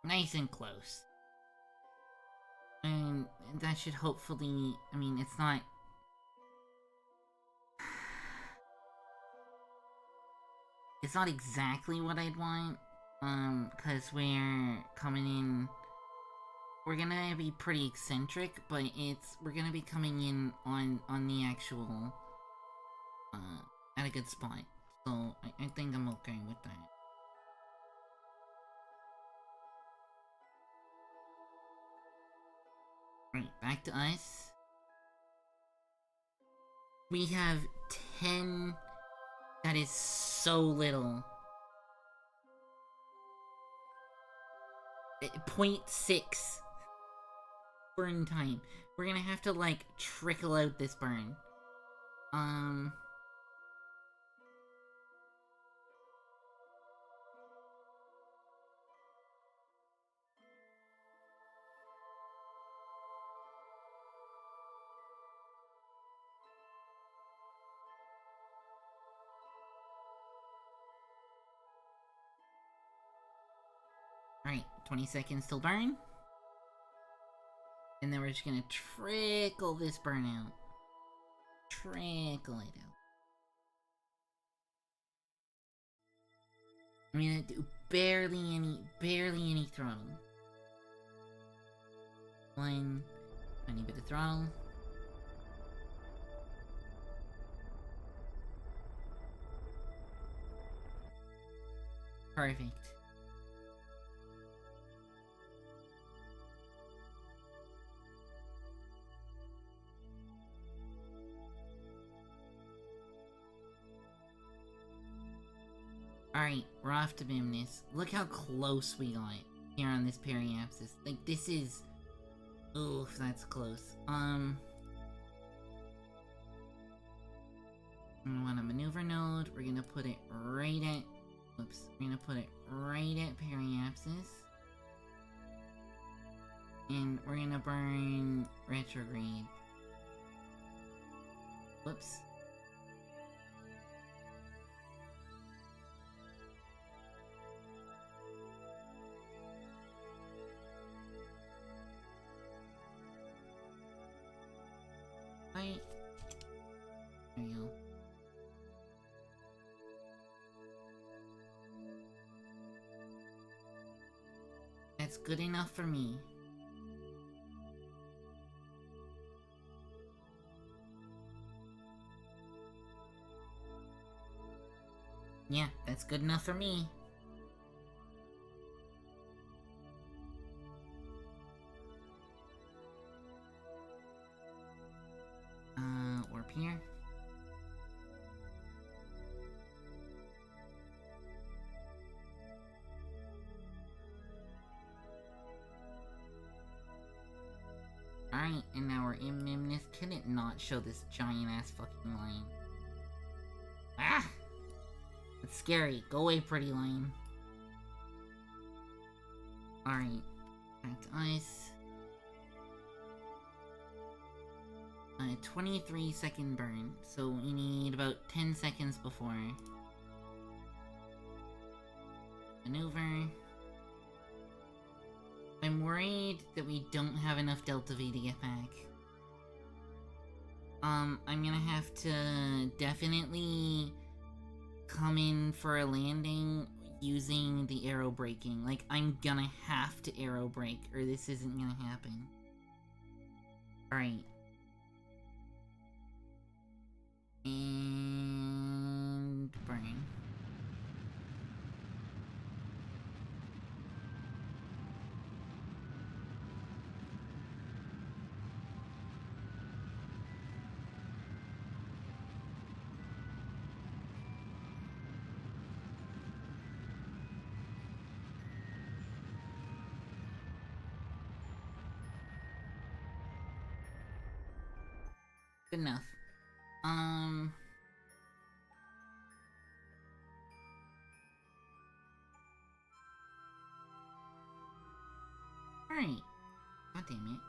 Nice and close. And that should hopefully... I mean, it's not... It's not exactly what I'd want. Because we're coming in... We're gonna be pretty eccentric, but we're gonna be coming in on the actual... at a good spot. So, I think I'm okay with that. Right, back to us. We have 10... That is so little. 0.6 burn time. We're gonna have to, like, trickle out this burn. Alright, 20 seconds till burn. And then we're just gonna trickle this burn out. Trickle it out. I'm gonna do barely any throttle. One. Tiny bit of throttle. Perfect. Alright, we're off to Bimnus. Look how close we got here on this periapsis. Like, this is... Oof, that's close. We want a maneuver node. We're gonna put it right at... Oops. We're gonna put it right at periapsis. And we're gonna burn retrograde. Whoops. Right. There you go. That's good enough for me. Yeah, that's good enough for me. Warp here. Alright, and now we're in Mimnus. Can it not show this giant-ass fucking line? Ah! It's scary. Go away, pretty line. Alright. Back to ice. 23 second burn, so we need about 10 seconds before. Maneuver. I'm worried that we don't have enough Delta V to get back. I'm gonna have to definitely come in for a landing using the aero braking. Like, I'm gonna have to aero brake, or this isn't gonna happen. Alright. And... burn. Good enough. Alright. God damn it.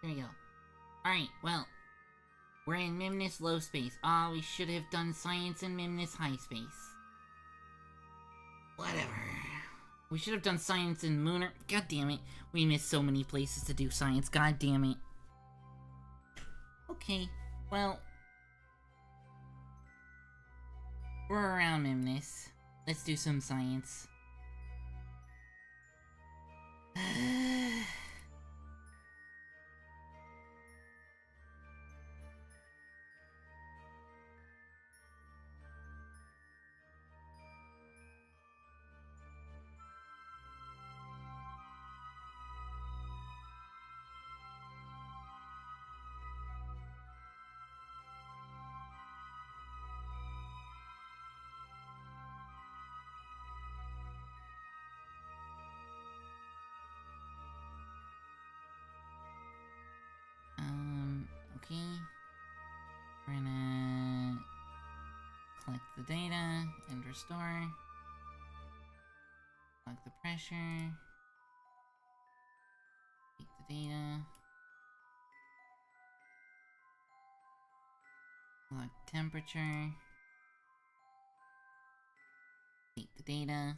There you go. Alright, well. We're in Mimnus low space. Ah, we should have done science in Mimnus high space. Whatever. We should have done science in Mooner. God damn it. We missed so many places to do science. God damn it. Okay, well. We're around Mimnus. Let's do some science. Okay. We're gonna collect the data and restore. Collect the pressure. Take the data. Collect temperature. Take the data.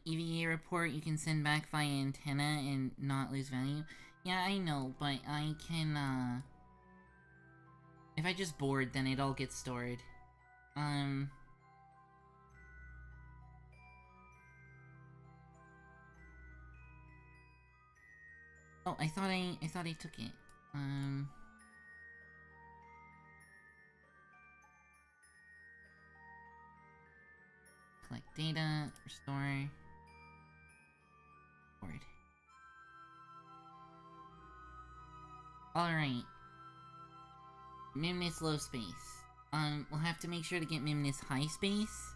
EVA report you can send back via antenna and not lose value. Yeah, I know, but I can, if I just board, then it all gets stored. Oh, I thought I took it. Collect data, restore, board. Alright. Mimnus low space. We'll have to make sure to get Mimnus high space.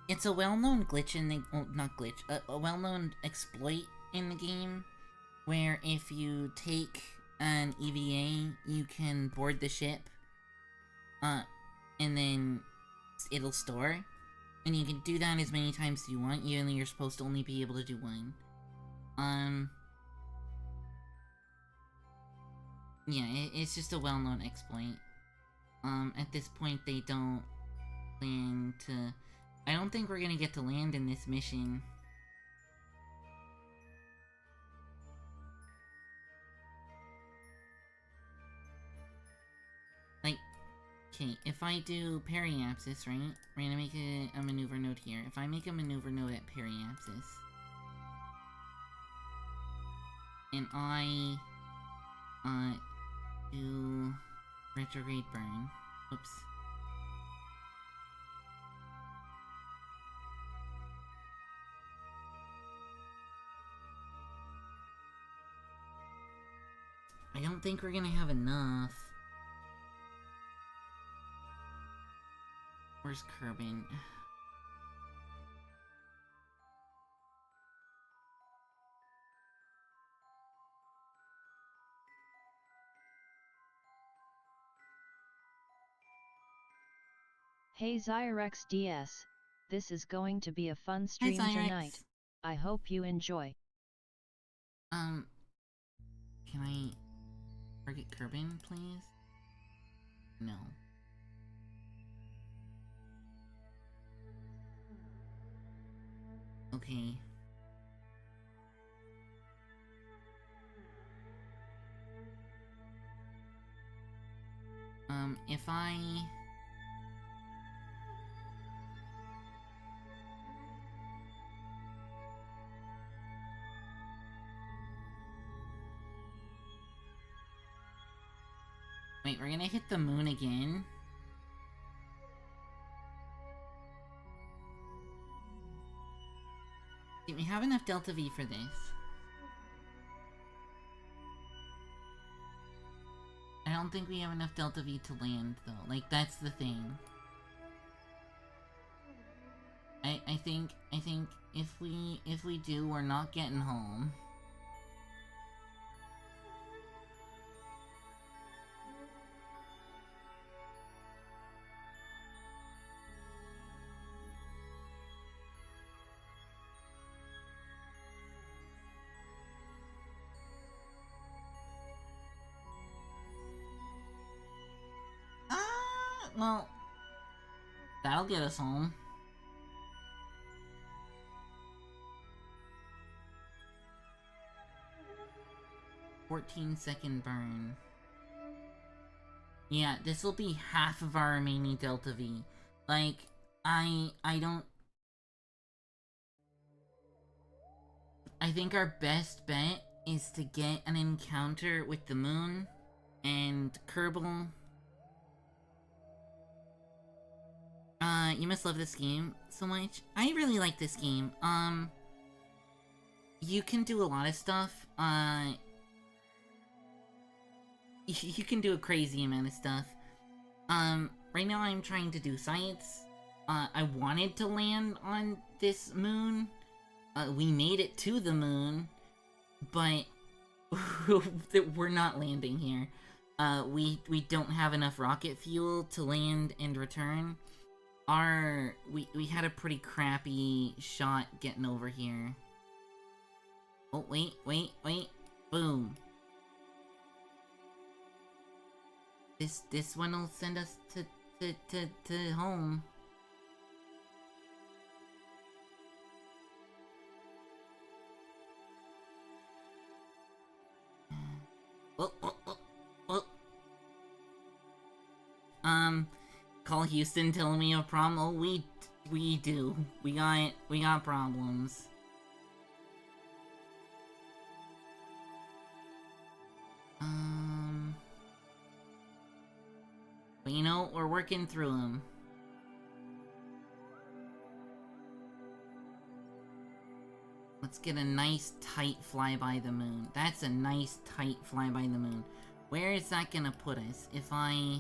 It's a well-known glitch in the- well, not glitch, a well-known exploit in the game, where if you take an EVA, you can board the ship, and then it'll store. And you can do that as many times as you want, even though you're supposed to only be able to do one. Yeah, it's just a well-known exploit. At this point, they don't plan to... I don't think we're gonna get to land in this mission. Like, okay, if I do periapsis, right? We're gonna make a maneuver node here. If I make a maneuver node at periapsis, and I, do retrograde burn. Oops. I don't think we're gonna have enough. Where's Kerbin? Hey Zyrex DS, this is going to be a fun stream tonight. I hope you enjoy. Can I target Kerbin, please? No. Okay. If I... Wait, we're gonna hit the moon again? Do we have enough Delta V for this? I don't think we have enough Delta V to land, though. Like, that's the thing. I think if we do, we're not getting home. Well, that'll get us home. "14-second burn." Yeah, this will be half of our remaining Delta V. Like, I don't... I think our best bet is to get an encounter with the moon and Kerbal. You must love this game so much. I really like this game. You can do a lot of stuff. You can do a crazy amount of stuff. Right now I'm trying to do science. I wanted to land on this moon. We made it to the moon, but we're not landing here. We don't have enough rocket fuel to land and return. We had a pretty crappy shot getting over here. Oh, wait. Boom. This one will send us to home. Call Houston, tell me a problem. Oh, we do. We got problems. But you know, we're working through them. Let's get a nice tight flyby the moon. That's a nice tight flyby the moon. Where is that gonna put us? If I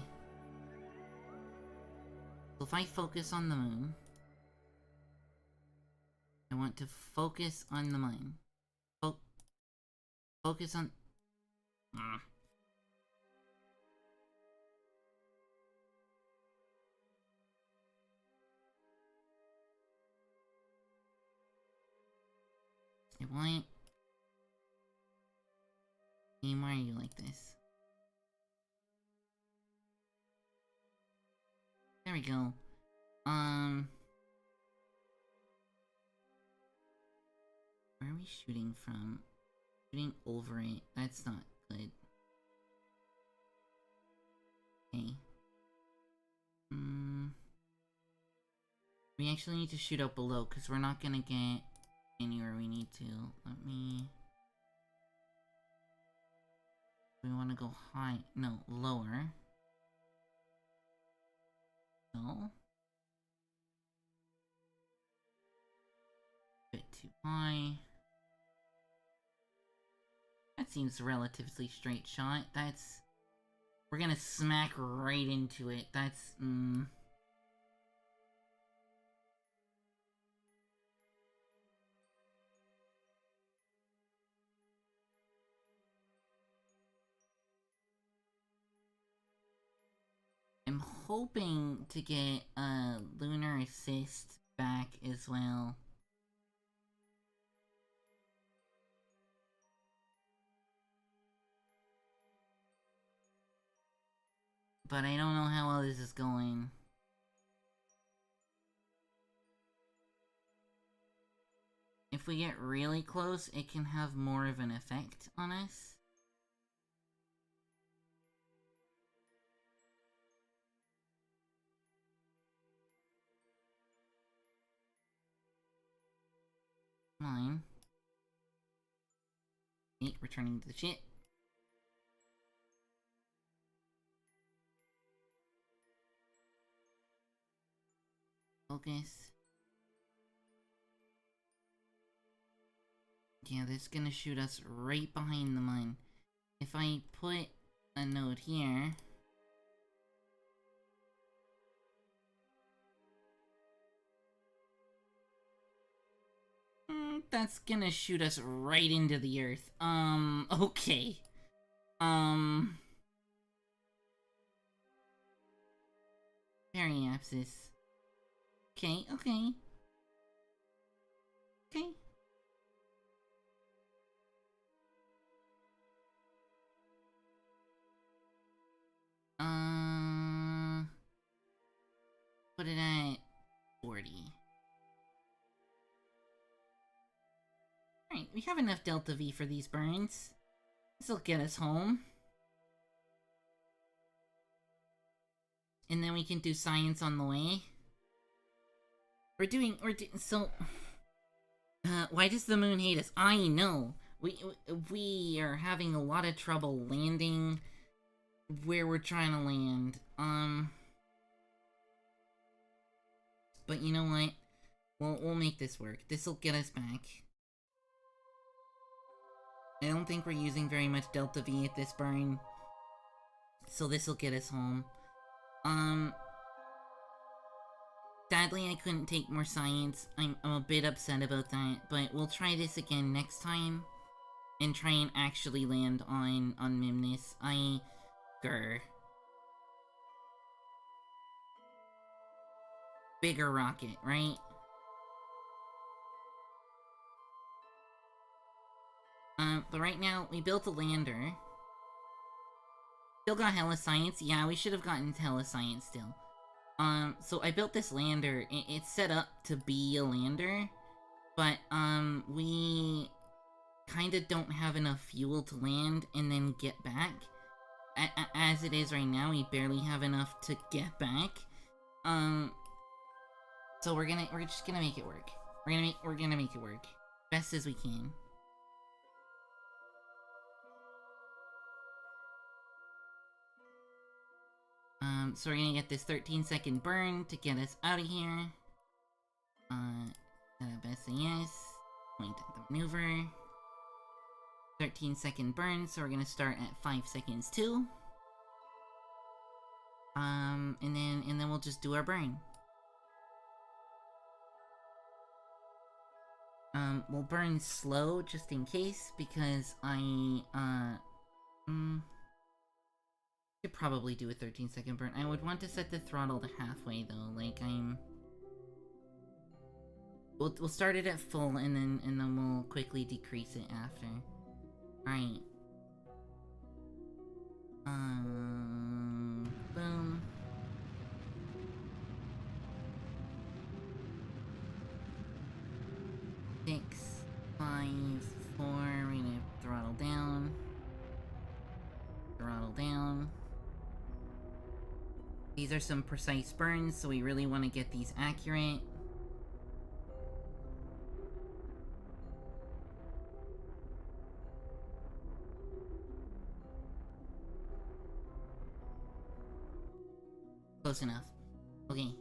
focus on the moon, I want to focus on the moon. Focus on... Why are you like this? There we go. Where are we shooting from? Shooting over it. That's not good. Okay. We actually need to shoot out below, because we're not gonna get anywhere we need to. Let me... We want to go high. No, lower. No. Bit too high. That seems a relatively straight shot. That's... We're gonna smack right into it. That's... I'm hoping to get a lunar assist back as well. But I don't know how well this is going. If we get really close, it can have more of an effect on us. Mine. 8, returning to the ship. Focus. Yeah, this is gonna shoot us right behind the mine. If I put a node here... that's gonna shoot us right into the earth. Okay. Periapsis. Okay, okay. Okay. Put it at 40. Alright, we have enough Delta V for these burns. This'll get us home. And then we can do science on the way. So... why does the moon hate us? I know! We are having a lot of trouble landing where we're trying to land. But you know what? We'll make this work. This'll get us back. I don't think we're using very much Delta V at this burn. So this'll get us home. Sadly, I couldn't take more science. I'm a bit upset about that, but we'll try this again next time. And try and actually land on Mimnus. Bigger rocket, right? But right now, we built a lander. Still got hella science. Yeah, we should have gotten hella science still. So I built this lander. It's set up to be a lander. But, we kinda don't have enough fuel to land and then get back. As it is right now, we barely have enough to get back. So we're just gonna make it work. We're gonna make it work. Best as we can. So we're gonna get this 13-second burn to get us out of here. Set up SAS. Point at the maneuver. 13-second burn, so we're gonna start at 5 seconds too. And then we'll just do our burn. We'll burn slow just in case, because could probably do a 13-second burn. I would want to set the throttle to halfway though, like we'll start it at full and then we'll quickly decrease it after. Alright. Boom. Six, 5, 4, we're gonna throttle down. Throttle down. These are some precise burns, so we really want to get these accurate. Close enough. Okay.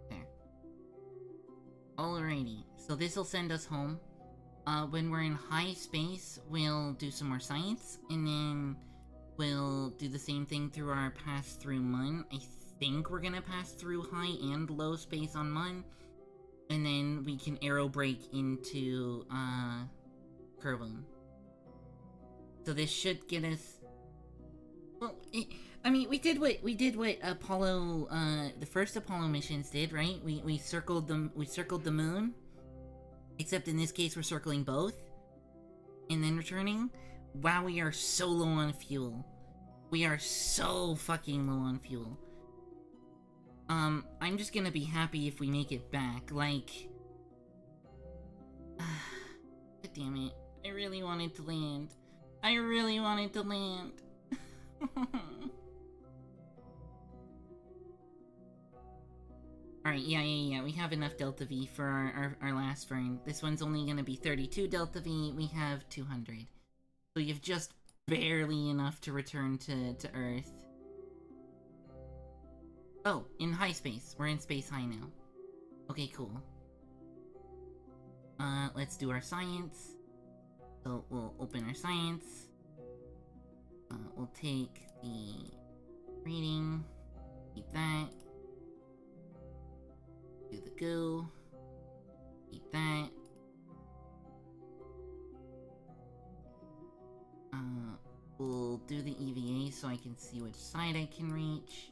There. Alrighty. So this'll send us home. When we're in high space, we'll do some more science, and then we'll do the same thing through our pass through Mun. I think we're gonna pass through high and low space on Mun. And then we can aero brake into, Kerbal. So this should get us... Well, I mean, we did what Apollo, the first Apollo missions did, right? We circled the moon. Except in this case, we're circling both. And then returning. Wow, we are so low on fuel. We are so fucking low on fuel. I'm just gonna be happy if we make it back, like... God damn it. I really wanted to land. I really wanted to land. Alright, yeah, we have enough Delta V for our last burn. This one's only gonna be 32 Delta V, we have 200. So you've just barely enough to return to Earth. Oh, in high space. We're in space high now. Okay, cool. Let's do our science. So we'll open our science. We'll take the reading. Keep that. Do the go. Keep that. We'll do the EVA so I can see which side I can reach.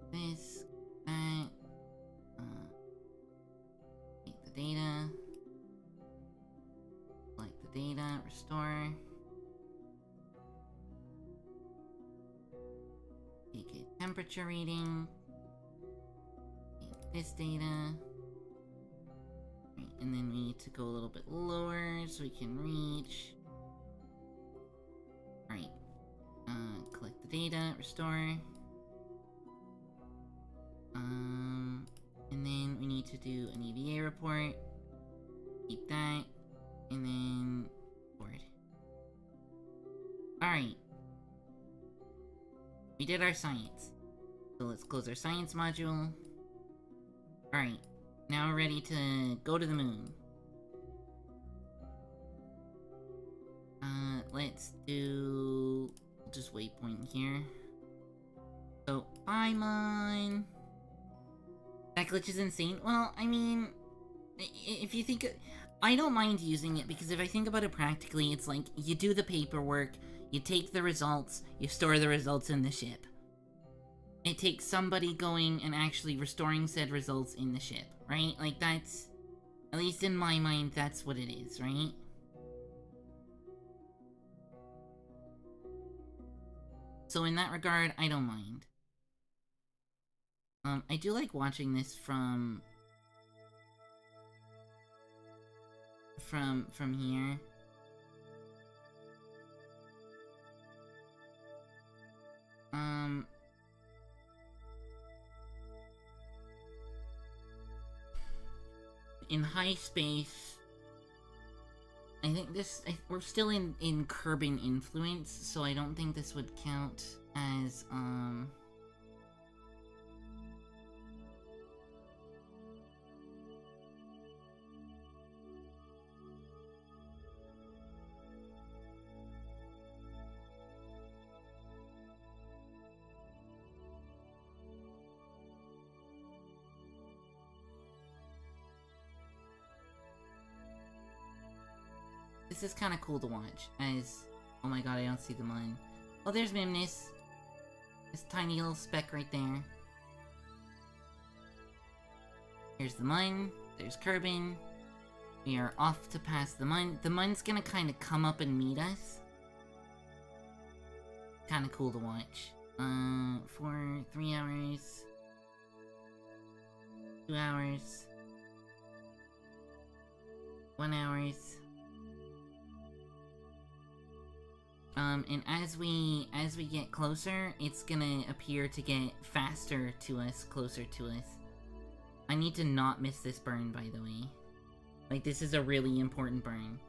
This, that, take the data, select the data, restore, take a temperature reading, take this data, right, and then we need to go a little bit lower so we can reach, right, collect the data, restore, and then we need to do an EVA report. Keep that. And then forward. Alright. We did our science. So let's close our science module. Alright. Now we're ready to go to the moon. Let's do... We'll just waypoint here. So, bye, Mun. That glitch is insane. Well, I mean, if you think... I don't mind using it, because if I think about it practically, it's like, you do the paperwork, you take the results, you store the results in the ship. It takes somebody going and actually restoring said results in the ship, right? Like, that's... At least in my mind, that's what it is, right? So in that regard, I don't mind. I do like watching this from... from here. In high space, I think we're still in Kerbal influence, so I don't think this would count as, this is kind of cool to watch, as... Oh my god, I don't see the mine. Oh, there's Mimnus. This tiny little speck right there. Here's the mine. There's Kerbal. We are off to pass the mine. The mine's gonna kind of come up and meet us. Kind of cool to watch. For 3 hours. 2 hours. 1 hours. And as we get closer, it's gonna appear to get faster to us, closer to us. I need to not miss this burn, by the way. Like, this is a really important burn.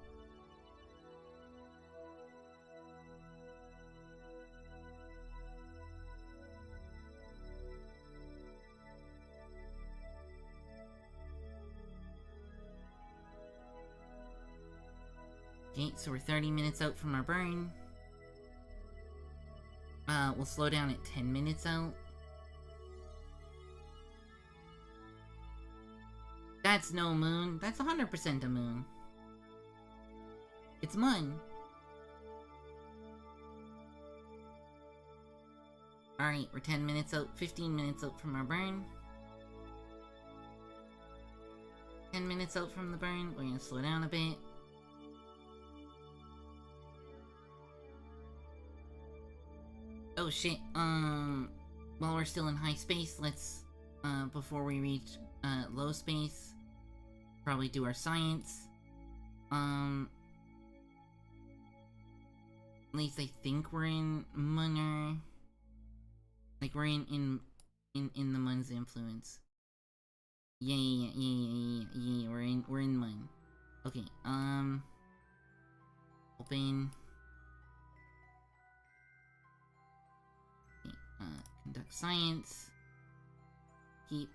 Okay, so we're 30 minutes out from our burn. We'll slow down at 10 minutes out. That's no moon. That's 100% a moon. It's Mun. Alright, we're 10 minutes out, 15 minutes out from our burn. 10 minutes out from the burn, we're gonna slow down a bit. Oh shit, while we're still in high space, let's, before we reach, low space, probably do our science. At least I think we're in Munner. Like, we're in the Mun's influence. Yeah, we're in Mun. Okay, open. Conduct science. Keep.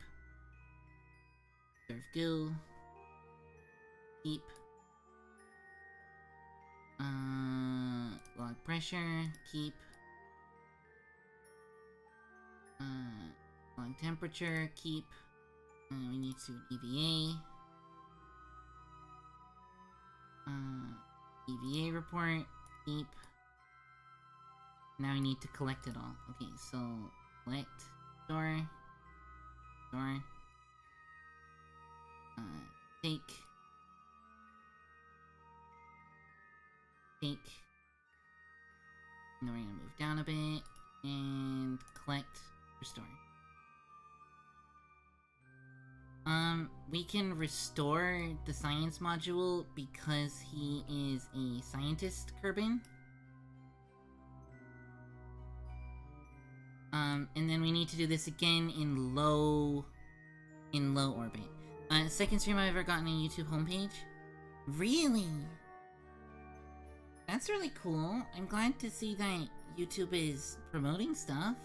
Serve gil. Keep. Log pressure. Keep. Log temperature. Keep. We need to EVA. EVA report. Keep. Now we need to collect it all. Okay, so collect, store, take, and then we're gonna move down a bit and collect, restore. We can restore the science module because he is a scientist, Kerbal. And then we need to do this again in low orbit. Second stream I've ever gotten a YouTube homepage. Really? That's really cool. I'm glad to see that YouTube is promoting stuff.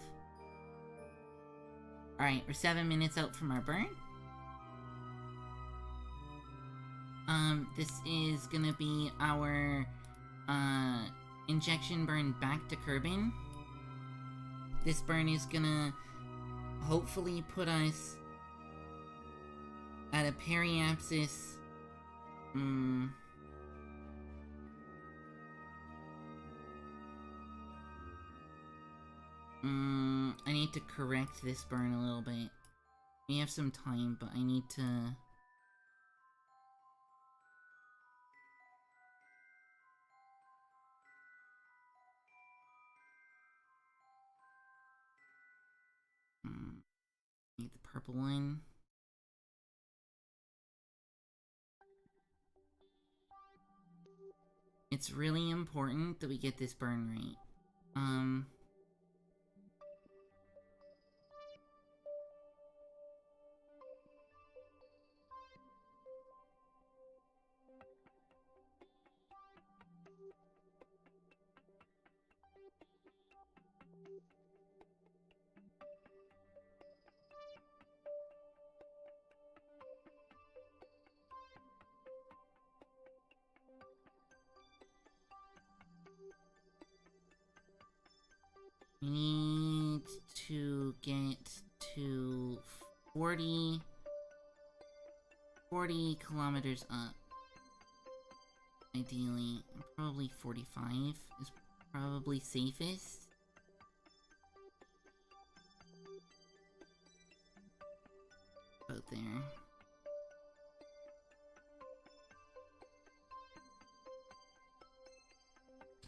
Alright, we're 7 minutes out from our burn. This is gonna be our, injection burn back to Kerbal. This burn is gonna hopefully put us at a periapsis. I need to correct this burn a little bit. We have some time, but I need to... Need the purple one. It's really important that we get this burn right. We need to get to 40 kilometers up. Ideally, probably 45 is probably safest. About there.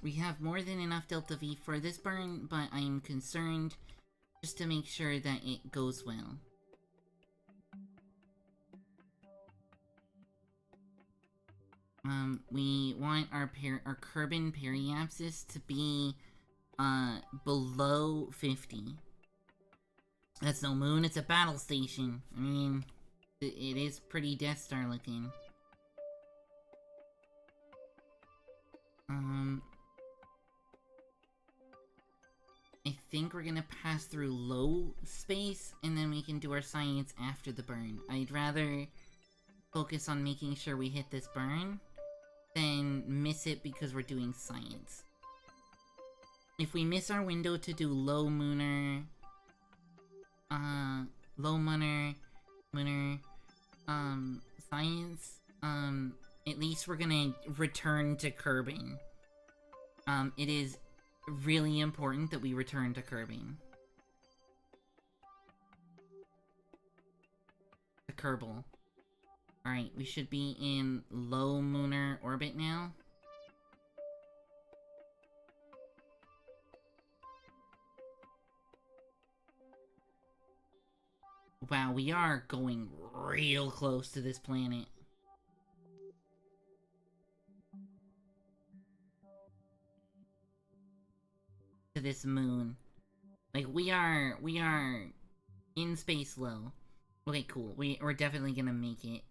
We have more than enough Delta V for this burn, but I am concerned just to make sure that it goes well. We want our Kerbal periapsis to be, below 50. That's no moon, it's a battle station. I mean, it is pretty Death Star looking. I think we're gonna pass through low space, and then we can do our science after the burn. I'd rather focus on making sure we hit this burn than miss it because we're doing science. If we miss our window to do low mooner, science, at least we're gonna return to Kerbal. It is really important that we return to Kerbal. To Kerbal. Alright, we should be in low lunar orbit now. Wow, we are going real close to this planet. To this moon. Like, we are in space low. Okay, cool. We're definitely gonna make it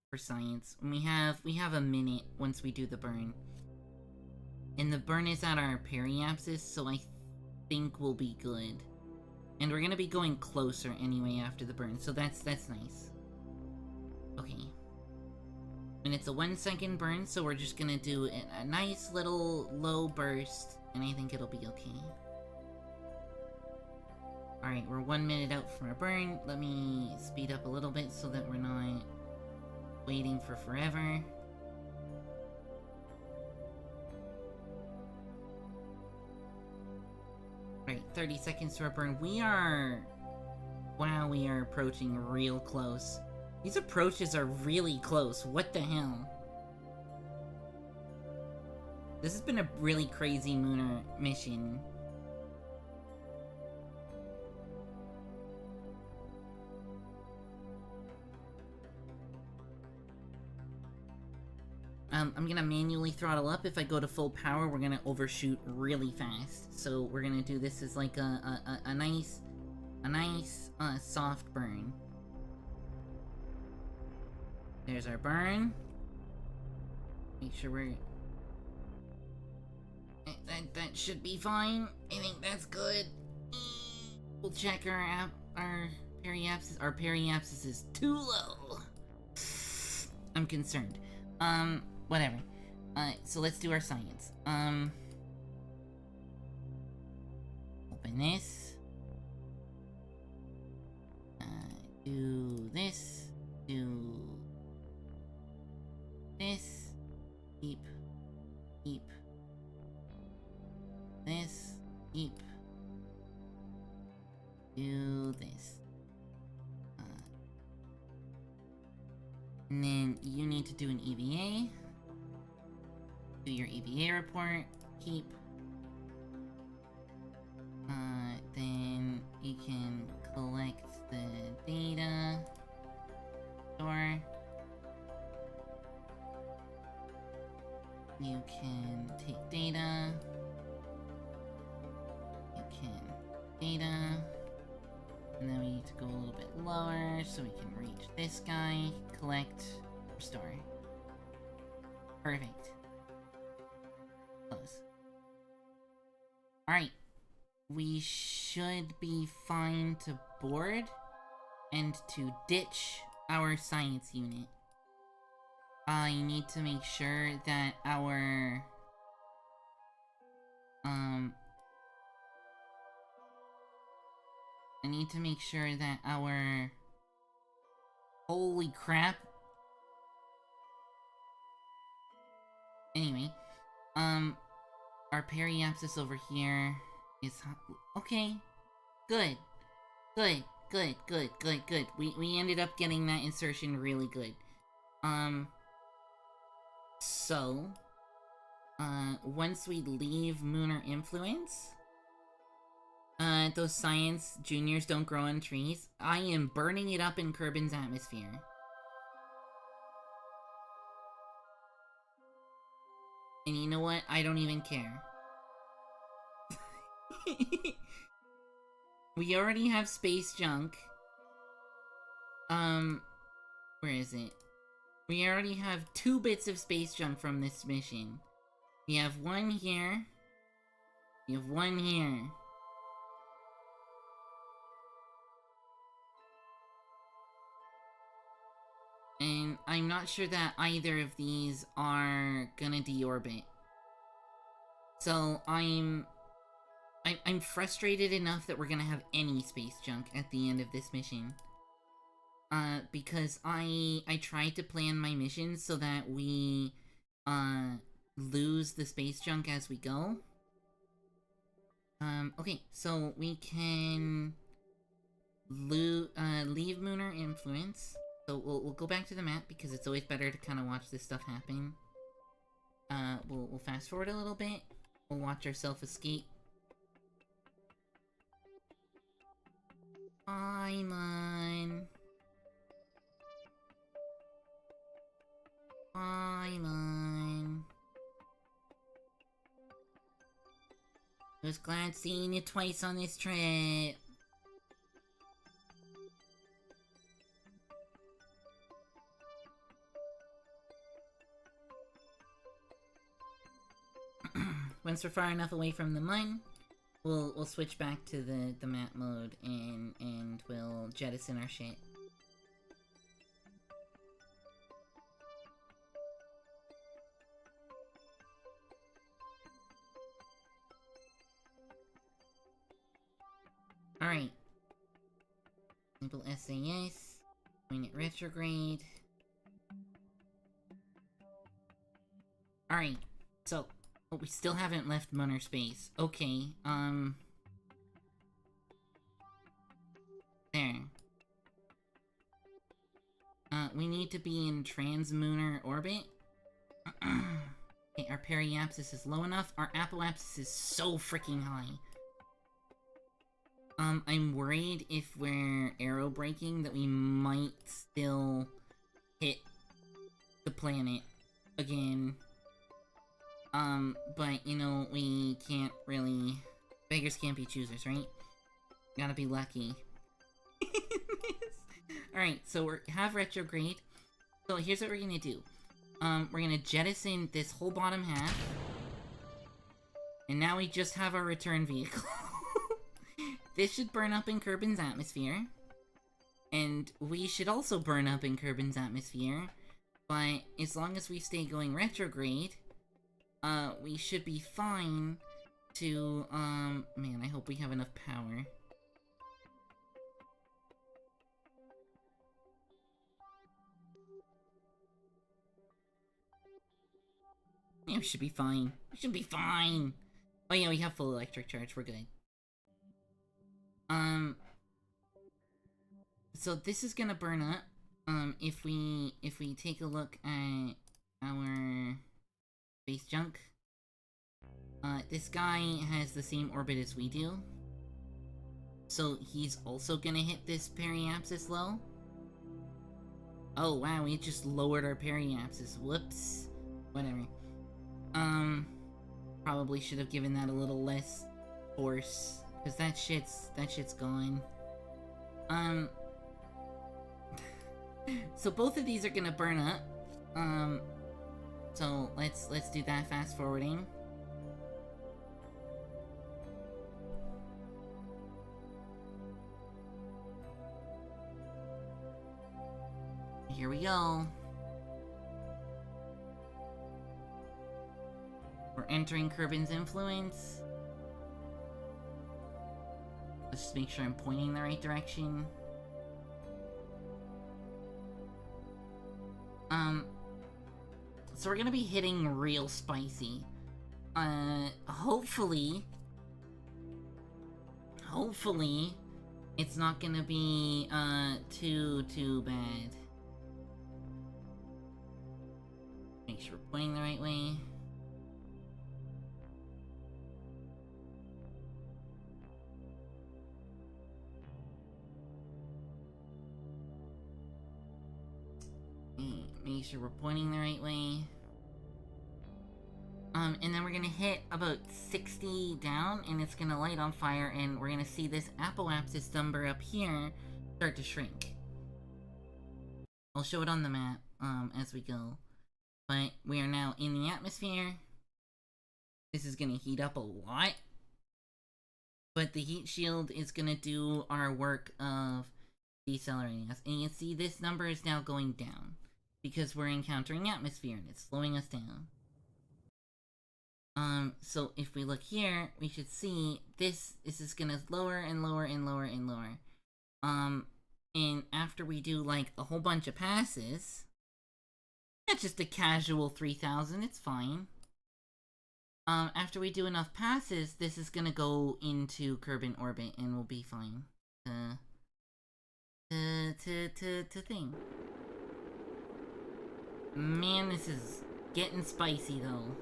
for science. And we have a minute once we do the burn. And the burn is at our periapsis, so I think we'll be good. And we're gonna be going closer anyway after the burn, so that's nice. Okay. And it's a 1 second burn, so we're just gonna do a nice little low burst, and I think it'll be okay. Alright, we're 1 minute out from our burn. Let me speed up a little bit so that we're not waiting for forever. Right, 30 seconds to our burn. Wow, we are approaching real close. These approaches are really close. What the hell? This has been a really crazy lunar mission. I'm gonna manually throttle up. If I go to full power, we're gonna overshoot really fast. So we're gonna do this as like a nice, soft burn. There's our burn. Make sure we're... That should be fine. I think that's good. We'll check our periapsis. Our periapsis is too low. I'm concerned. Whatever. So let's do our science. Open this. Do this. Do this. Keep. This. Keep. Do this. And then you need to do an EVA. Do your EVA report. Keep. Then you can collect the data. Store. You can data. And then we need to go a little bit lower so we can reach this guy. Collect. Restore. Perfect. Close. Alright. We should be fine to board and to ditch our science unit. I need to make sure that our I need to make sure that our holy crap. Anyway, our periapsis over here is okay. Good. Good. Good. Good. Good. Good. We ended up getting that insertion really good. So, once we leave Lunar Influence, those science juniors don't grow on trees. I am burning it up in Kerbin's atmosphere. And you know what? I don't even care. We already have space junk. Where is it? We already have 2 bits of space junk from this mission. We have 1 here. We have 1 here. And I'm not sure that either of these are gonna deorbit. So I'm frustrated enough that we're gonna have any space junk at the end of this mission. Because I tried to plan my missions so that we, lose the space junk as we go. Okay, so we can leave Lunar Influence. So we'll go back to the map because it's always better to kind of watch this stuff happen. We'll fast forward a little bit. We'll watch ourselves escape. Paimon. Paimon. I was glad seeing you twice on this trip. Once we're far enough away from the mine, we'll switch back to the map mode and we'll jettison our shit. Alright. Enable SAS. Point at retrograde. Alright, so... Oh, we still haven't left lunar space. Okay, there. We need to be in translunar orbit. Okay, our periapsis is low enough. Our apoapsis is so freaking high. I'm worried if we're aero braking that we might still hit the planet again. But, you know, we can't really... Beggars can't be choosers, right? Gotta be lucky. Alright, so we have retrograde. So here's what we're gonna do. We're gonna jettison this whole bottom half. And now we just have our return vehicle. This should burn up in Kerbin's atmosphere. And we should also burn up in Kerbin's atmosphere. But as long as we stay going retrograde... we should be fine to, man, I hope we have enough power. Yeah, we should be fine. We should be fine! Oh yeah, we have full electric charge, we're good. So this is gonna burn up, if we take a look at our... space junk. This guy has the same orbit as we do. So he's also gonna hit this periapsis low. Oh wow, we just lowered our periapsis. Whoops. Whatever. Probably should have given that a little less force. Cause that shit's gone. So both of these are gonna burn up. So let's do that fast forwarding. Here we go. We're entering Kerbin's influence. Let's just make sure I'm pointing in the right direction. So we're gonna be hitting real spicy. Hopefully, it's not gonna be, too bad. Make sure we're pointing the right way. Make sure we're pointing the right way. And then we're gonna hit about 60 down, and it's gonna light on fire, and we're gonna see this apoapsis number up here start to shrink. I'll show it on the map, as we go. But we are now in the atmosphere. This is gonna heat up a lot. But the heat shield is gonna do our work of decelerating us. And you can see this number is now going down. Because we're encountering atmosphere and it's slowing us down. So if we look here, we should see this is gonna lower and lower and lower and lower. And after we do like a whole bunch of passes, that's just a casual 3000, it's fine. After we do enough passes, this is gonna go into Kerbin orbit and we'll be fine. To thing. Man, this is getting spicy though.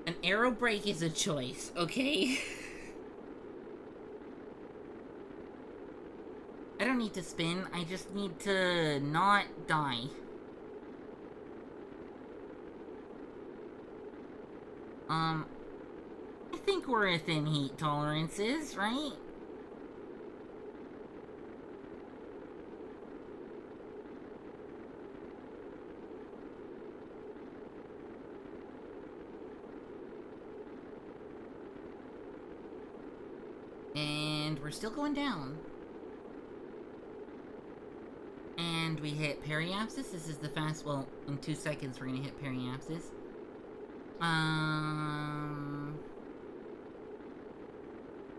An aero brake is a choice, okay? I don't need to spin, I just need to not die. I think we're within heat tolerances, right? And we're still going down. And we hit periapsis. This is the fast, well, in 2 seconds we're gonna hit periapsis.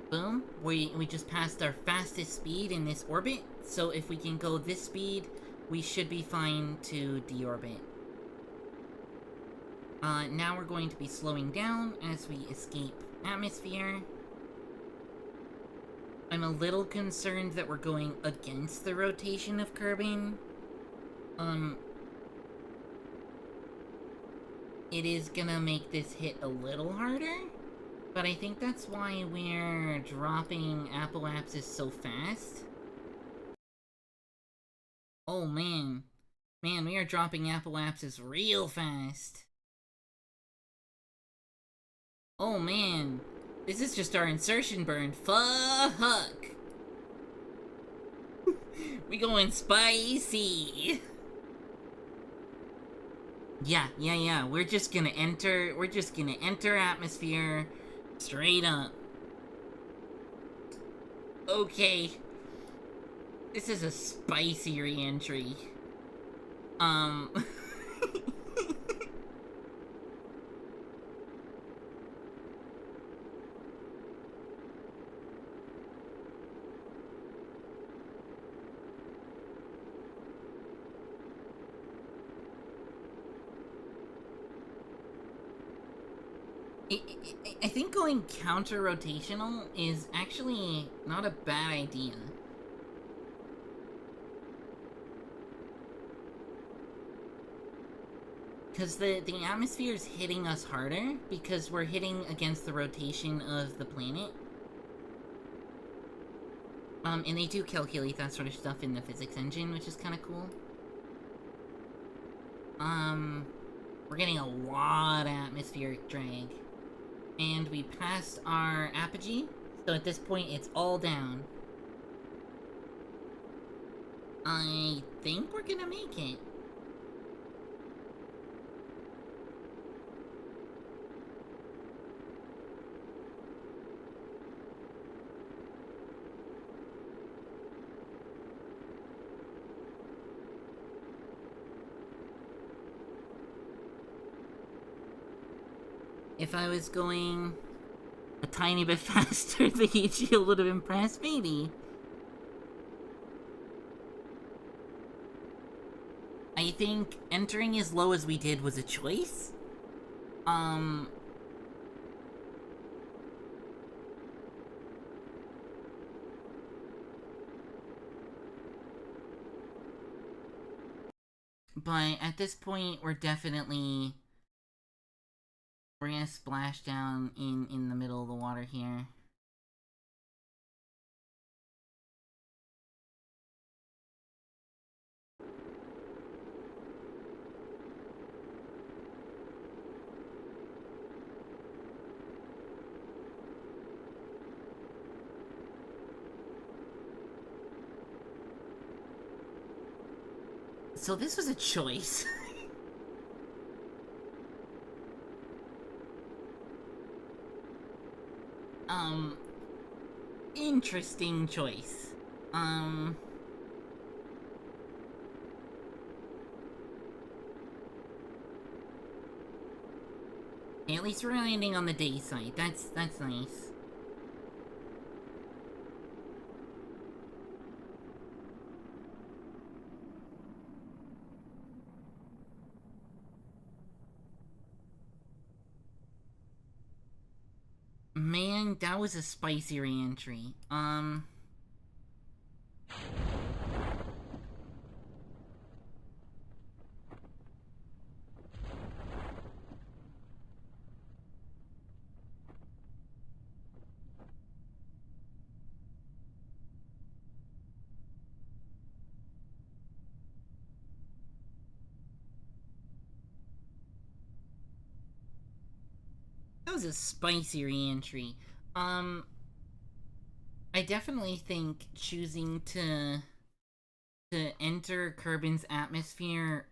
Boom. We just passed our fastest speed in this orbit, so if we can go this speed, we should be fine to deorbit. Now we're going to be slowing down as we escape atmosphere. I'm a little concerned that we're going against the rotation of Kerbin. It is gonna make this hit a little harder. But I think that's why we're dropping apoapsis so fast. Oh man. Man, we are dropping apoapsis real fast. Oh man. This is just our insertion burn. Fuck. We going spicy. Yeah. We're just gonna enter atmosphere. Straight up. Okay. This is a spicy re-entry. I think going counter-rotational is actually not a bad idea. Because the atmosphere is hitting us harder, because we're hitting against the rotation of the planet. And they do calculate that sort of stuff in the physics engine, which is kind of cool. we're getting a lot of atmospheric drag. And we passed our apogee, so at this point it's all down. I think we're gonna make it. If I was going a tiny bit faster, the heat shield would have impressed, maybe. I think entering as low as we did was a choice. But at this point, we're gonna splash down in the middle of the water here. So this was a choice. Interesting choice. At least we're landing on the day side. That's nice. Man, that was a spicy re-entry. That was a spicy re-entry. I definitely think choosing to enter Kerbin's atmosphere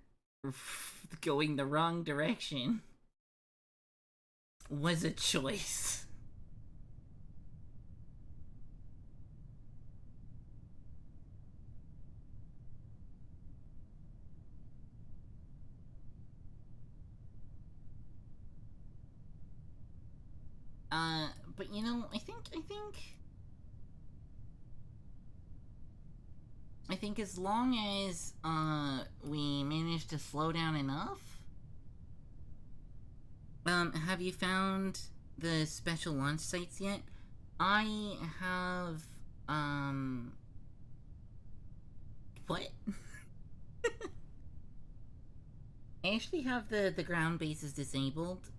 going the wrong direction was a choice. But you know, I think as long as, we manage to slow down enough. Have you found the special launch sites yet? I have, what? I actually have the ground bases disabled.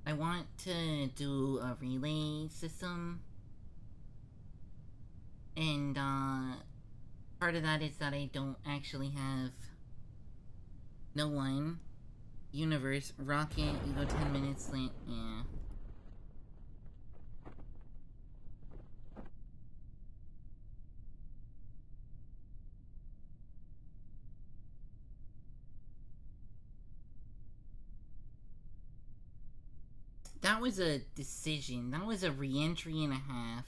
I want to do a relay system. And, part of that is that I don't actually have no one. Universe, rocket, you go 10 minutes late, yeah. That was a decision. That was a re-entry and a half.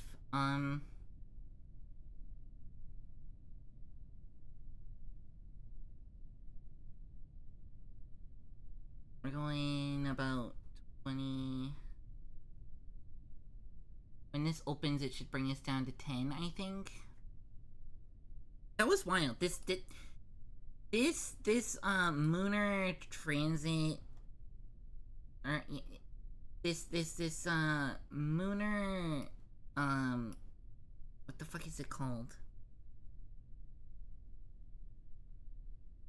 We're going about 20... When this opens, it should bring us down to 10, I think. That was wild. This lunar transit... Or, this lunar... What the fuck is it called?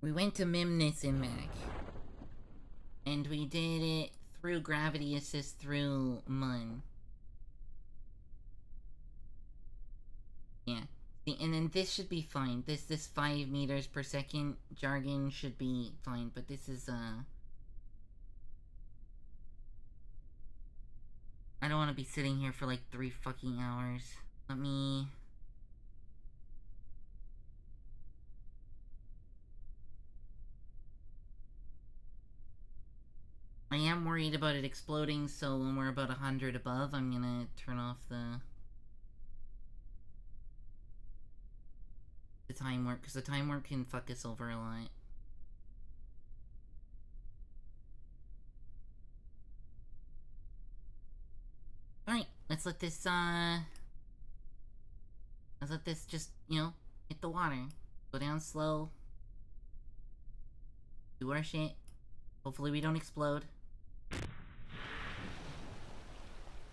We went to Mimnus and back. And we did it through gravity assist through Mun. Yeah. And then this should be fine. This 5 meters per second jargon should be fine, but this is, I don't want to be sitting here for like 3 fucking hours. Let me... I am worried about it exploding, so when we're about 100 above, I'm gonna turn off the time warp, because the time warp can fuck us over a lot. Alright, let's let this just, you know, hit the water. Go down slow. Do our shit. Hopefully we don't explode.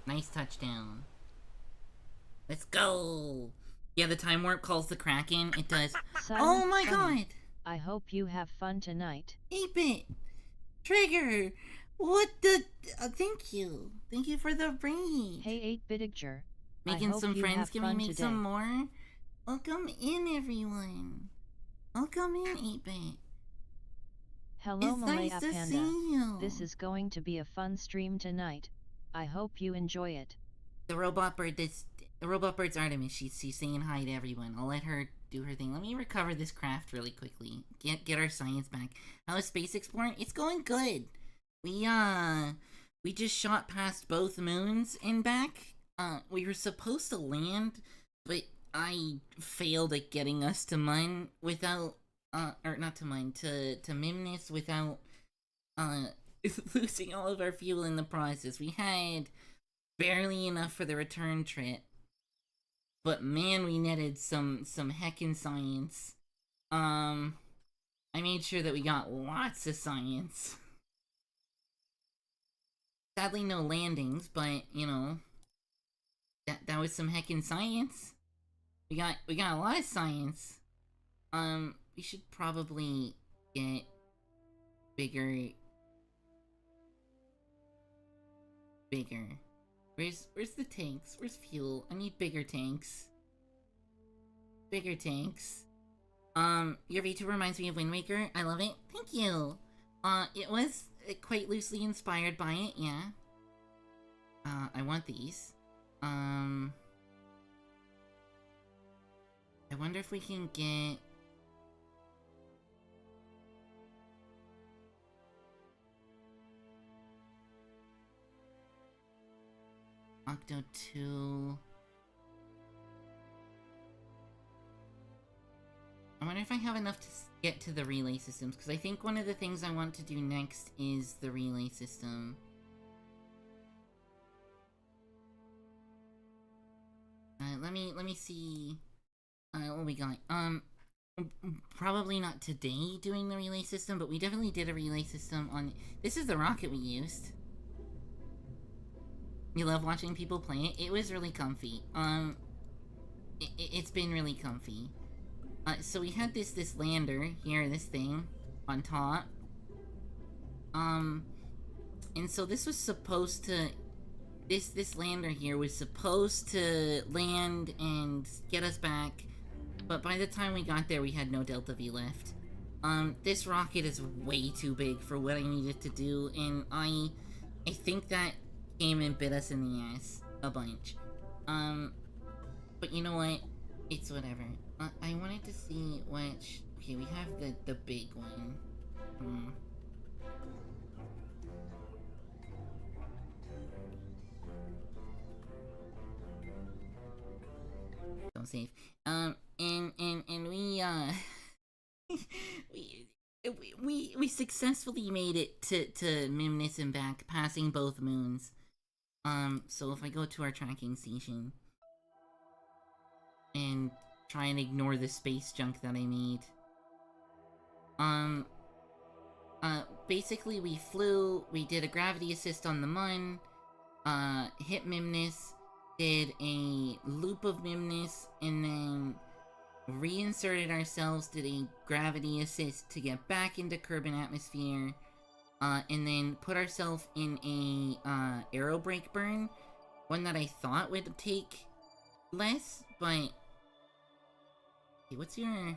Nice touchdown. Let's go! Yeah, the time warp calls the Kraken. It does. Oh my god! I hope you have fun tonight. 8-bit! Trigger! What the... thank you. Thank you for the raid. Hey 8-bittiger. Making some friends. Can we make some more? Welcome in, everyone. Welcome in, 8-bit. Hello, Malaya nice to Panda. See you. This is going to be a fun stream tonight. I hope you enjoy it. The robot bird, the robot bird's Artamis. She's saying hi to everyone. I'll let her do her thing. Let me recover this craft really quickly. Get our science back. How is space exploring? It's going good. We just shot past both moons and back. We were supposed to land, but I failed at getting us to Mun without, or not to Mun, to Mimnus without, losing all of our fuel in the process. We had barely enough for the return trip, but man, we netted some heckin' science. I made sure that we got lots of science. Sadly, no landings, but, you know, that was some heckin' science. We got a lot of science. We should probably get bigger. Where's the tanks? Where's fuel? I need bigger tanks. Bigger tanks. Your VTuber reminds me of Wind Waker. I love it. Thank you. It was quite loosely inspired by it, yeah. I want these. I wonder if we can get... Octo 2... I wonder if I have enough to get to the relay systems, because I think one of the things I want to do next is the relay system. Let me see what we got. Probably not today doing the relay system, but we definitely did a relay system on... This is the rocket we used. You love watching people play it? It was really comfy. It's been really comfy. So we had this lander here, this thing, on top. And so this was supposed to... This lander here was supposed to land and get us back, but by the time we got there, we had no Delta V left. This rocket is way too big for what I needed to do, and I think that came and bit us in the ass a bunch. But you know what? It's whatever. I wanted to see which... Okay, we have the big one. Don't save. And we, we successfully made it to Mimnus and back, passing both moons. So if I go to our tracking station and try and ignore the space junk that I made. Basically we flew, we did a gravity assist on the Mun, hit Mimnus, did a loop of Mimnus, and then reinserted ourselves, did a gravity assist to get back into Kerbal atmosphere, and then put ourselves in a aero brake burn, one that I thought would take less, but Hey, what's your...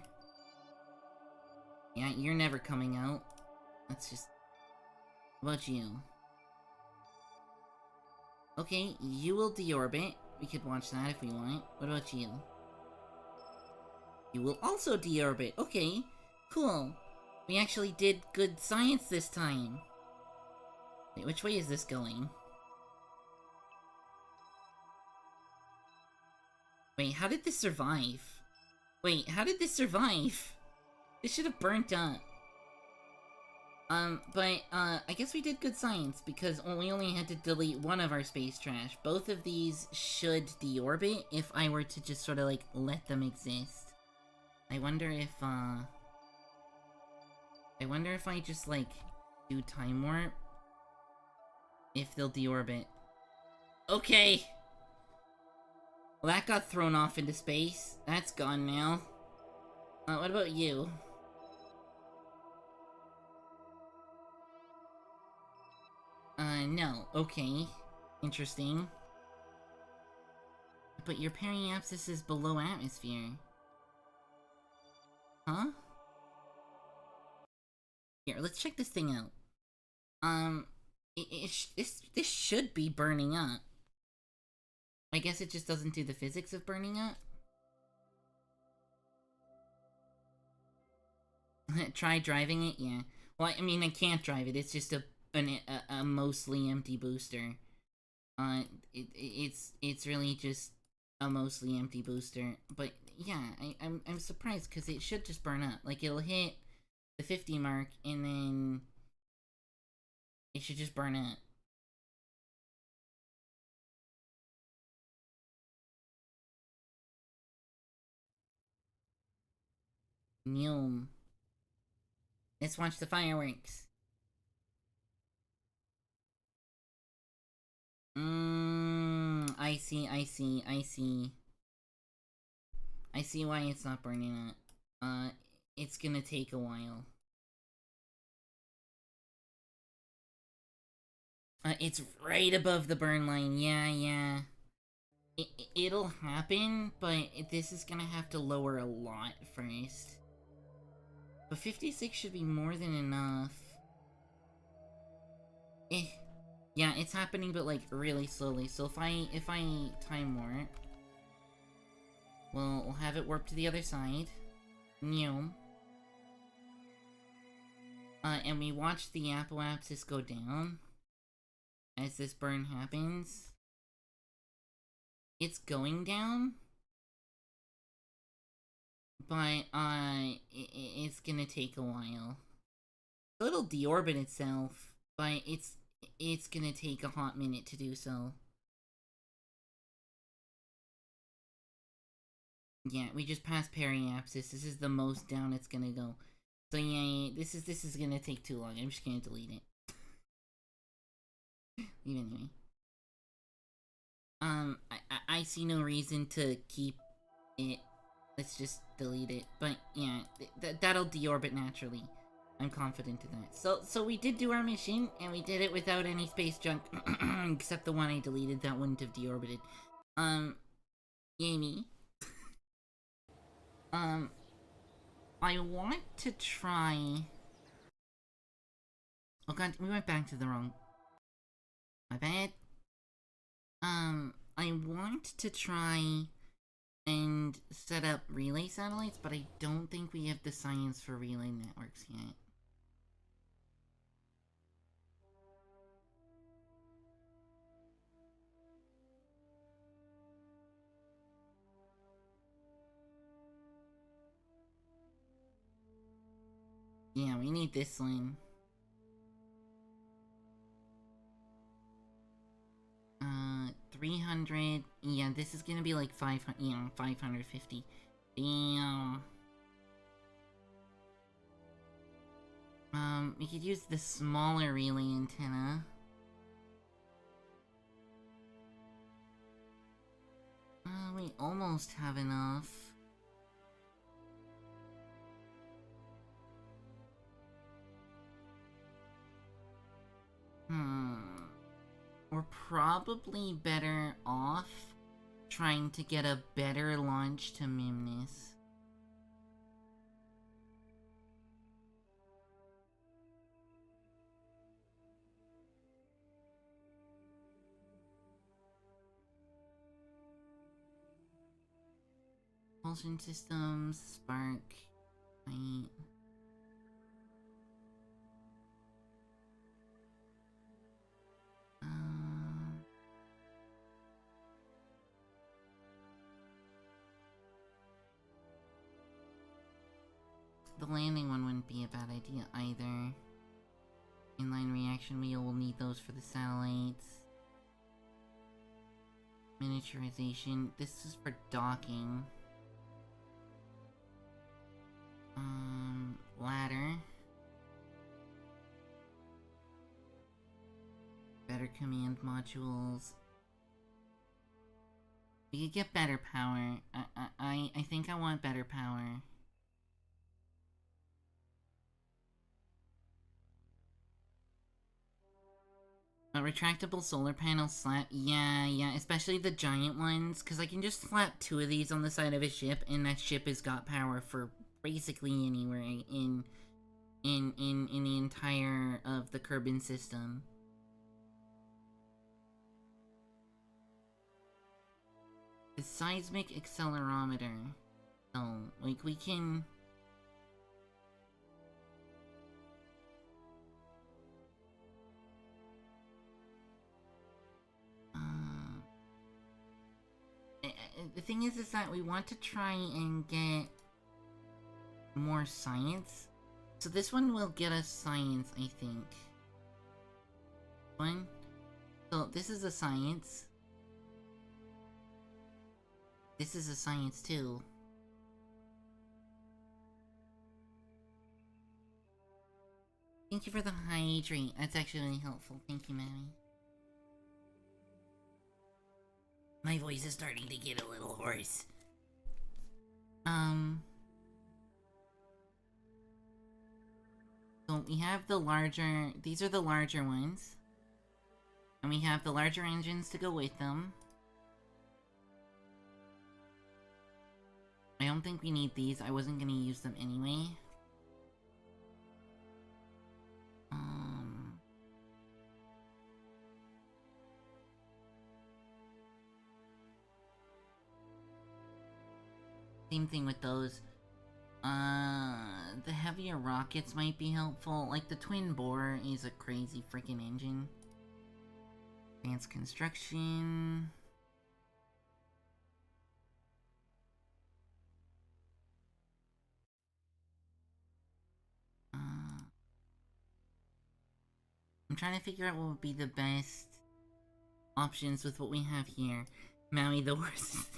Yeah, you're never coming out. Let's just... What about you? Okay, you will deorbit. We could watch that if we want. What about you? You will also deorbit. Okay, cool. We actually did good science this time. Wait, which way is this going? Wait, how did this survive? Wait, how did this survive? This should have burnt up. I guess we did good science, because we only had to delete one of our space trash. Both of these should deorbit if I were to just sort of, like, let them exist. I wonder if I just, like, do time warp, if they'll deorbit. Okay! Well, that got thrown off into space. That's gone now. What about you? No. Okay. Interesting. But your periapsis is below atmosphere. Huh? Here, let's check this thing out. This should be burning up. I guess it just doesn't do the physics of burning up. Try driving it? Yeah. Well, I mean, I can't drive it. It's just a mostly empty booster. It's really just a mostly empty booster. But yeah, I'm surprised because it should just burn up. Like, it'll hit the 50 mark and then it should just burn up. Noom. Let's watch the fireworks. I see. I see why it's not burning up. It's gonna take a while. It's right above the burn line. Yeah. It'll happen, but this is gonna have to lower a lot first. But 56 should be more than enough. Yeah, it's happening, but like really slowly. So if I time warp, we'll have it warp to the other side. New. And we watch the apoapsis go down as this burn happens. It's going down, but it's gonna take a while. So it'll deorbit itself, but it's gonna take a hot minute to do so. Yeah, we just passed periapsis. This is the most down it's gonna go. So yeah, this is gonna take too long. I'm just gonna delete it. Anyway. I see no reason to keep it. Let's just delete it. But yeah, that'll deorbit naturally. I'm confident in that. So we did do our mission, and we did it without any space junk, except the one I deleted that wouldn't have deorbited. Yay me. I want to try... Oh god, we went back to the wrong... My bad. I want to try and set up relay satellites, but I don't think we have the science for relay networks yet. Yeah, we need this one. 300. Yeah, this is gonna be like 500. Yeah, 550. Damn. We could use the smaller relay antenna. We almost have enough. We're probably better off trying to get a better launch to Mimnus. propulsion systems, spark, right? The landing one wouldn't be a bad idea either. Inline reaction wheel, will need those for the satellites. Miniaturization, this is for docking. Ladder. Better command modules. We could get better power. I think I want better power. A retractable solar panel slap? Yeah, especially the giant ones, because I can just slap 2 of these on the side of a ship, and that ship has got power for basically anywhere in the entire of the Kerbal system. The seismic accelerometer. So, like, we can... the thing is that we want to try and get more science. So this one will get us science, I think. One. So this is a science. This is a science too. Thank you for the hydrate. That's actually really helpful. Thank you, Mammy. My voice is starting to get a little hoarse. So we have the larger... These are the larger ones. And we have the larger engines to go with them. I don't think we need these. I wasn't gonna use them anyway. Same thing with those. The heavier rockets might be helpful. Like, the twin bore is a crazy freaking engine. Advanced construction. I'm trying to figure out what would be the best options with what we have here. Maui the worst.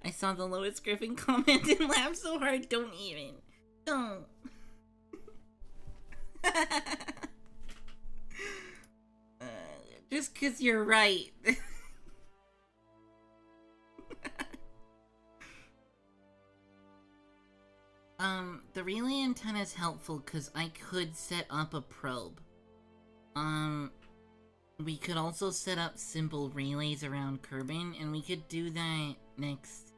I saw the Lois Griffin comment and laughed so hard. Don't even. Don't. Just 'cause you're right. The relay antenna is helpful because I could set up a probe. We could also set up simple relays around Kerbal, and we could do that next.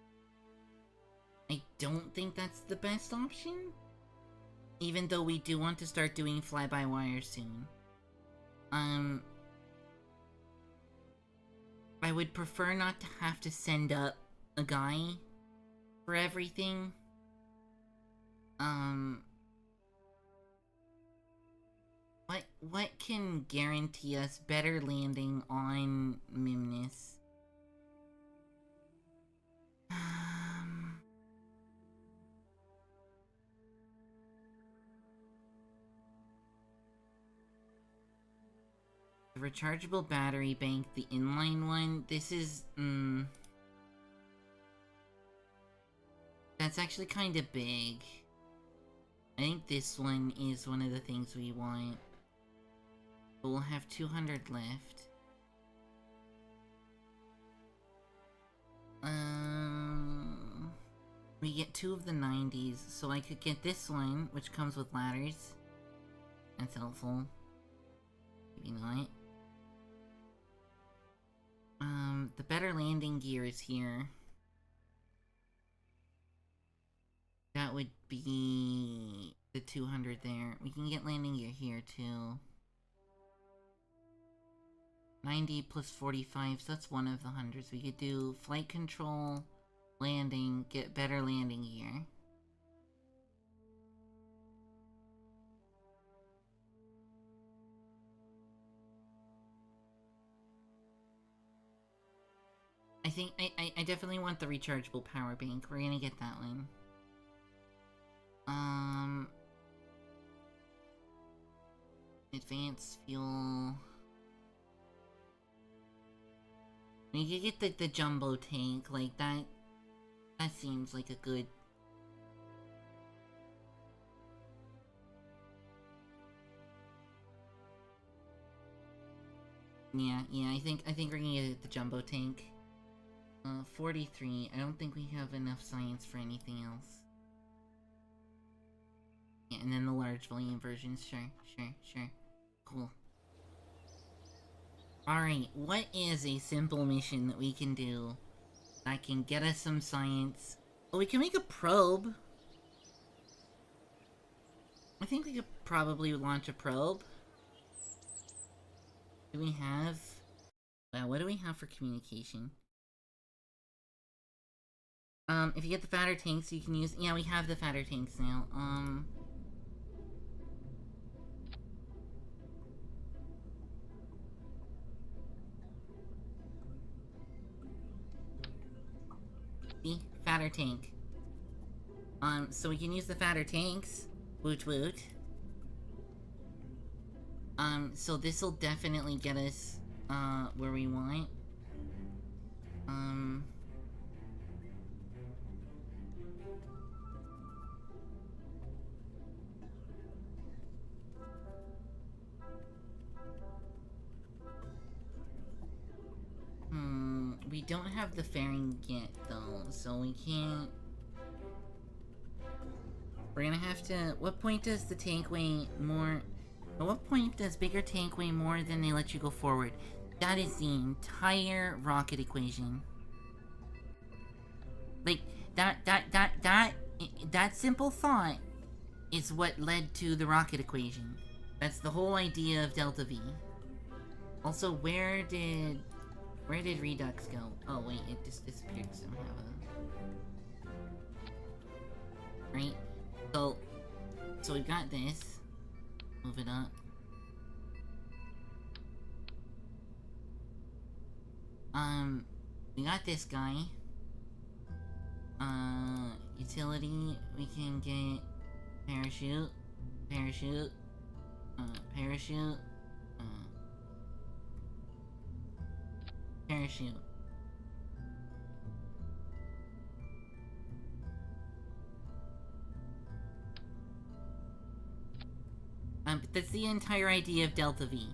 I don't think that's the best option, even though we do want to start doing fly-by-wire soon. I would prefer not to have to send up a guy for everything. What can guarantee us better landing on Mimnus? The rechargeable battery bank, the inline one, this is, that's actually kind of big. I think this one is one of the things we want. But we'll have 200 left. We get 2 of the 90s, so I could get this one, which comes with ladders. That's helpful. Maybe not. The better landing gear is here. That would be the 200 there. We can get landing gear here too. 90 plus 45, so that's one of the hundreds. We could do flight control, landing, get better landing gear. I think I definitely want the rechargeable power bank. We're gonna get that one. Advanced fuel. We could get the jumbo tank, like that. That seems like a good. Yeah, I think we're gonna get the jumbo tank. 43. I don't think we have enough science for anything else. Yeah, and then the large volume versions. Sure. Cool. Alright, what is a simple mission that we can do that can get us some science? Oh, we can make a probe. I think we could probably launch a probe. Do we have... Well, what do we have for communication? If you get the fatter tanks, you can use... Yeah, we have the fatter tanks now. See? Fatter tank. So we can use the fatter tanks. Woot woot. So this'll definitely get us, where we want. We don't have the fairing yet, though, so we can't... We're gonna have to... What point does the tank weigh more... At what point does bigger tank weigh more than they let you go forward? That is the entire rocket equation. Like, that simple thought is what led to the rocket equation. That's the whole idea of Delta V. Also, where did Redux go? Oh wait, it just disappeared somehow. Right? So we've got this. Move it up. We got this guy. Utility, we can get parachute, parachute. Parachute. But that's the entire idea of Delta V.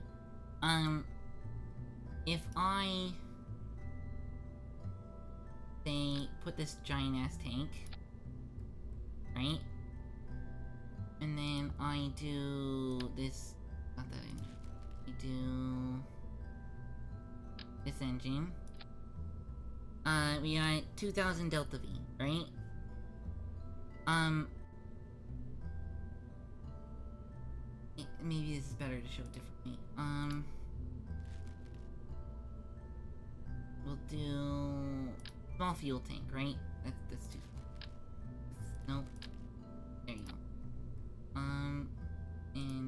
If I... say, put this giant-ass tank, right? And then I do this... not that engine. I do... this engine. We got 2000 Delta V, right? Maybe this is better to show it differently. We'll do... small fuel tank, right? That's too... nope. There you go. And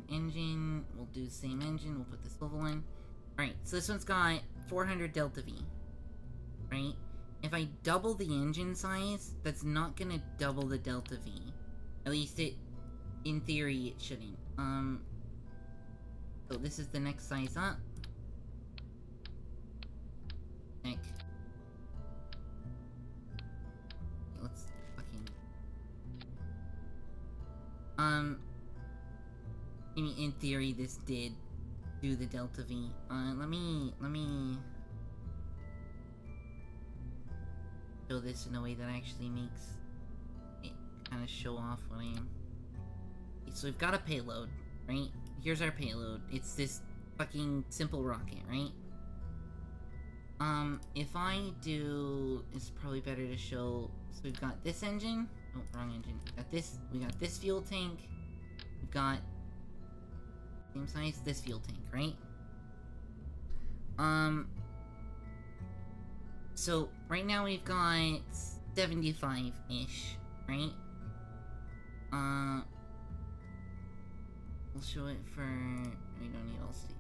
engine, we'll do the same engine, we'll put this level in. Alright, so this one's got 400 Delta V, right? If I double the engine size, that's not gonna double the Delta V. At least in theory, it shouldn't. So this is the next size up. Heck. Let's fucking... I mean, in theory, this did do the Delta V. Let me show this in a way that actually makes it kind of show off what I am. Okay, so we've got a payload, right? Here's our payload. It's this fucking simple rocket, right? If I do... it's probably better to show... so we've got this engine. Oh, wrong engine. We got this fuel tank. We've got... same size, this fuel tank, right? So, right now we've got 75-ish, right? We'll show it for... We don't need all state.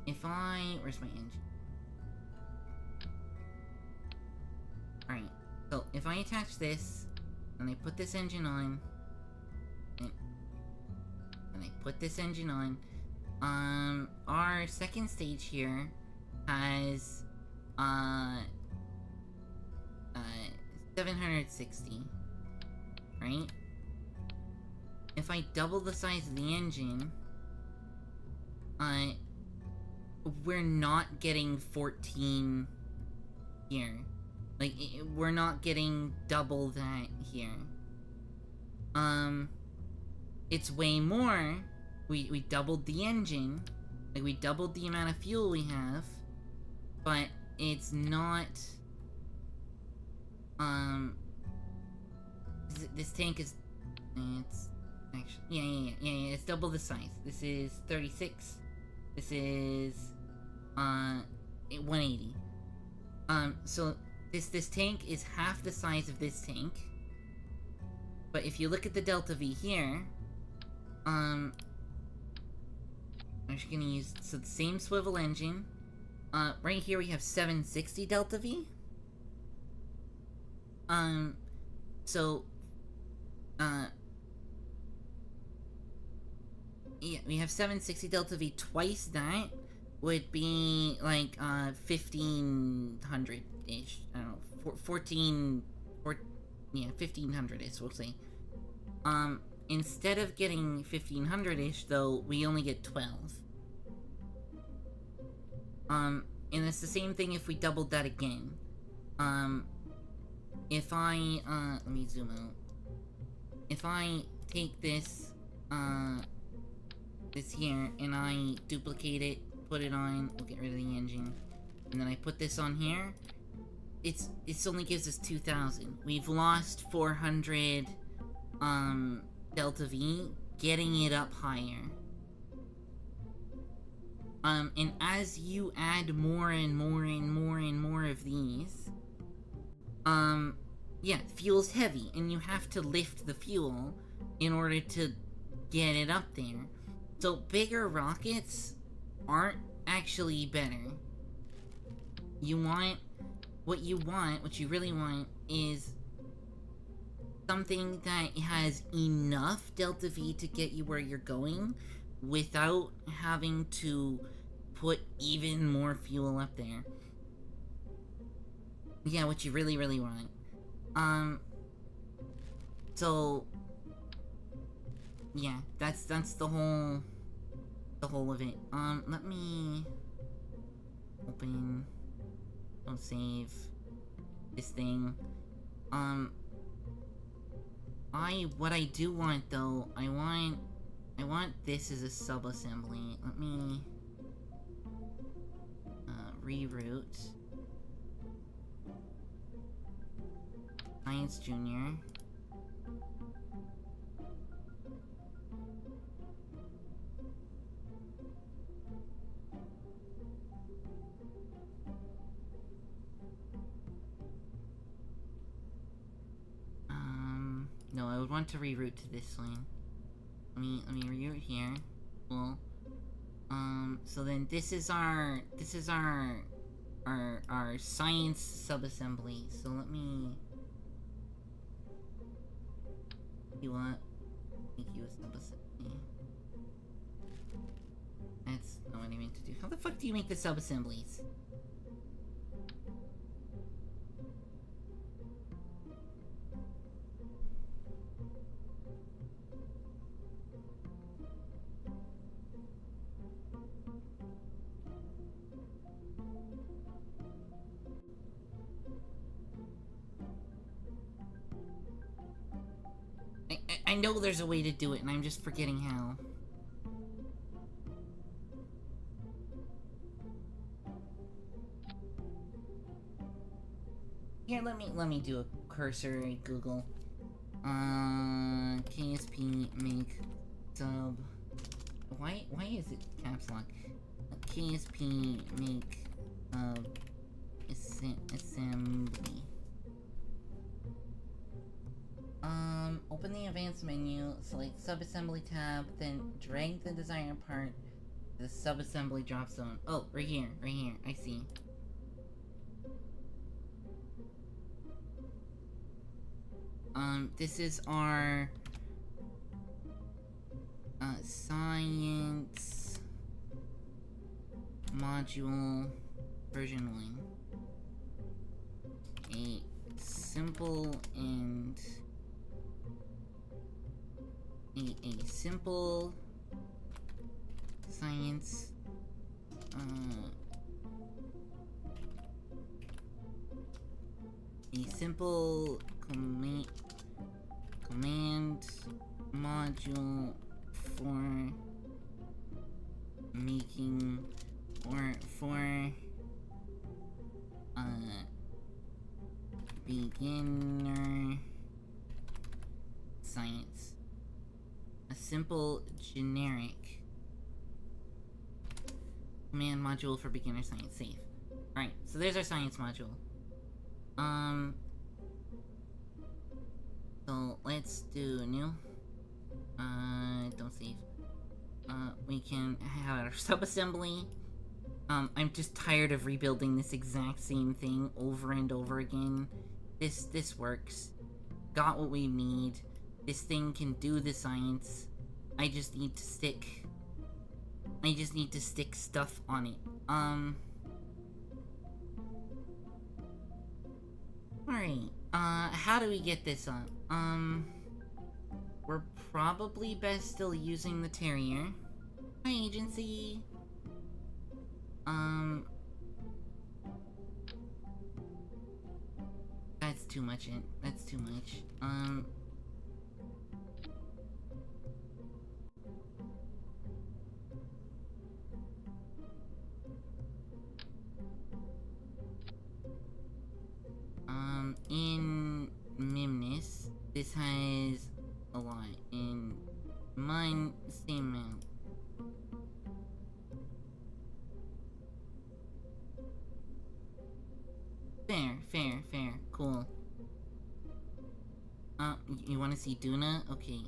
If I... Where's my engine? Alright, so if I attach this, and I put this engine on, and I put this engine on, our second stage here has, 760, right? If I double the size of the engine, we're not getting 14 here. Like, we're not getting double that here. It's way more. We doubled the engine. Like, we doubled the amount of fuel we have. But it's not... This tank is... It's... Actually... Yeah, it's double the size. This is 36. This is... 180. So... This tank is half the size of this tank. But if you look at the Delta V here, I'm just gonna use, so the same swivel engine. Right here we have 760 Delta V. Yeah, we have 760 Delta V. Twice that would be, like, 1500-ish. I don't know, 1500-ish, we'll say. Instead of getting 1500-ish, though, we only get 12. And it's the same thing if we doubled that again. If I, let me zoom out. If I take this, this here, and I duplicate it, put it on, we'll get rid of the engine, and then I put this on here, it's only gives us 2,000. We've lost 400, Delta V, getting it up higher. And as you add more and more and more and more of these, yeah, fuel's heavy, and you have to lift the fuel in order to get it up there. So bigger rockets aren't actually better. What you really want is something that has enough Delta V to get you where you're going without having to put even more fuel up there. Yeah, what you really, really want. So yeah, that's the whole of it. Let me open, don't save this thing. What I do want though, I want this as a sub-assembly. Let me reroute Science Junior. No, I would want to reroute to this one. Let me reroute here. Cool. So then this is our science sub-assembly. So let me... You want? Make you a sub-assembly. That's not what I meant to do. How the fuck do you make the sub-assemblies? I know there's a way to do it, and I'm just forgetting how. Here, let me do a cursory Google. KSP make sub. Why is it caps lock? KSP make assembly. Open the advanced menu, select subassembly tab, then drag the desired part to the subassembly drop zone. Oh, right here, I see. This is our science module version 1. A simple and a simple science a simple command module for making for beginner science. A simple generic command module for beginner science. Save. Alright, so there's our science module. So let's do new. Don't save. We can have our subassembly. I'm just tired of rebuilding this exact same thing over and over again. This works. Got what we need. This thing can do the science. I just need to stick stuff on it. Alright, how do we get this on? We're probably best still using the Terrier. Hi, agency. That's too much. That's too much. In Mimnus, this has a lot. In mine, same amount. Fair. Cool. You wanna see Duna? Okay,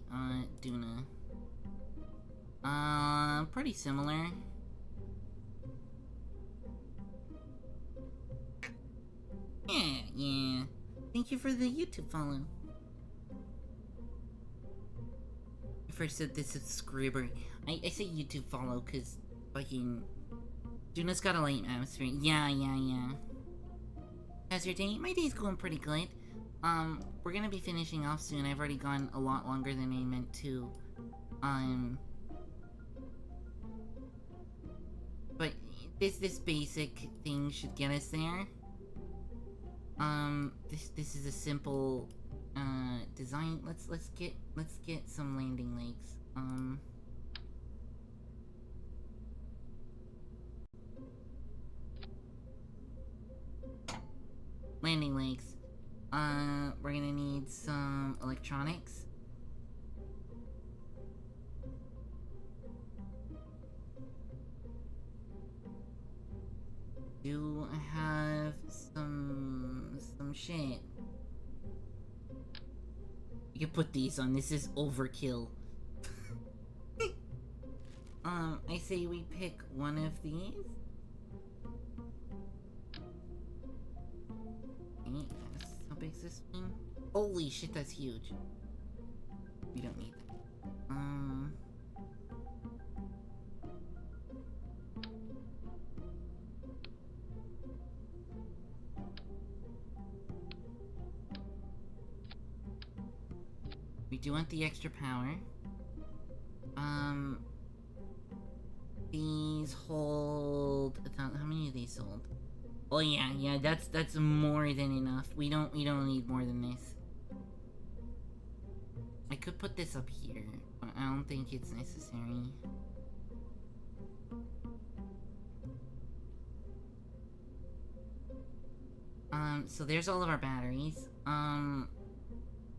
Duna. Pretty similar. Yeah. Thank you for the YouTube follow. I first said this subscriber. I say YouTube follow cause fucking Duna's got a light atmosphere. Yeah. How's your day? My day's going pretty good. We're gonna be finishing off soon. I've already gone a lot longer than I meant to. But this basic thing should get us there. This is a simple design. Let's get some landing legs. Landing legs. We're gonna need some electronics. Do have some shit. You can put these on. This is overkill. I say we pick one of these. Okay, how big is this thing? Holy shit, that's huge. We don't need that. We do want the extra power. These hold... How many of these hold? Oh yeah, that's more than enough. We don't need more than this. I could put this up here, but I don't think it's necessary. So there's all of our batteries.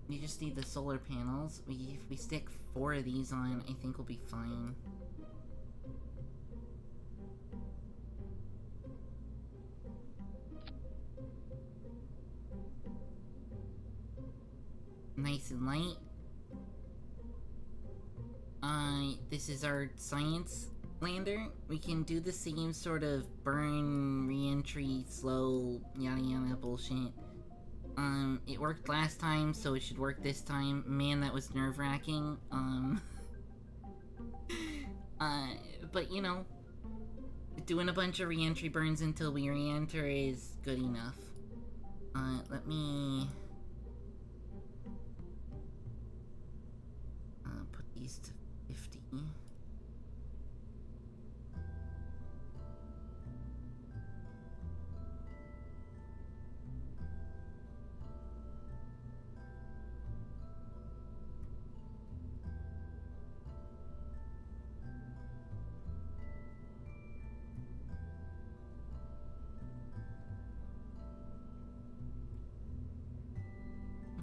We just need the solar panels. If we stick 4 of these on, I think we'll be fine. nice and light. This is our science lander. We can do the same sort of burn, re-entry, slow, yada yada bullshit. It worked last time, so it should work this time. Man, that was nerve-wracking. But you know, doing a bunch of re-entry burns until we re-enter is good enough. Let me... put these to 50.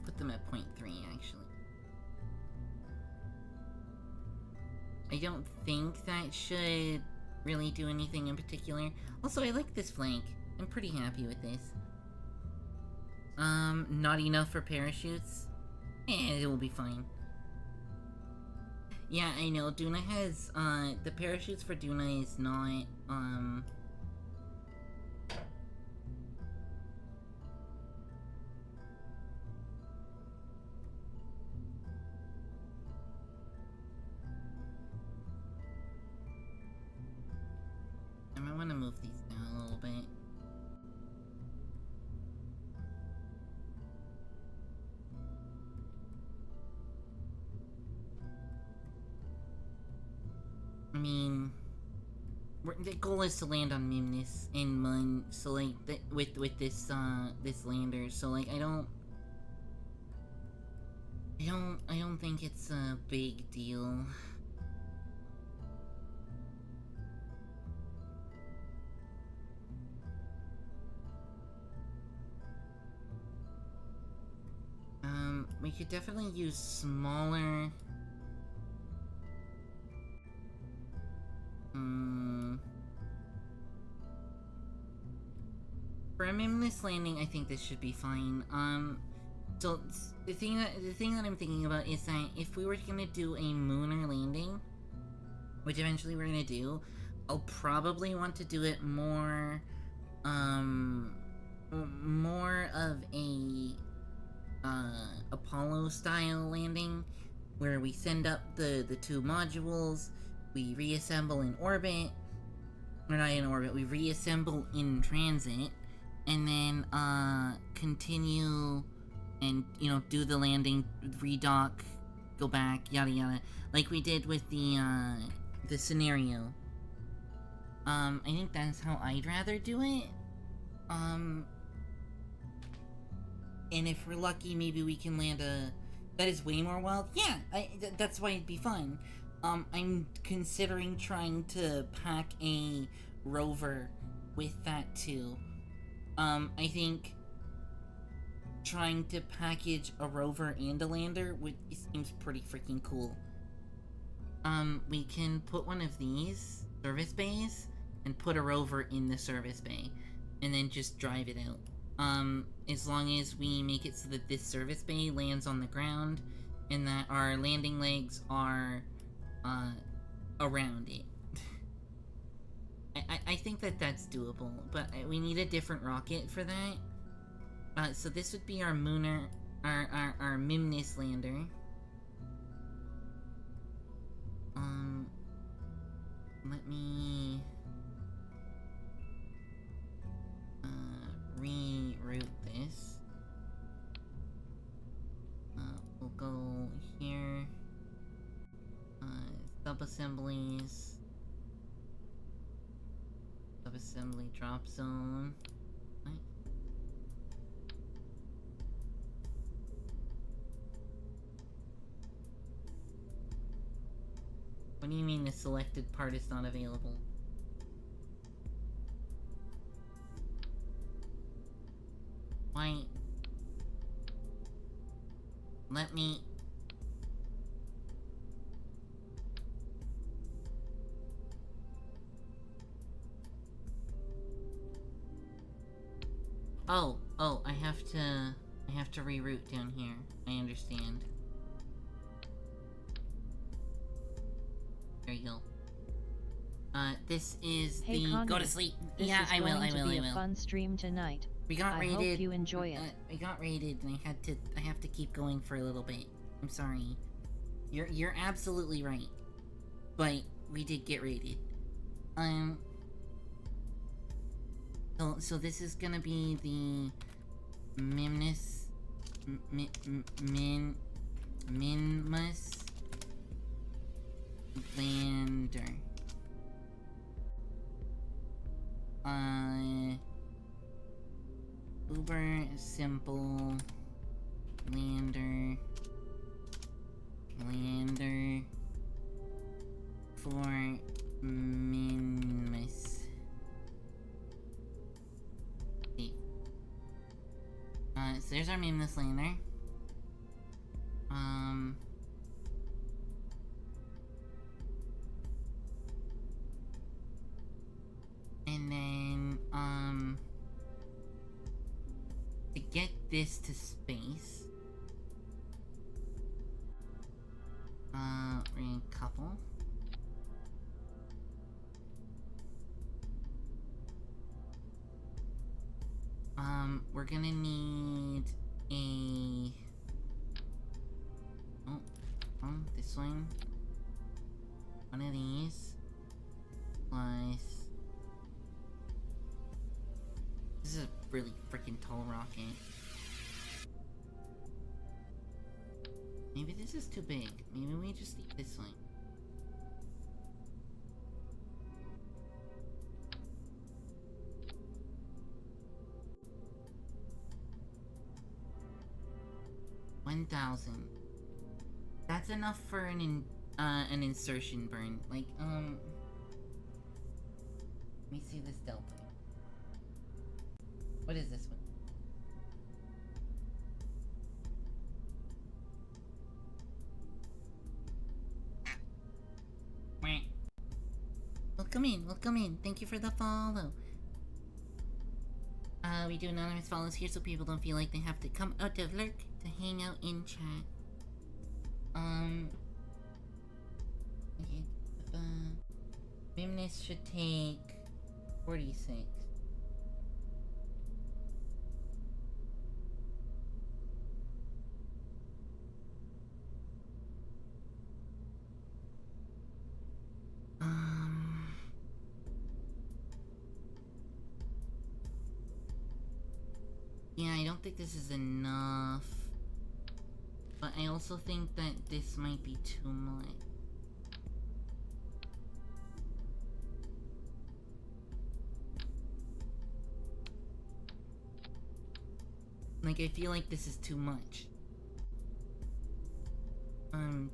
Put them at 0.3, actually. I don't think that should really do anything in particular. Also, I like this flank. I'm pretty happy with this. Not enough for parachutes? It will be fine. Yeah, I know, Duna has, the parachutes for Duna is not, I might want to move these down a little bit. I mean, the goal is to land on Mimnus and Mun, so like, with this, this lander, so like, I don't think it's a big deal. We could definitely use smaller... For a Mimnus landing, I think this should be fine. So the thing that I'm thinking about is that if we were gonna do a lunar landing, which eventually we're gonna do, I'll probably want to do it more of a Apollo style landing, where we send up the two modules, we reassemble in orbit, or not in orbit, we reassemble in transit, and then continue and, you know, do the landing, redock, go back, yada yada, like we did with the scenario. I think that's how I'd rather do it. And if we're lucky, maybe we can land that is way more wild. Yeah, that's why it'd be fun. I'm considering trying to pack a rover with that too. I think trying to package a rover and a lander seems pretty freaking cool. We can put one of these service bays and put a rover in the service bay, and then just drive it out. As long as we make it so that this service bay lands on the ground, and that our landing legs are, around it. I think that that's doable, but we need a different rocket for that. So this would be our Mooner, our Mimnus lander. Let me... reroute this. We'll go here. Sub-assemblies. Sub-assembly drop zone. What? What do you mean the selected part is not available? Why? Let me... Oh, I I have to reroute down here. I understand. There you go. This is hey, the Connie, go to sleep. This yeah, is I will. going to be a fun stream tonight. We got raided. I hope you enjoy it. We got raided, and I have to keep going for a little bit. I'm sorry. You're absolutely right. But we did get raided. So this is gonna be the Minmus Lander. Uber simple lander for Minmus. So there's our Minmus lander. And then, to get this to space, we're gonna couple. We're gonna need a... this one. One of these. Plus... This is a really freaking tall rocket. Maybe this is too big. Maybe we just need this one. $1,000. That's enough for an insertion burn. Like, let me see this delta. What is this one? Welcome in. Thank you for the follow. We do anonymous follows here so people don't feel like they have to come out of lurk to hang out in chat. Minmus should take 46. Yeah, I don't think this is enough. But I also think that this might be too much. Like, I feel like this is too much.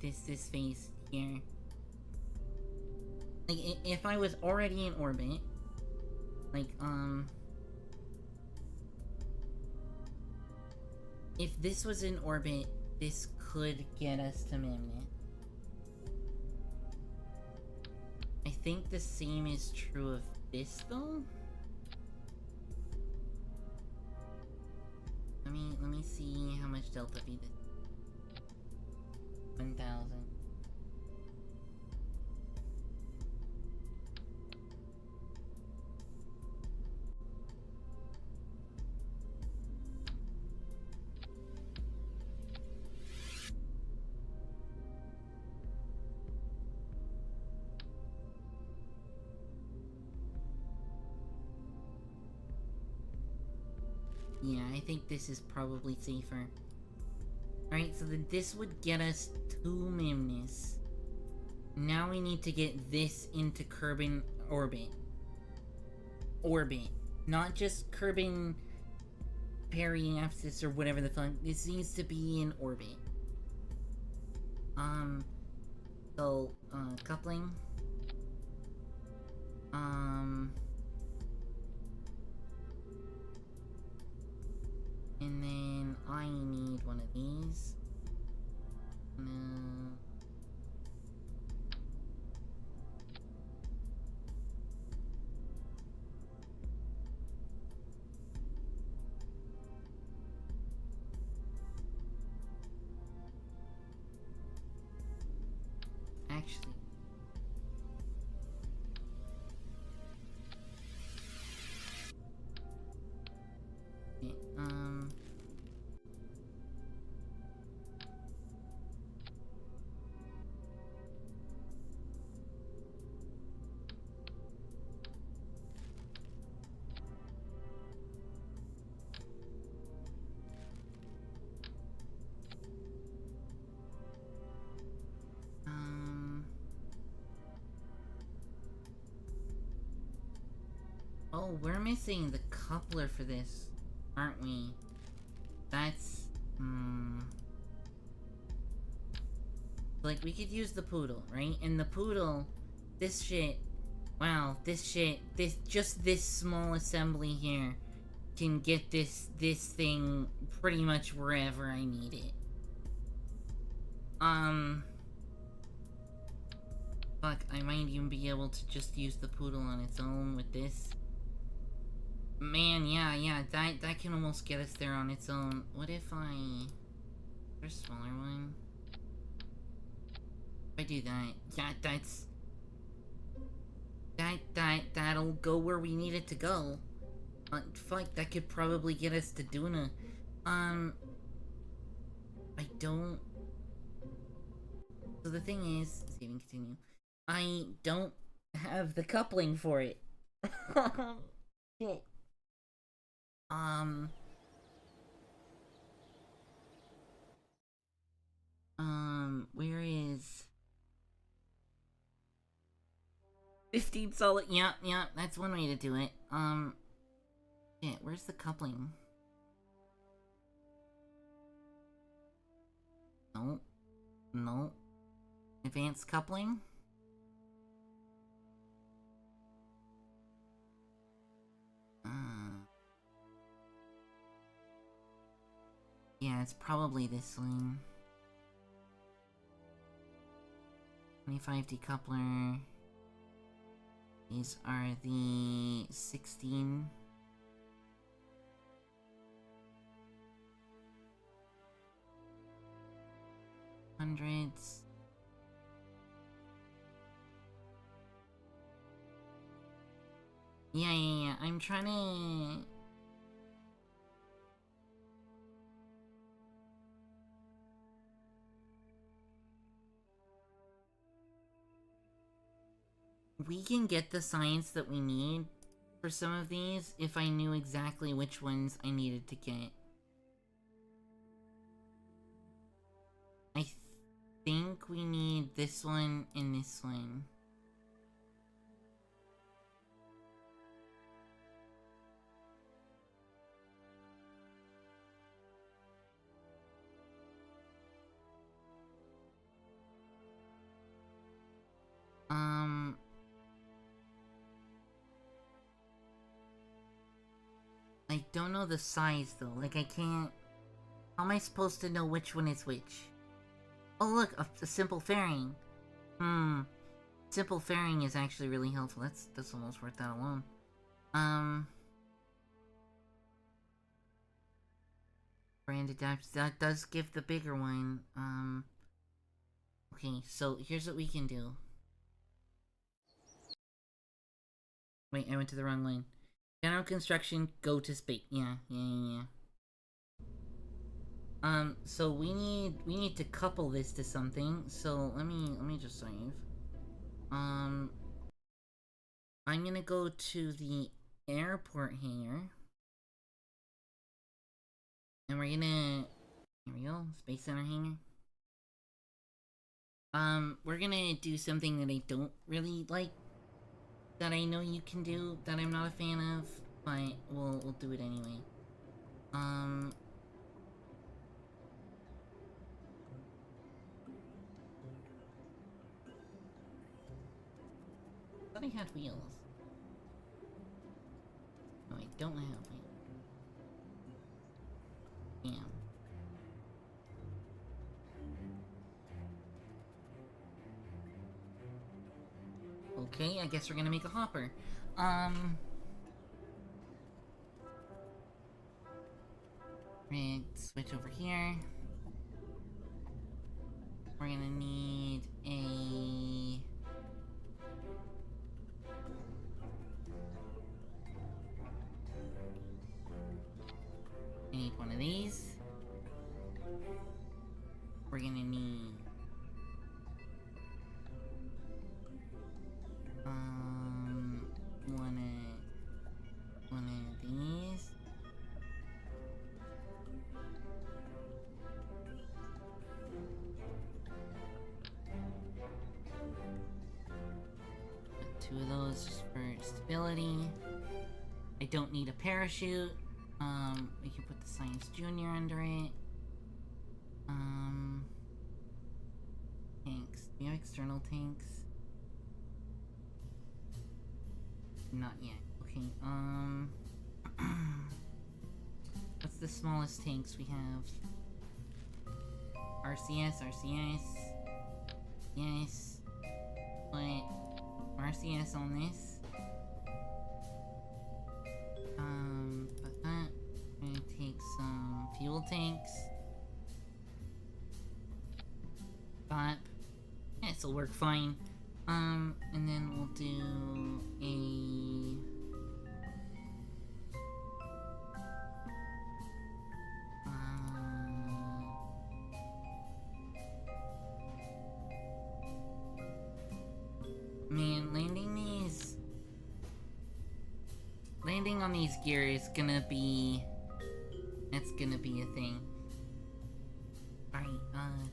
This phase here. Like, if I was already in orbit, like, if this was in orbit, this could get us to Minmus. I think the same is true of this, though. Let me see how much Delta V this. 1,000. Yeah, I think this is probably safer. Alright, so then this would get us to Minmus. Now we need to get this into Kerbal orbit. Not just Kerbal periapsis or whatever the fuck. This needs to be in orbit. So, coupling. And then I need one of these. actually. Okay, oh, we're missing the coupler for this, aren't we? That's... Like, we could use the poodle, right? And the poodle, this shit... Wow, just this small assembly here can get this thing pretty much wherever I need it. Fuck, I might even be able to just use the poodle on its own with this. Man, yeah, that can almost get us there on its own. What if there's a smaller one? If I do that, yeah, that'll go where we need it to go. Fuck, that could probably get us to Duna. I don't... So the thing is, save and continue. I don't have the coupling for it. Shit. Where is... 15 solid, yeah, that's one way to do it. Shit, where's the coupling? No. Advanced coupling? Yeah, it's probably this one. 25 decoupler. These are the 16. Hundreds. Yeah. I'm trying to... We can get the science that we need for some of these if I knew exactly which ones I needed to get. I think we need this one and this one. I don't know the size though, like I can't... How am I supposed to know which one is which? Oh look, a simple fairing. Simple fairing is actually really helpful. That's almost worth that alone. Brand adapts, that does give the bigger one. Okay, so here's what we can do. Wait, I went to the wrong lane. General construction, go to space. Yeah. So we need to couple this to something. So let me just save. I'm gonna go to the airport hangar. And we're gonna... Here we go, Space Center hangar. We're gonna do something that I don't really like, that I know you can do, that I'm not a fan of, but we'll do it anyway. I thought I had wheels. No, I don't have wheels. Damn. Okay, I guess we're gonna make a hopper. Right, switch over here. We're gonna need a 2 of those just for stability. I don't need a parachute. We can put the Science Junior under it. Tanks. Do you have external tanks? Not yet. Okay, what's the smallest tanks we have? RCS, RCS. Yes. Put RCS on this. Put that. I'm gonna take some fuel tanks. That. Yeah, this'll work fine. And then we'll do a... Man, landing on these gears is gonna be... That's gonna be a thing. Alright,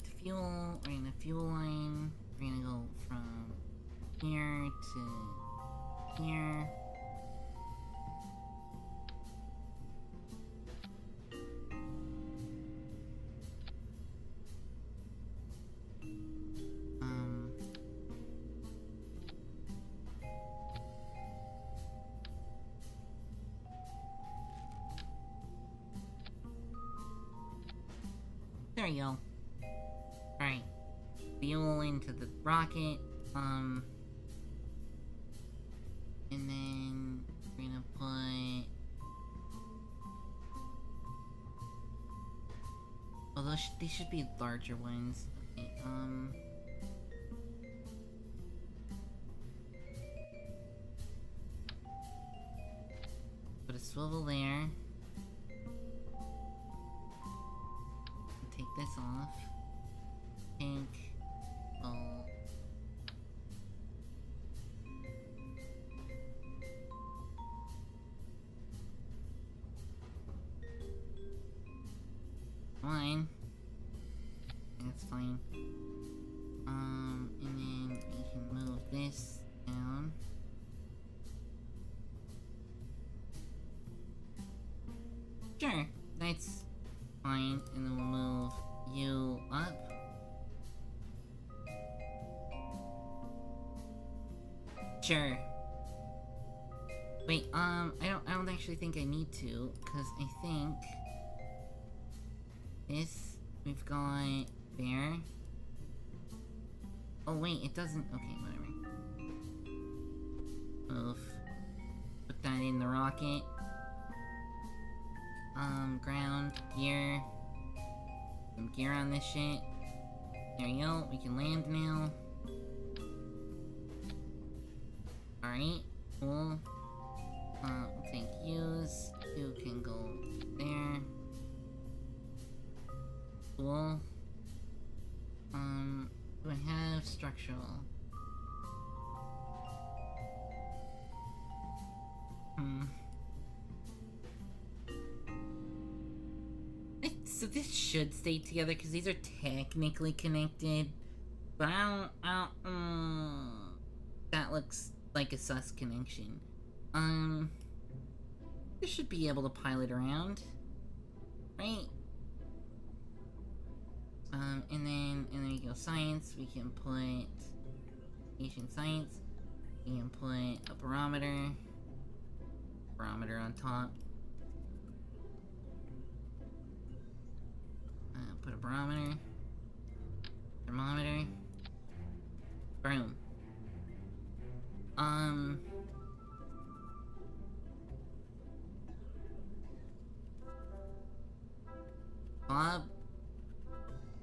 to fuel, we're gonna fuel line. We're gonna go from here to here. There you go. Alright. Fuel into the rocket. And then we're gonna put... Oh, these should be larger ones. Okay, put a swivel there. Take this off. Pink. Oh. Fine. That's fine. And then we can move this down. Sure, that's fine, and then we'll move you up. Sure. Wait, I don't actually think I need to, because I think this we've got there. Oh wait, it doesn't. Okay, whatever. Move. Put that in the rocket. Ground, gear. Some gear on this shit. There you go, we can land now. Alright, cool. We'll take use. You can go there. Cool. Do I have structural? So this should stay together because these are technically connected, but that looks like a sus connection. This should be able to pilot around, right? And then you go science. We can put Asian science. We can put a barometer on top. Put a barometer, thermometer, boom. Bob,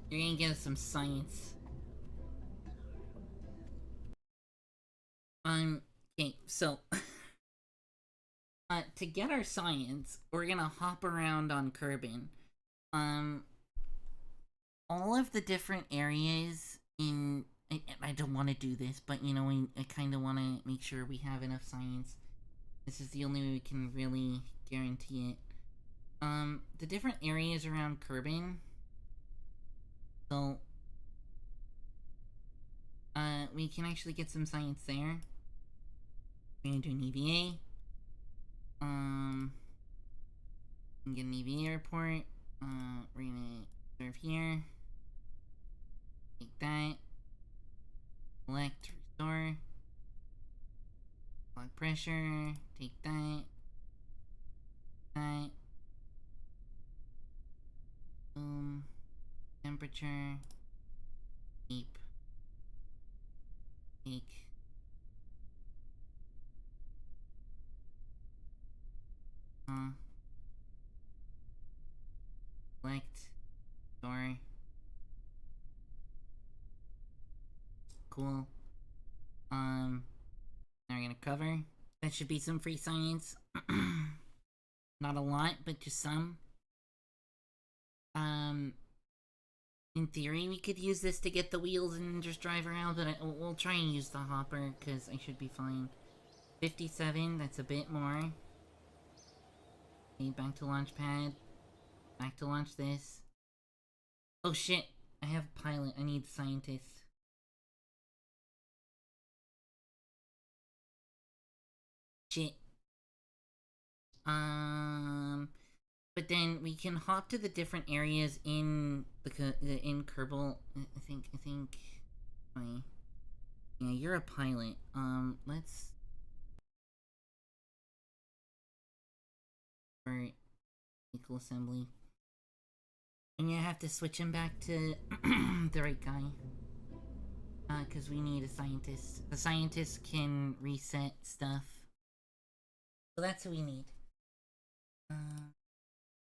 you're gonna get us some science. Okay, so to get our science, we're gonna hop around on Kerbal. All of the different areas in... I don't want to do this, but you know, I kind of want to make sure we have enough science. This is the only way we can really guarantee it. The different areas around Kerbal. So, we can actually get some science there. We're gonna do an EVA. Get an EVA report. We're gonna serve here. Take that. Select, restore. Blood pressure. Take that. That. Boom. Temperature. Keep. Take. Select. Store. Cool. Now we're gonna cover. That should be some free science. Not a lot, but just some. In theory, we could use this to get the wheels and just drive around, but we'll try and use the hopper, because I should be fine. 57, that's a bit more. Okay, back to launch pad. Back to launch this. Oh shit, I have a pilot, I need scientist. Shit. But then we can hop to the different areas in in Kerbal. I think. Yeah, you're a pilot. Let's. For vehicle assembly. And you have to switch him back to the right guy. Because we need a scientist. The scientist can reset stuff. So that's what we need.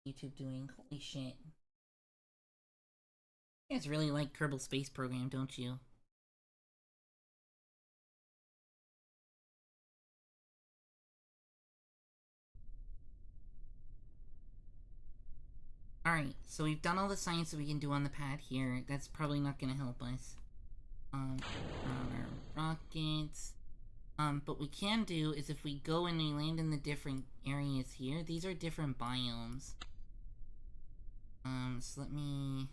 YouTube doing? Holy shit. You guys really like Kerbal Space Program, don't you? Alright, so we've done all the science that we can do on the pad here. That's probably not gonna help us. On our rockets. But we can do is if we go and we land in the different areas here, these are different biomes. So let me...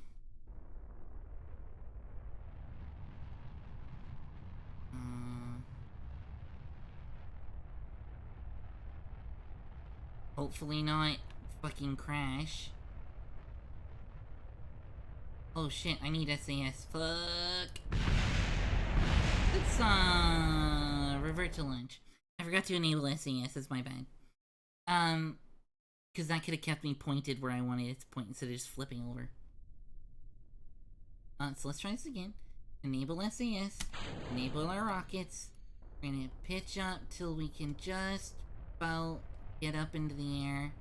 hopefully not fucking crash. Oh shit, I need SAS. Fuck. Let's, revert to lunch. I forgot to enable SAS, that's my bad. Because that could have kept me pointed where I wanted it to point instead of just flipping over. So let's try this again. Enable SAS. Enable our rockets. We're gonna pitch up till we can just about get up into the air.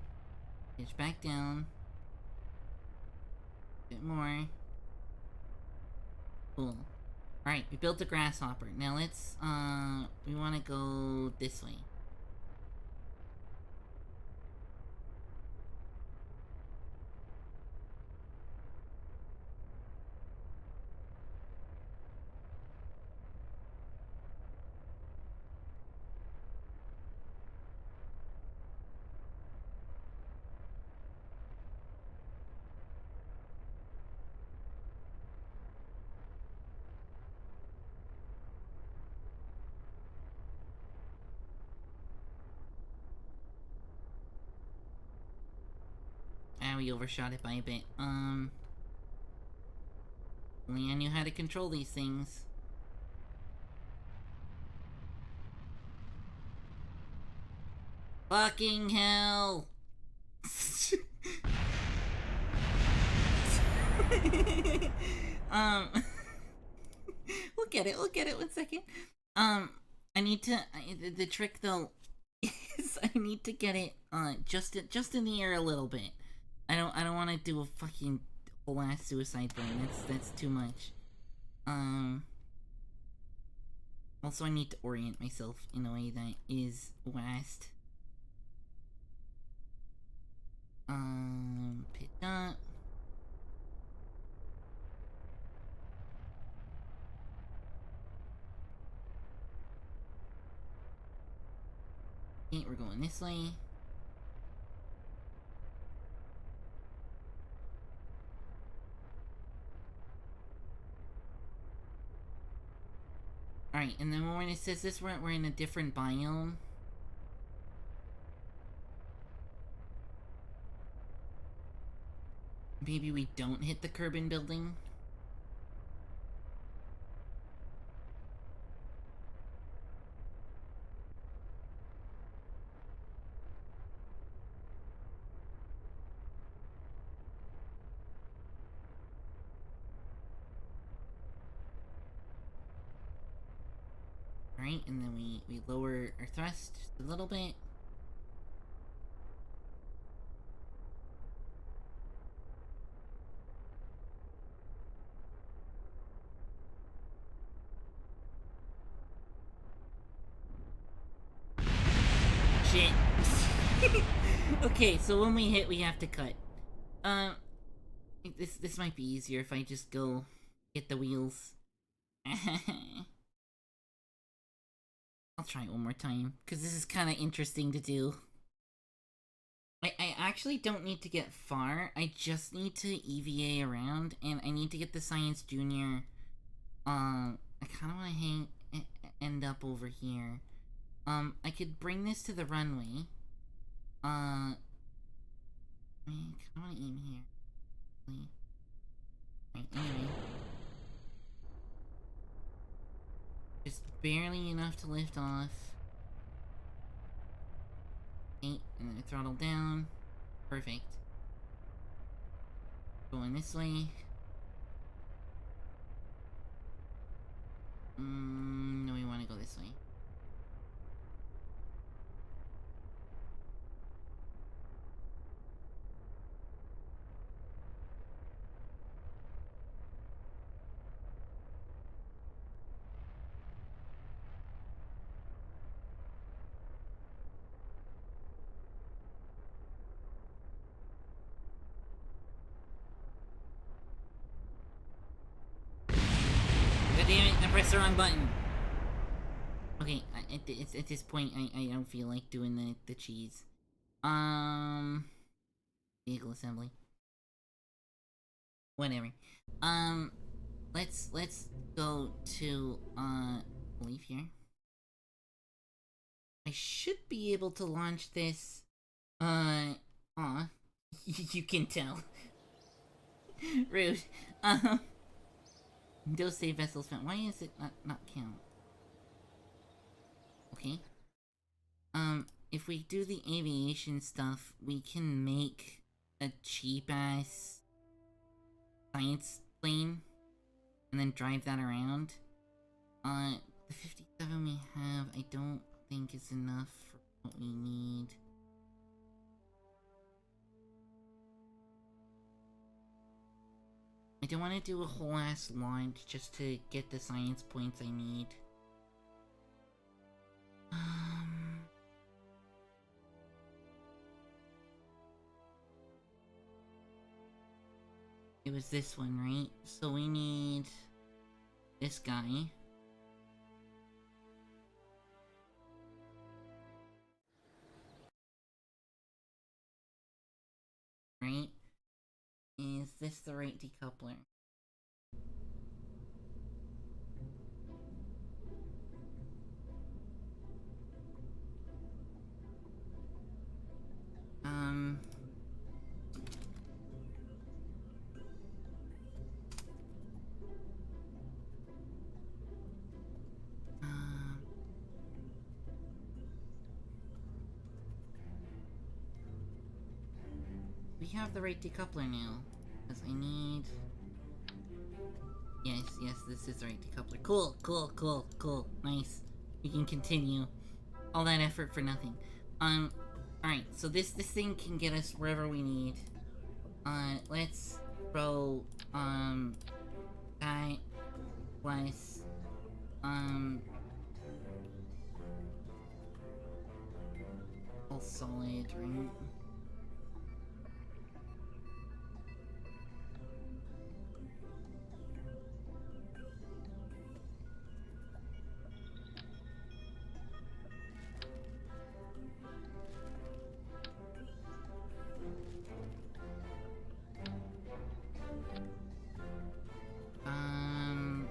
Pitch back down. A bit more. Cool. Alright, we built a grasshopper. Now let's, we want to go this way. We overshot it by a bit. Only I knew how to control these things. Fucking hell! We'll get it, 1 second. I need to, the trick though, is I need to get it, just in the air a little bit. I don't want to do a fucking whole ass suicide burn. That's too much. Also I need to orient myself in a way that is west. Pitch up. Okay, we're going this way. Alright, and then when it says this, we're in a different biome. Maybe we don't hit the Kerbal building? Alright, and then we lower our thrust just a little bit. Shit. Okay, so when we hit, we have to cut. This might be easier if I just go get the wheels. I'll try it one more time, because this is kind of interesting to do. I actually don't need to get far, I just need to EVA around, and I need to get the Science Junior. I kind of want to end up over here. I could bring this to the runway. I kind of want to aim here. Right, anyway. Just barely enough to lift off. Okay, and then throttle down. Perfect. Going this way. No, we want to go this way. Damn it, I pressed the wrong button. Okay, at this point, I don't feel like doing the cheese. Vehicle assembly. Whatever. Let's go to, leave here. I should be able to launch this, you can tell. Rude. Those save vessels found. Why is it not count? Okay. If we do the aviation stuff, we can make a cheap-ass science plane and then drive that around. The 57 we have, I don't think is enough for what we need. I don't want to do a whole ass launch just to get the science points I need. It was this one, right? So we need this guy. Right? Is this the right decoupler? We have the right decoupler now. Because I need... Yes, this is the right decoupler. Cool. Nice. We can continue. All that effort for nothing. Alright, so this thing can get us wherever we need. Let's throw, that plus, all solid, right?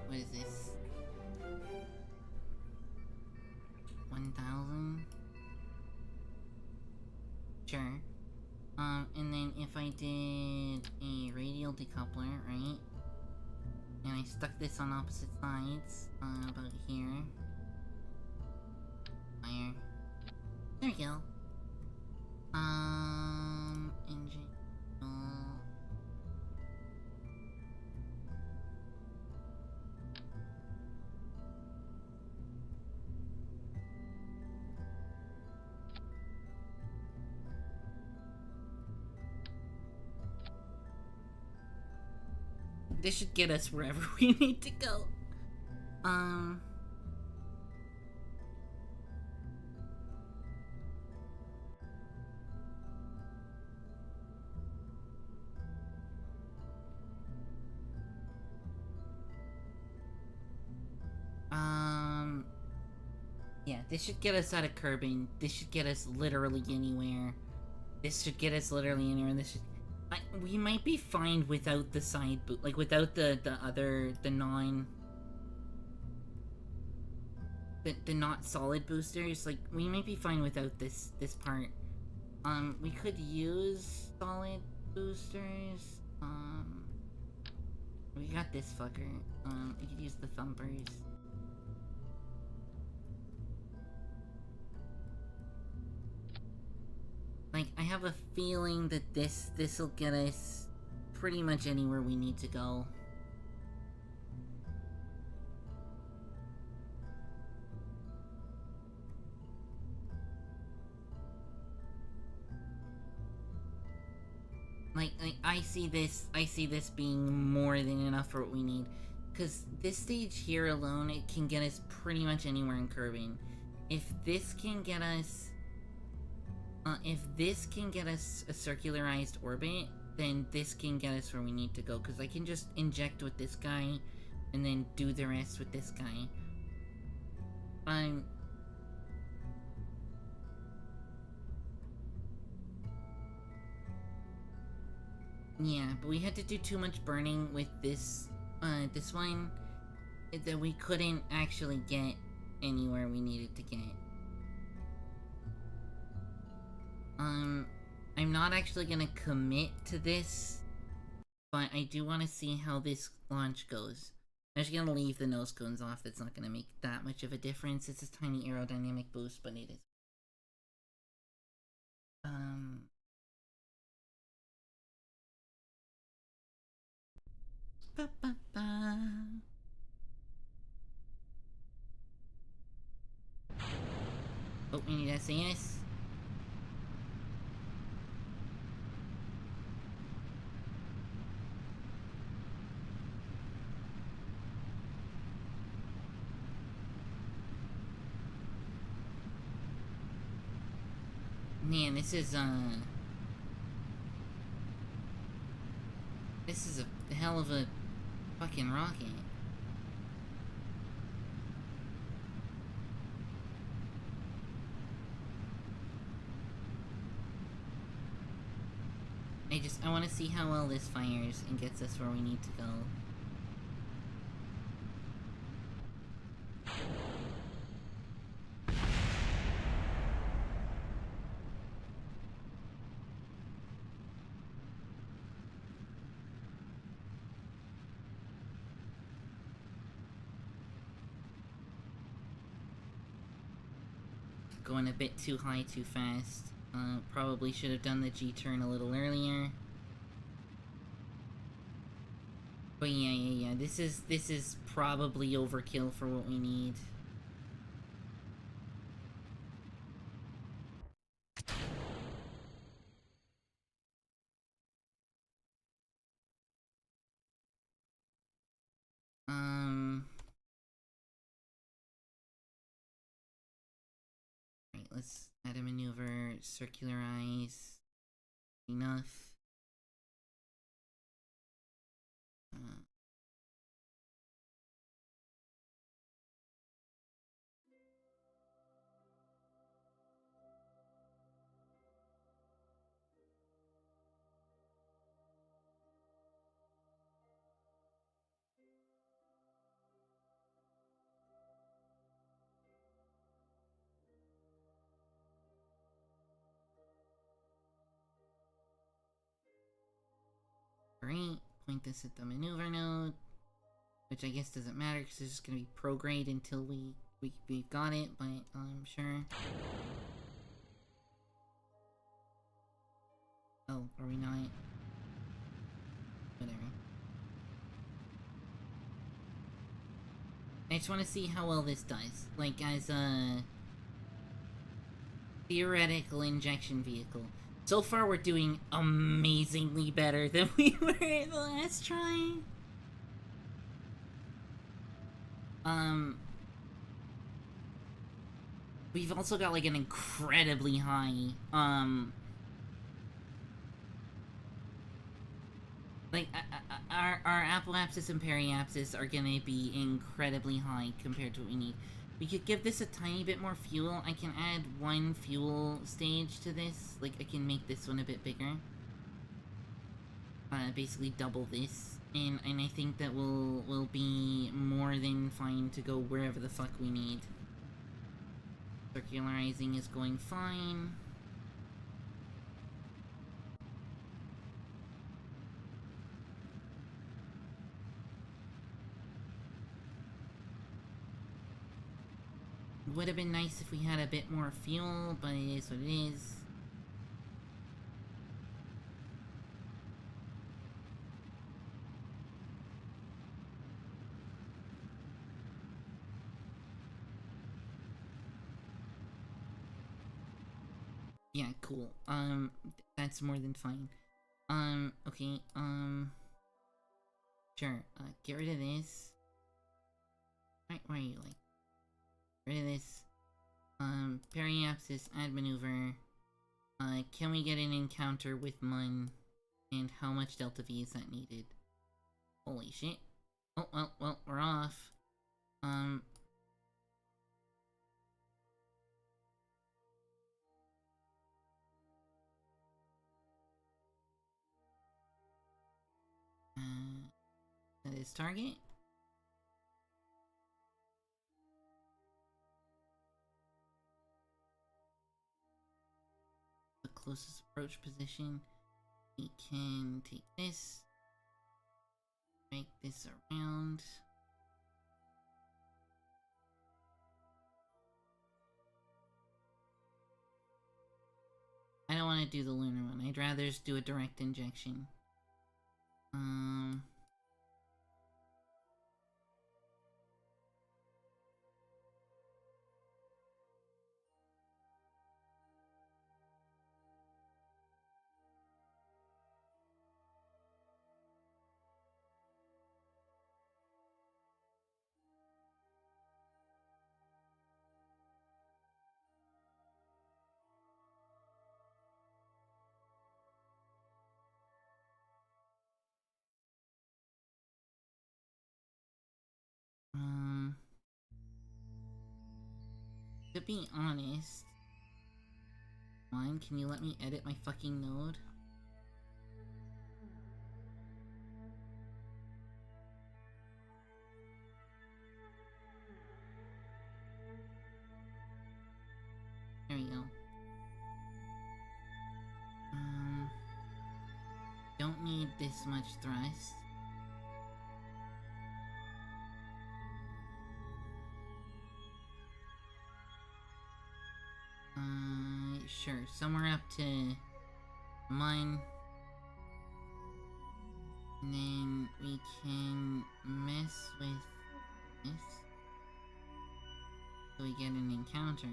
What is this? 1,000? Sure. And then if I did a radial decoupler, right? And I stuck this on opposite sides, about here. Fire. There we go. Engine. This should get us wherever we need to go. Yeah, this should get us out of Kerbin. This should get us literally anywhere. This should get us literally anywhere. This should... we might be fine without the side boot, like without the not solid boosters. Like, we might be fine without this part. We could use solid boosters. We got this fucker. We could use the thumpers. Like, I have a feeling that this'll get us pretty much anywhere we need to go. Like, I see this being more than enough for what we need. Because this stage here alone, it can get us pretty much anywhere in Kerbin. If this can get us a circularized orbit, then this can get us where we need to go. Because I can just inject with this guy, and then do the rest with this guy. Yeah, but we had to do too much burning with this one, that we couldn't actually get anywhere we needed to get. I'm not actually gonna commit to this, but I do want to see how this launch goes. I'm just gonna leave the nose cones off. That's not gonna make that much of a difference. It's a tiny aerodynamic boost, but it is. Ba -ba -ba. Oh, we need SAS. Man, this is a hell of a fucking rocket. I want to see how well this fires and gets us where we need to go. Going a bit too high too fast. Probably should have done the G-turn a little earlier. But yeah. This is probably overkill for what we need. Right, let's add a maneuver, circularize. Enough. Great. Point this at the maneuver node. Which I guess doesn't matter because it's just gonna be prograde until we've got it, but I'm sure. Oh, are we not? Whatever. I just want to see how well this does. Like, as a theoretical injection vehicle. So far, we're doing amazingly better than we were at the last try. We've also got, like, an incredibly high, like, our apoapsis and periapsis are gonna be incredibly high compared to what we need. We could give this a tiny bit more fuel. I can add one fuel stage to this. Like, I can make this one a bit bigger. Basically double this. And I think that we'll be more than fine to go wherever the fuck we need. Circularizing is going fine. Would have been nice if we had a bit more fuel, but it is what it is. Yeah, cool. That's more than fine. Okay, sure, get rid of this. Right, where are you, like? Get rid of this. Periapsis, add maneuver. Can we get an encounter with Mun? And how much Delta V is that needed? Holy shit. Oh, well, we're off. That is target. The closest approach position. We can take this. Make this around. I don't want to do the lunar one. I'd rather just do a direct injection. To be honest, Mine, can you let me edit my fucking node? There we go. Don't need this much thrust. Sure, somewhere up to mine. And then we can mess with this. So we get an encounter.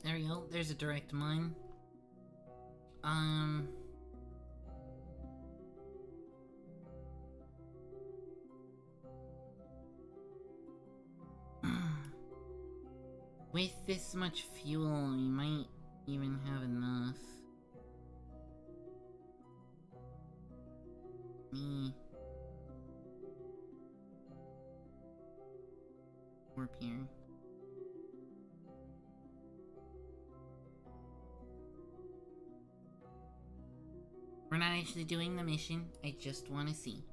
there we go. There's a direct mine. With this much fuel, we might even have enough. Warp here. We're not actually doing the mission. I just want to see.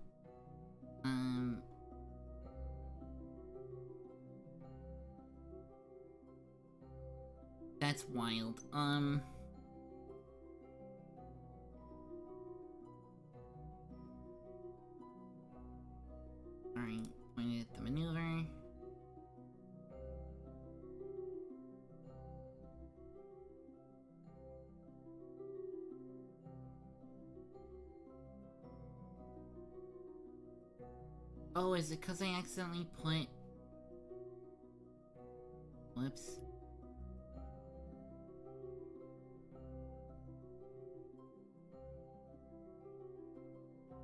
That's wild. Alright, pointed at the maneuver. Oh, is it because I accidentally put... Whoops.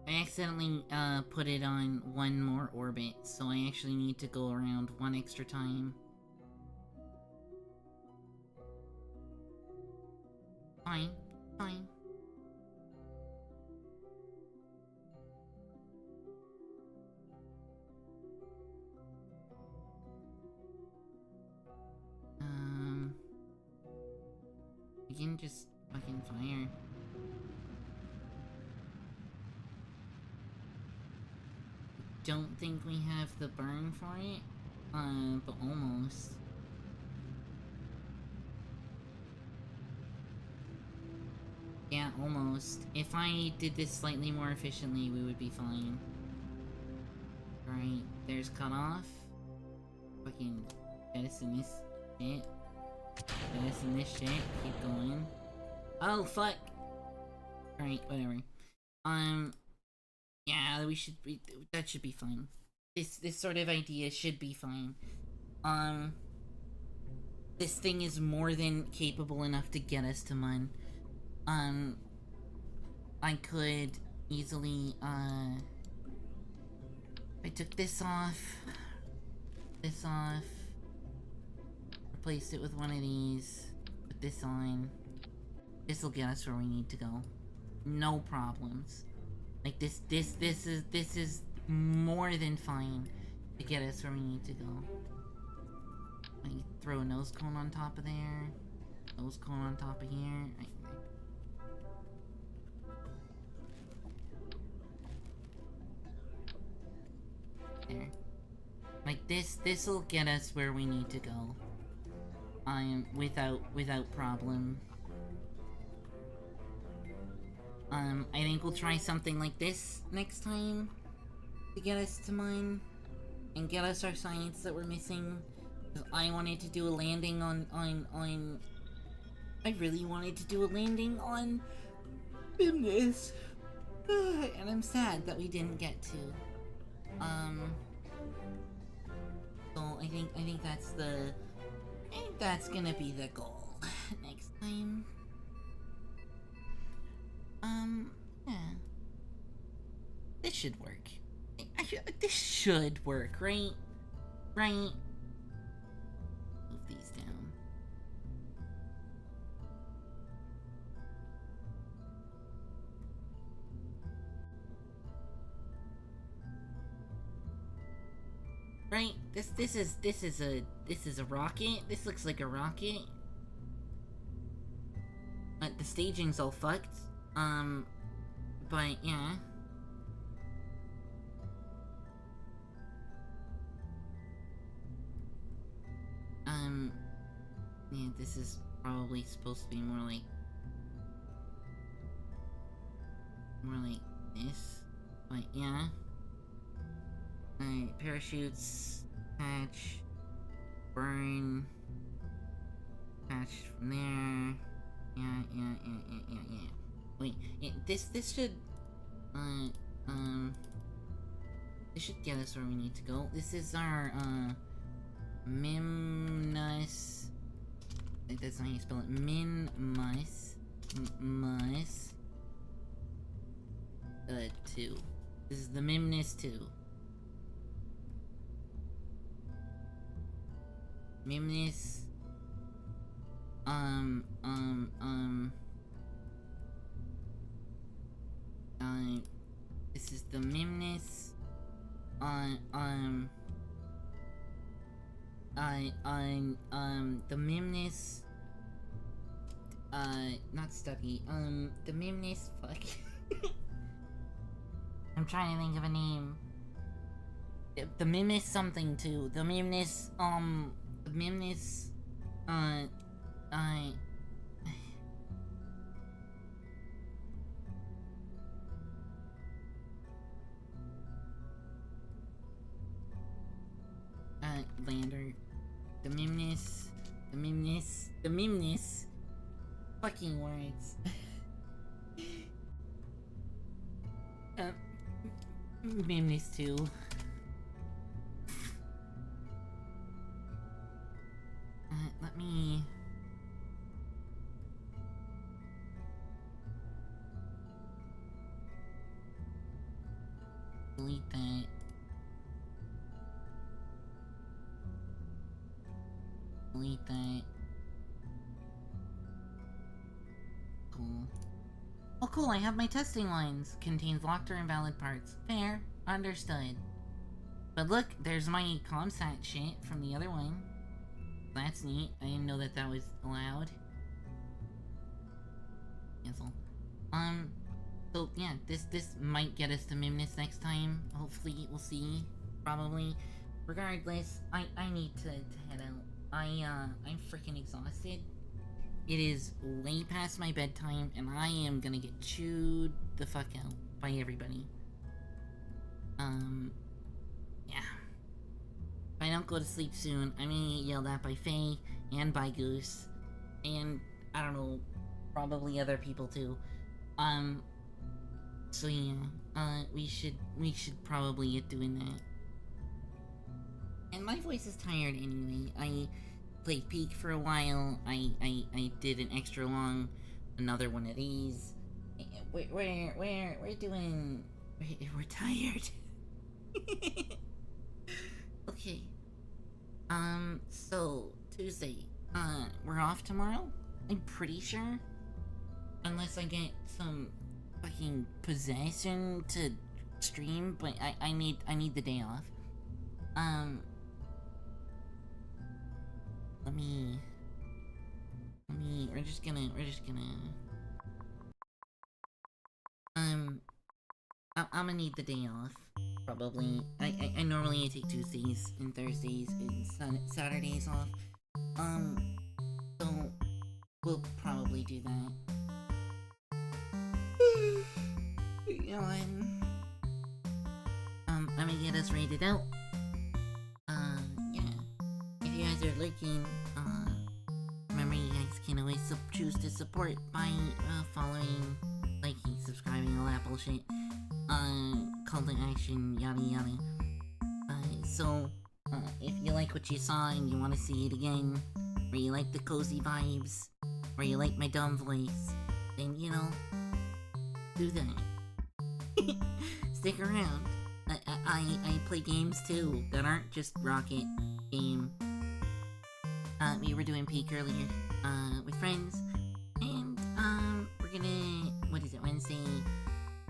I accidentally put it on one more orbit, so I actually need to go around one extra time. Fine, fine. We can just fucking fire. Don't think we have the burn for it, but almost. Yeah, almost. If I did this slightly more efficiently, we would be fine. Right, there's cutoff. Fucking jettison this shit. Jettison this shit. Keep going. Oh, fuck! Right, whatever. Yeah, we should be- that should be fine. This sort of idea should be fine. This thing is more than capable enough to get us to Mun. I could easily, I took this off, replaced it with one of these, put this on. This'll get us where we need to go. No problems. Like, this is more than fine to get us where we need to go. I throw a nose cone on top of there, nose cone on top of here. There. Like, this'll get us where we need to go. Without problem. I think we'll try something like this next time to get us to Mun and get us our science that we're missing. I wanted to do a landing on I really wanted to do a landing on Bimness. And I'm sad that we didn't get to. So I think that's gonna be the goal next time. Yeah. This should work. This should work, right? Right? Move these down. Right? This is a rocket. This looks like a rocket. But the staging's all fucked. But yeah. Yeah, this is probably supposed to be more like this. But yeah. Alright, parachutes, patch, burn, patch from there. Yeah. Wait, this should, this should get us where we need to go. This is our, Mimnus That's not how you spell it. Min-mus. 2. This is the Mimnus 2. Mimnus. This is the Mimnus. The Mimnus. Not study. The Mimnus. Fuck. I'm trying to think of a name. The Mimnus something too. The Mimnus. The Mimnus. Lander. The Mimnus. Fucking words. Mimnus 2. Let me... delete that. Delete that. Cool. Oh cool, I have my testing lines. Contains locked or invalid parts. Fair. Understood. But look, there's my comsat shit from the other one. That's neat. I didn't know that that was allowed. Cancel. So yeah, this might get us to Mimnus next time. Hopefully, we'll see. Probably. Regardless, I need to head out. I'm freaking exhausted. It is way past my bedtime, and I am gonna get chewed the fuck out by everybody. Yeah. If I don't go to sleep soon, I'm gonna get yelled at by Faye, and by Goose, and, I don't know, probably other people too. So yeah, we should probably get doing that. And my voice is tired anyway. I played Peak for a while. I did an extra long, another one of these. We're doing... We're tired. Okay. So, Tuesday. We're off tomorrow? I'm pretty sure. Unless I get some fucking possession to stream, but I need the day off. We're just gonna I'm gonna need the day off, probably. I normally take Tuesdays and Thursdays and Saturdays off. So we'll probably do that. Yawn. I'm gonna get us rated out. Yeah. If you guys are lurking, remember you guys can always choose to support by following, liking, subscribing, all that bullshit. Call to action, yada yada. So, if you like what you saw and you want to see it again, or you like the cozy vibes, or you like my dumb voice, then, you know, do that. Stick around. I play games too that aren't just Rocket game. We were doing Peak earlier, with friends, and, we're gonna, what is it, Wednesday?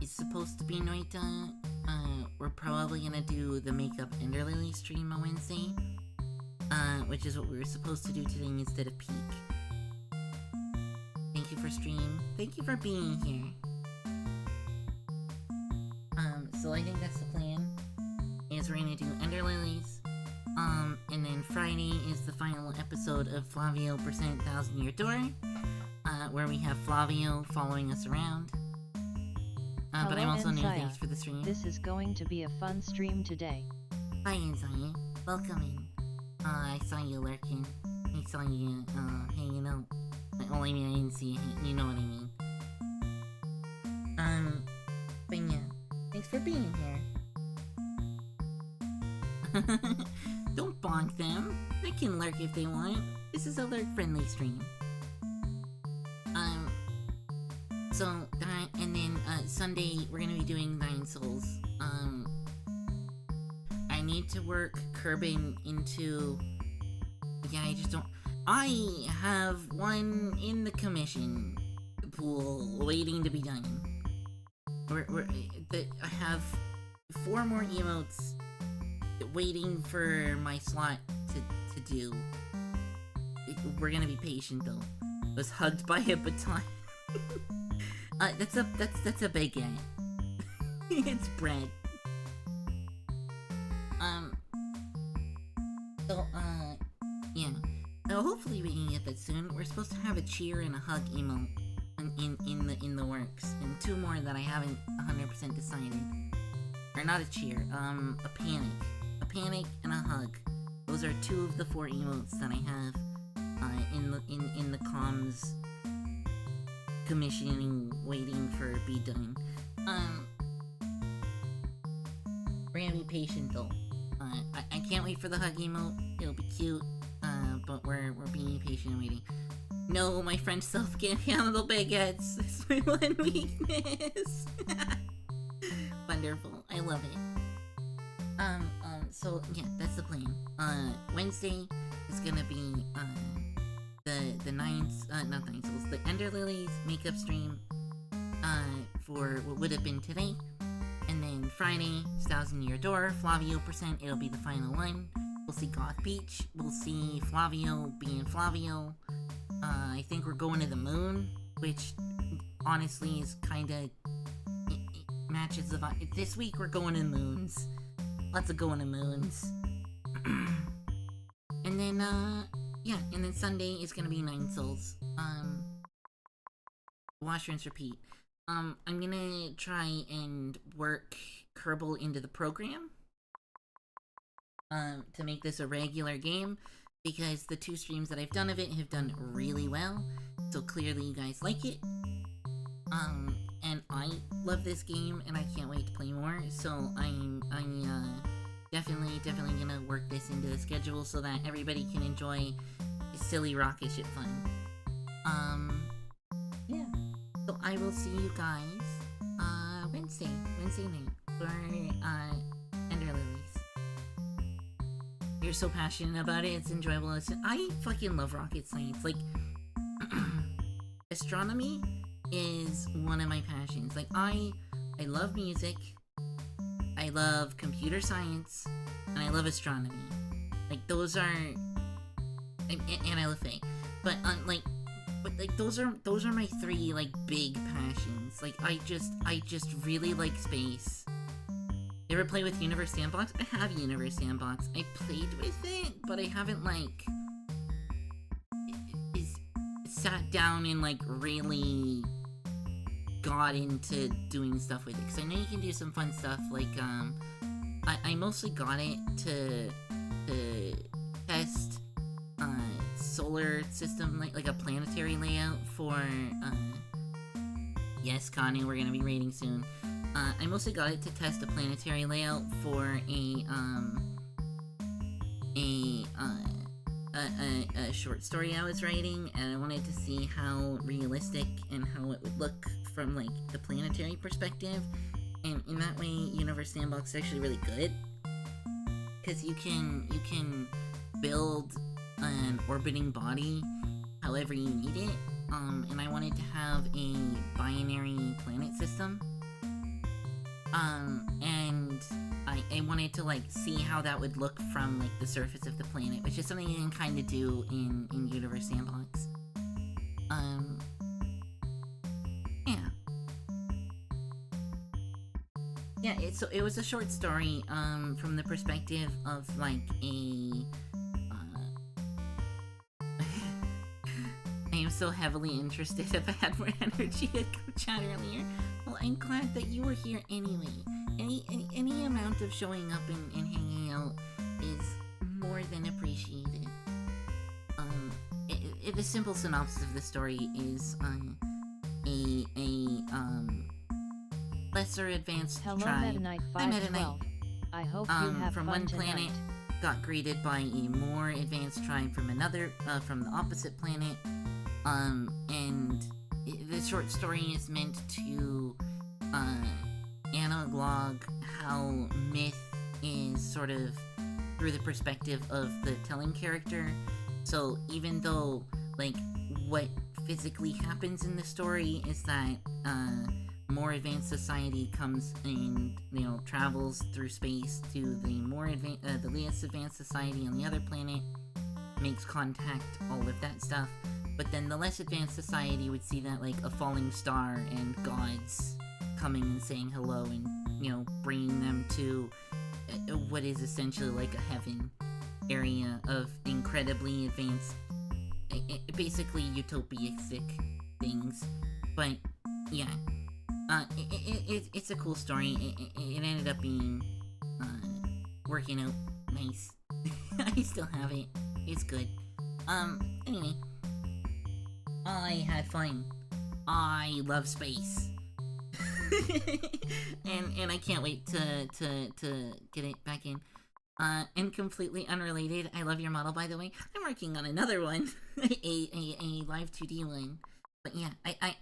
It's supposed to be Noita. We're probably gonna do the Makeup Enderlily stream on Wednesday, which is what we were supposed to do today instead of Peak. Thank you for stream. Thank you for being here. So I think that's the plan, is we're gonna do Enderlilies, and then Friday is the final episode of Flavio Percent Thousand Year Door, where we have Flavio following us around. But I'm also new, thanks for the stream. This is going to be a fun stream today. Hi Anzaya, welcome in. I saw you lurking. I saw you, hanging out. Well, I mean, I didn't see you, you know what I mean. But yeah, thanks for being here. Don't bonk them. They can lurk if they want. This is a lurk-friendly stream. So that, and then, Sunday, we're gonna be doing 9 Souls. I need to work Kerbal into... Yeah, I just don't... I have one in the commission pool waiting to be done. I have 4 more emotes waiting for my slot to do. We're gonna be patient though. I was hugged by a baton. That's a baguette. It's bread. Yeah. So hopefully we can get that soon. We're supposed to have a cheer and a hug emote in the works, and 2 more that I haven't 100% decided. Or not a cheer, a panic and a hug. Those are 2 of the 4 emotes that I have in the comms commissioning, waiting for be done. We're gonna be patient though. I can't wait for the hug emote. It'll be cute. But we're being patient and waiting. No, my French self can't handle baguettes. It's my one weakness. Wonderful. I love it. So yeah, that's the plan. Wednesday is gonna be the not 9 Souls, the Ender Lilies makeup stream for what would have been today. And then Friday, Styles in Your Door, Flavio %, it'll be the final one. We'll see Goth Beach, we'll see Flavio being Flavio. I think we're going to the moon, which honestly is kinda matches the vibe. This week we're going to moons. Lots of going to moons. And then, yeah, and then Sunday is gonna be 9 Souls. Wash, rinse, repeat. I'm gonna try and work Kerbal into the program. To make this a regular game, because the 2 streams that I've done of it have done really well. So clearly you guys like it. And I love this game, and I can't wait to play more. So I'm definitely gonna work this into the schedule so that everybody can enjoy silly rocket ship fun. Yeah. So I will see you guys Wednesday night for Ender Lilies. You're so passionate about it, it's enjoyable. I fucking love rocket science. Like, astronomy is one of my passions. Like, I love music, I love computer science, and I love astronomy. Like, those are... And I love Faye. But, those are my 3, like, big passions. Like, I just really like space. You ever play with Universe Sandbox? I have Universe Sandbox. I played with it, but I haven't, like, sat down and, like, really got into doing stuff with it. Because I know you can do some fun stuff, like, I mostly got it to test, solar system, like a planetary layout for, yes, Connie, we're gonna be raiding soon. I mostly got it to test a planetary layout for a short story I was writing, and I wanted to see how realistic and how it would look from, like, the planetary perspective. And in that way, Universe Sandbox is actually really good, because you can build an orbiting body however you need it. And I wanted to have a binary planet system. And I wanted to, like, see how that would look from, like, the surface of the planet, which is something you can kind of do in Universe Sandbox. Yeah. Yeah, it was a short story, from the perspective of, like, a, I am so heavily interested. If I had more energy, I'd go chat earlier. Well, I'm glad that you were here anyway. Any amount of showing up and hanging out is more than appreciated. The simple synopsis of the story is, a lesser advanced Hello, tribe. Meta Knight 512. I hope you have from fun one planet tonight. got greeted by a more advanced tribe from from the opposite planet. And the short story is meant to, analog how myth is sort of through the perspective of the telling character. So even though, like, what physically happens in the story is that, more advanced society comes and, you know, travels through space to the the less advanced society on the other planet, makes contact, all of that stuff. But then the less advanced society would see that, like, a falling star and gods coming and saying hello and, you know, bringing them to what is essentially like a heaven area of incredibly advanced, basically utopic things. But, yeah. It's a cool story. It ended up being, working out nice. I still have it. It's good. Anyway. I had fun. I love space. and I can't wait to get it back in. And completely unrelated, I love your model, by the way. I'm working on another one. a live 2D one. But yeah,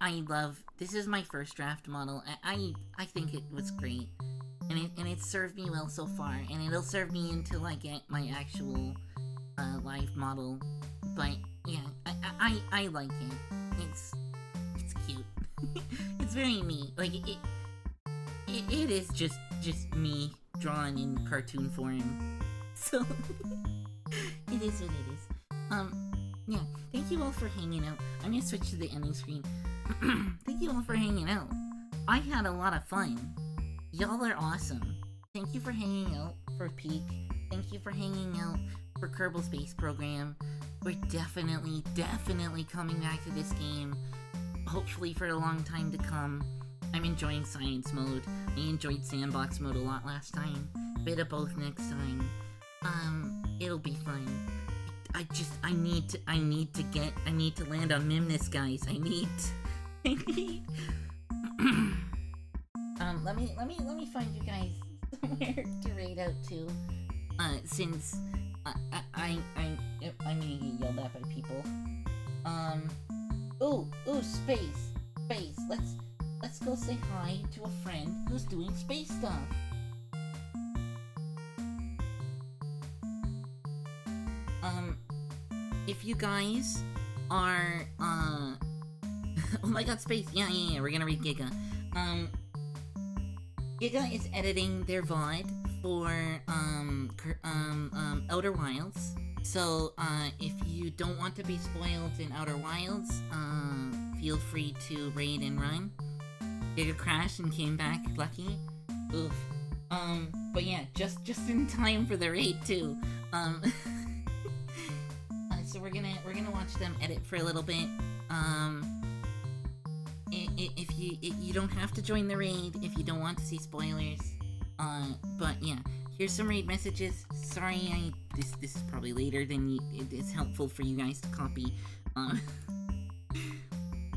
I love, this is my first draft model. I think it was great. And it served me well so far, and it'll serve me until I get my actual, live model. But yeah, I like it. It's cute. It's very neat. Like, it is just me drawn in cartoon form. So, it is what it is. Yeah, thank you all for hanging out. I'm gonna switch to the ending screen. Thank you all for hanging out. I had a lot of fun. Y'all are awesome. Thank you for hanging out for Peak. Thank you for hanging out for Kerbal Space Program. We're definitely coming back to this game. Hopefully for a long time to come. I'm enjoying Science Mode. I enjoyed Sandbox Mode a lot last time. Bit of both next time. It'll be fun. I need to land on Mimnus, guys. I need let me find you guys somewhere to raid out to. Since I'm gonna get yelled at by people. Ooh, space. Let's go say hi to a friend who's doing space stuff. If you guys are, oh my god, space, yeah, we're gonna read Giga. Giga is editing their VOD for, Outer Wilds. So, if you don't want to be spoiled in Outer Wilds, feel free to raid and run. Giga crashed and came back lucky. Oof. But yeah, just in time for the raid too. So we're gonna watch them edit for a little bit. If you don't have to join the raid if you don't want to see spoilers. But yeah, here's some raid messages. Sorry, this is probably later than it is helpful for you guys to copy.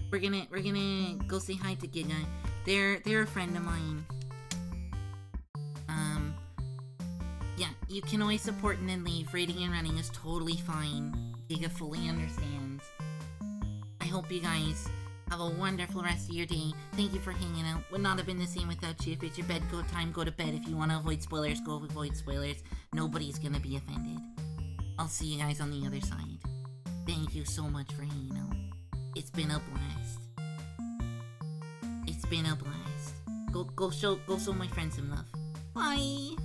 We're gonna go say hi to Giga. They're a friend of mine. Yeah, you can always support and then leave. Raiding and running is totally fine. Giga fully understands. I hope you guys have a wonderful rest of your day. Thank you for hanging out. Would not have been the same without you. If it's your bed go time, go to bed. If you want to avoid spoilers, go avoid spoilers. Nobody's gonna be offended. I'll see you guys on the other side. Thank you so much for hanging out. It's been a blast. It's been a blast. Go show my friends some love. Bye!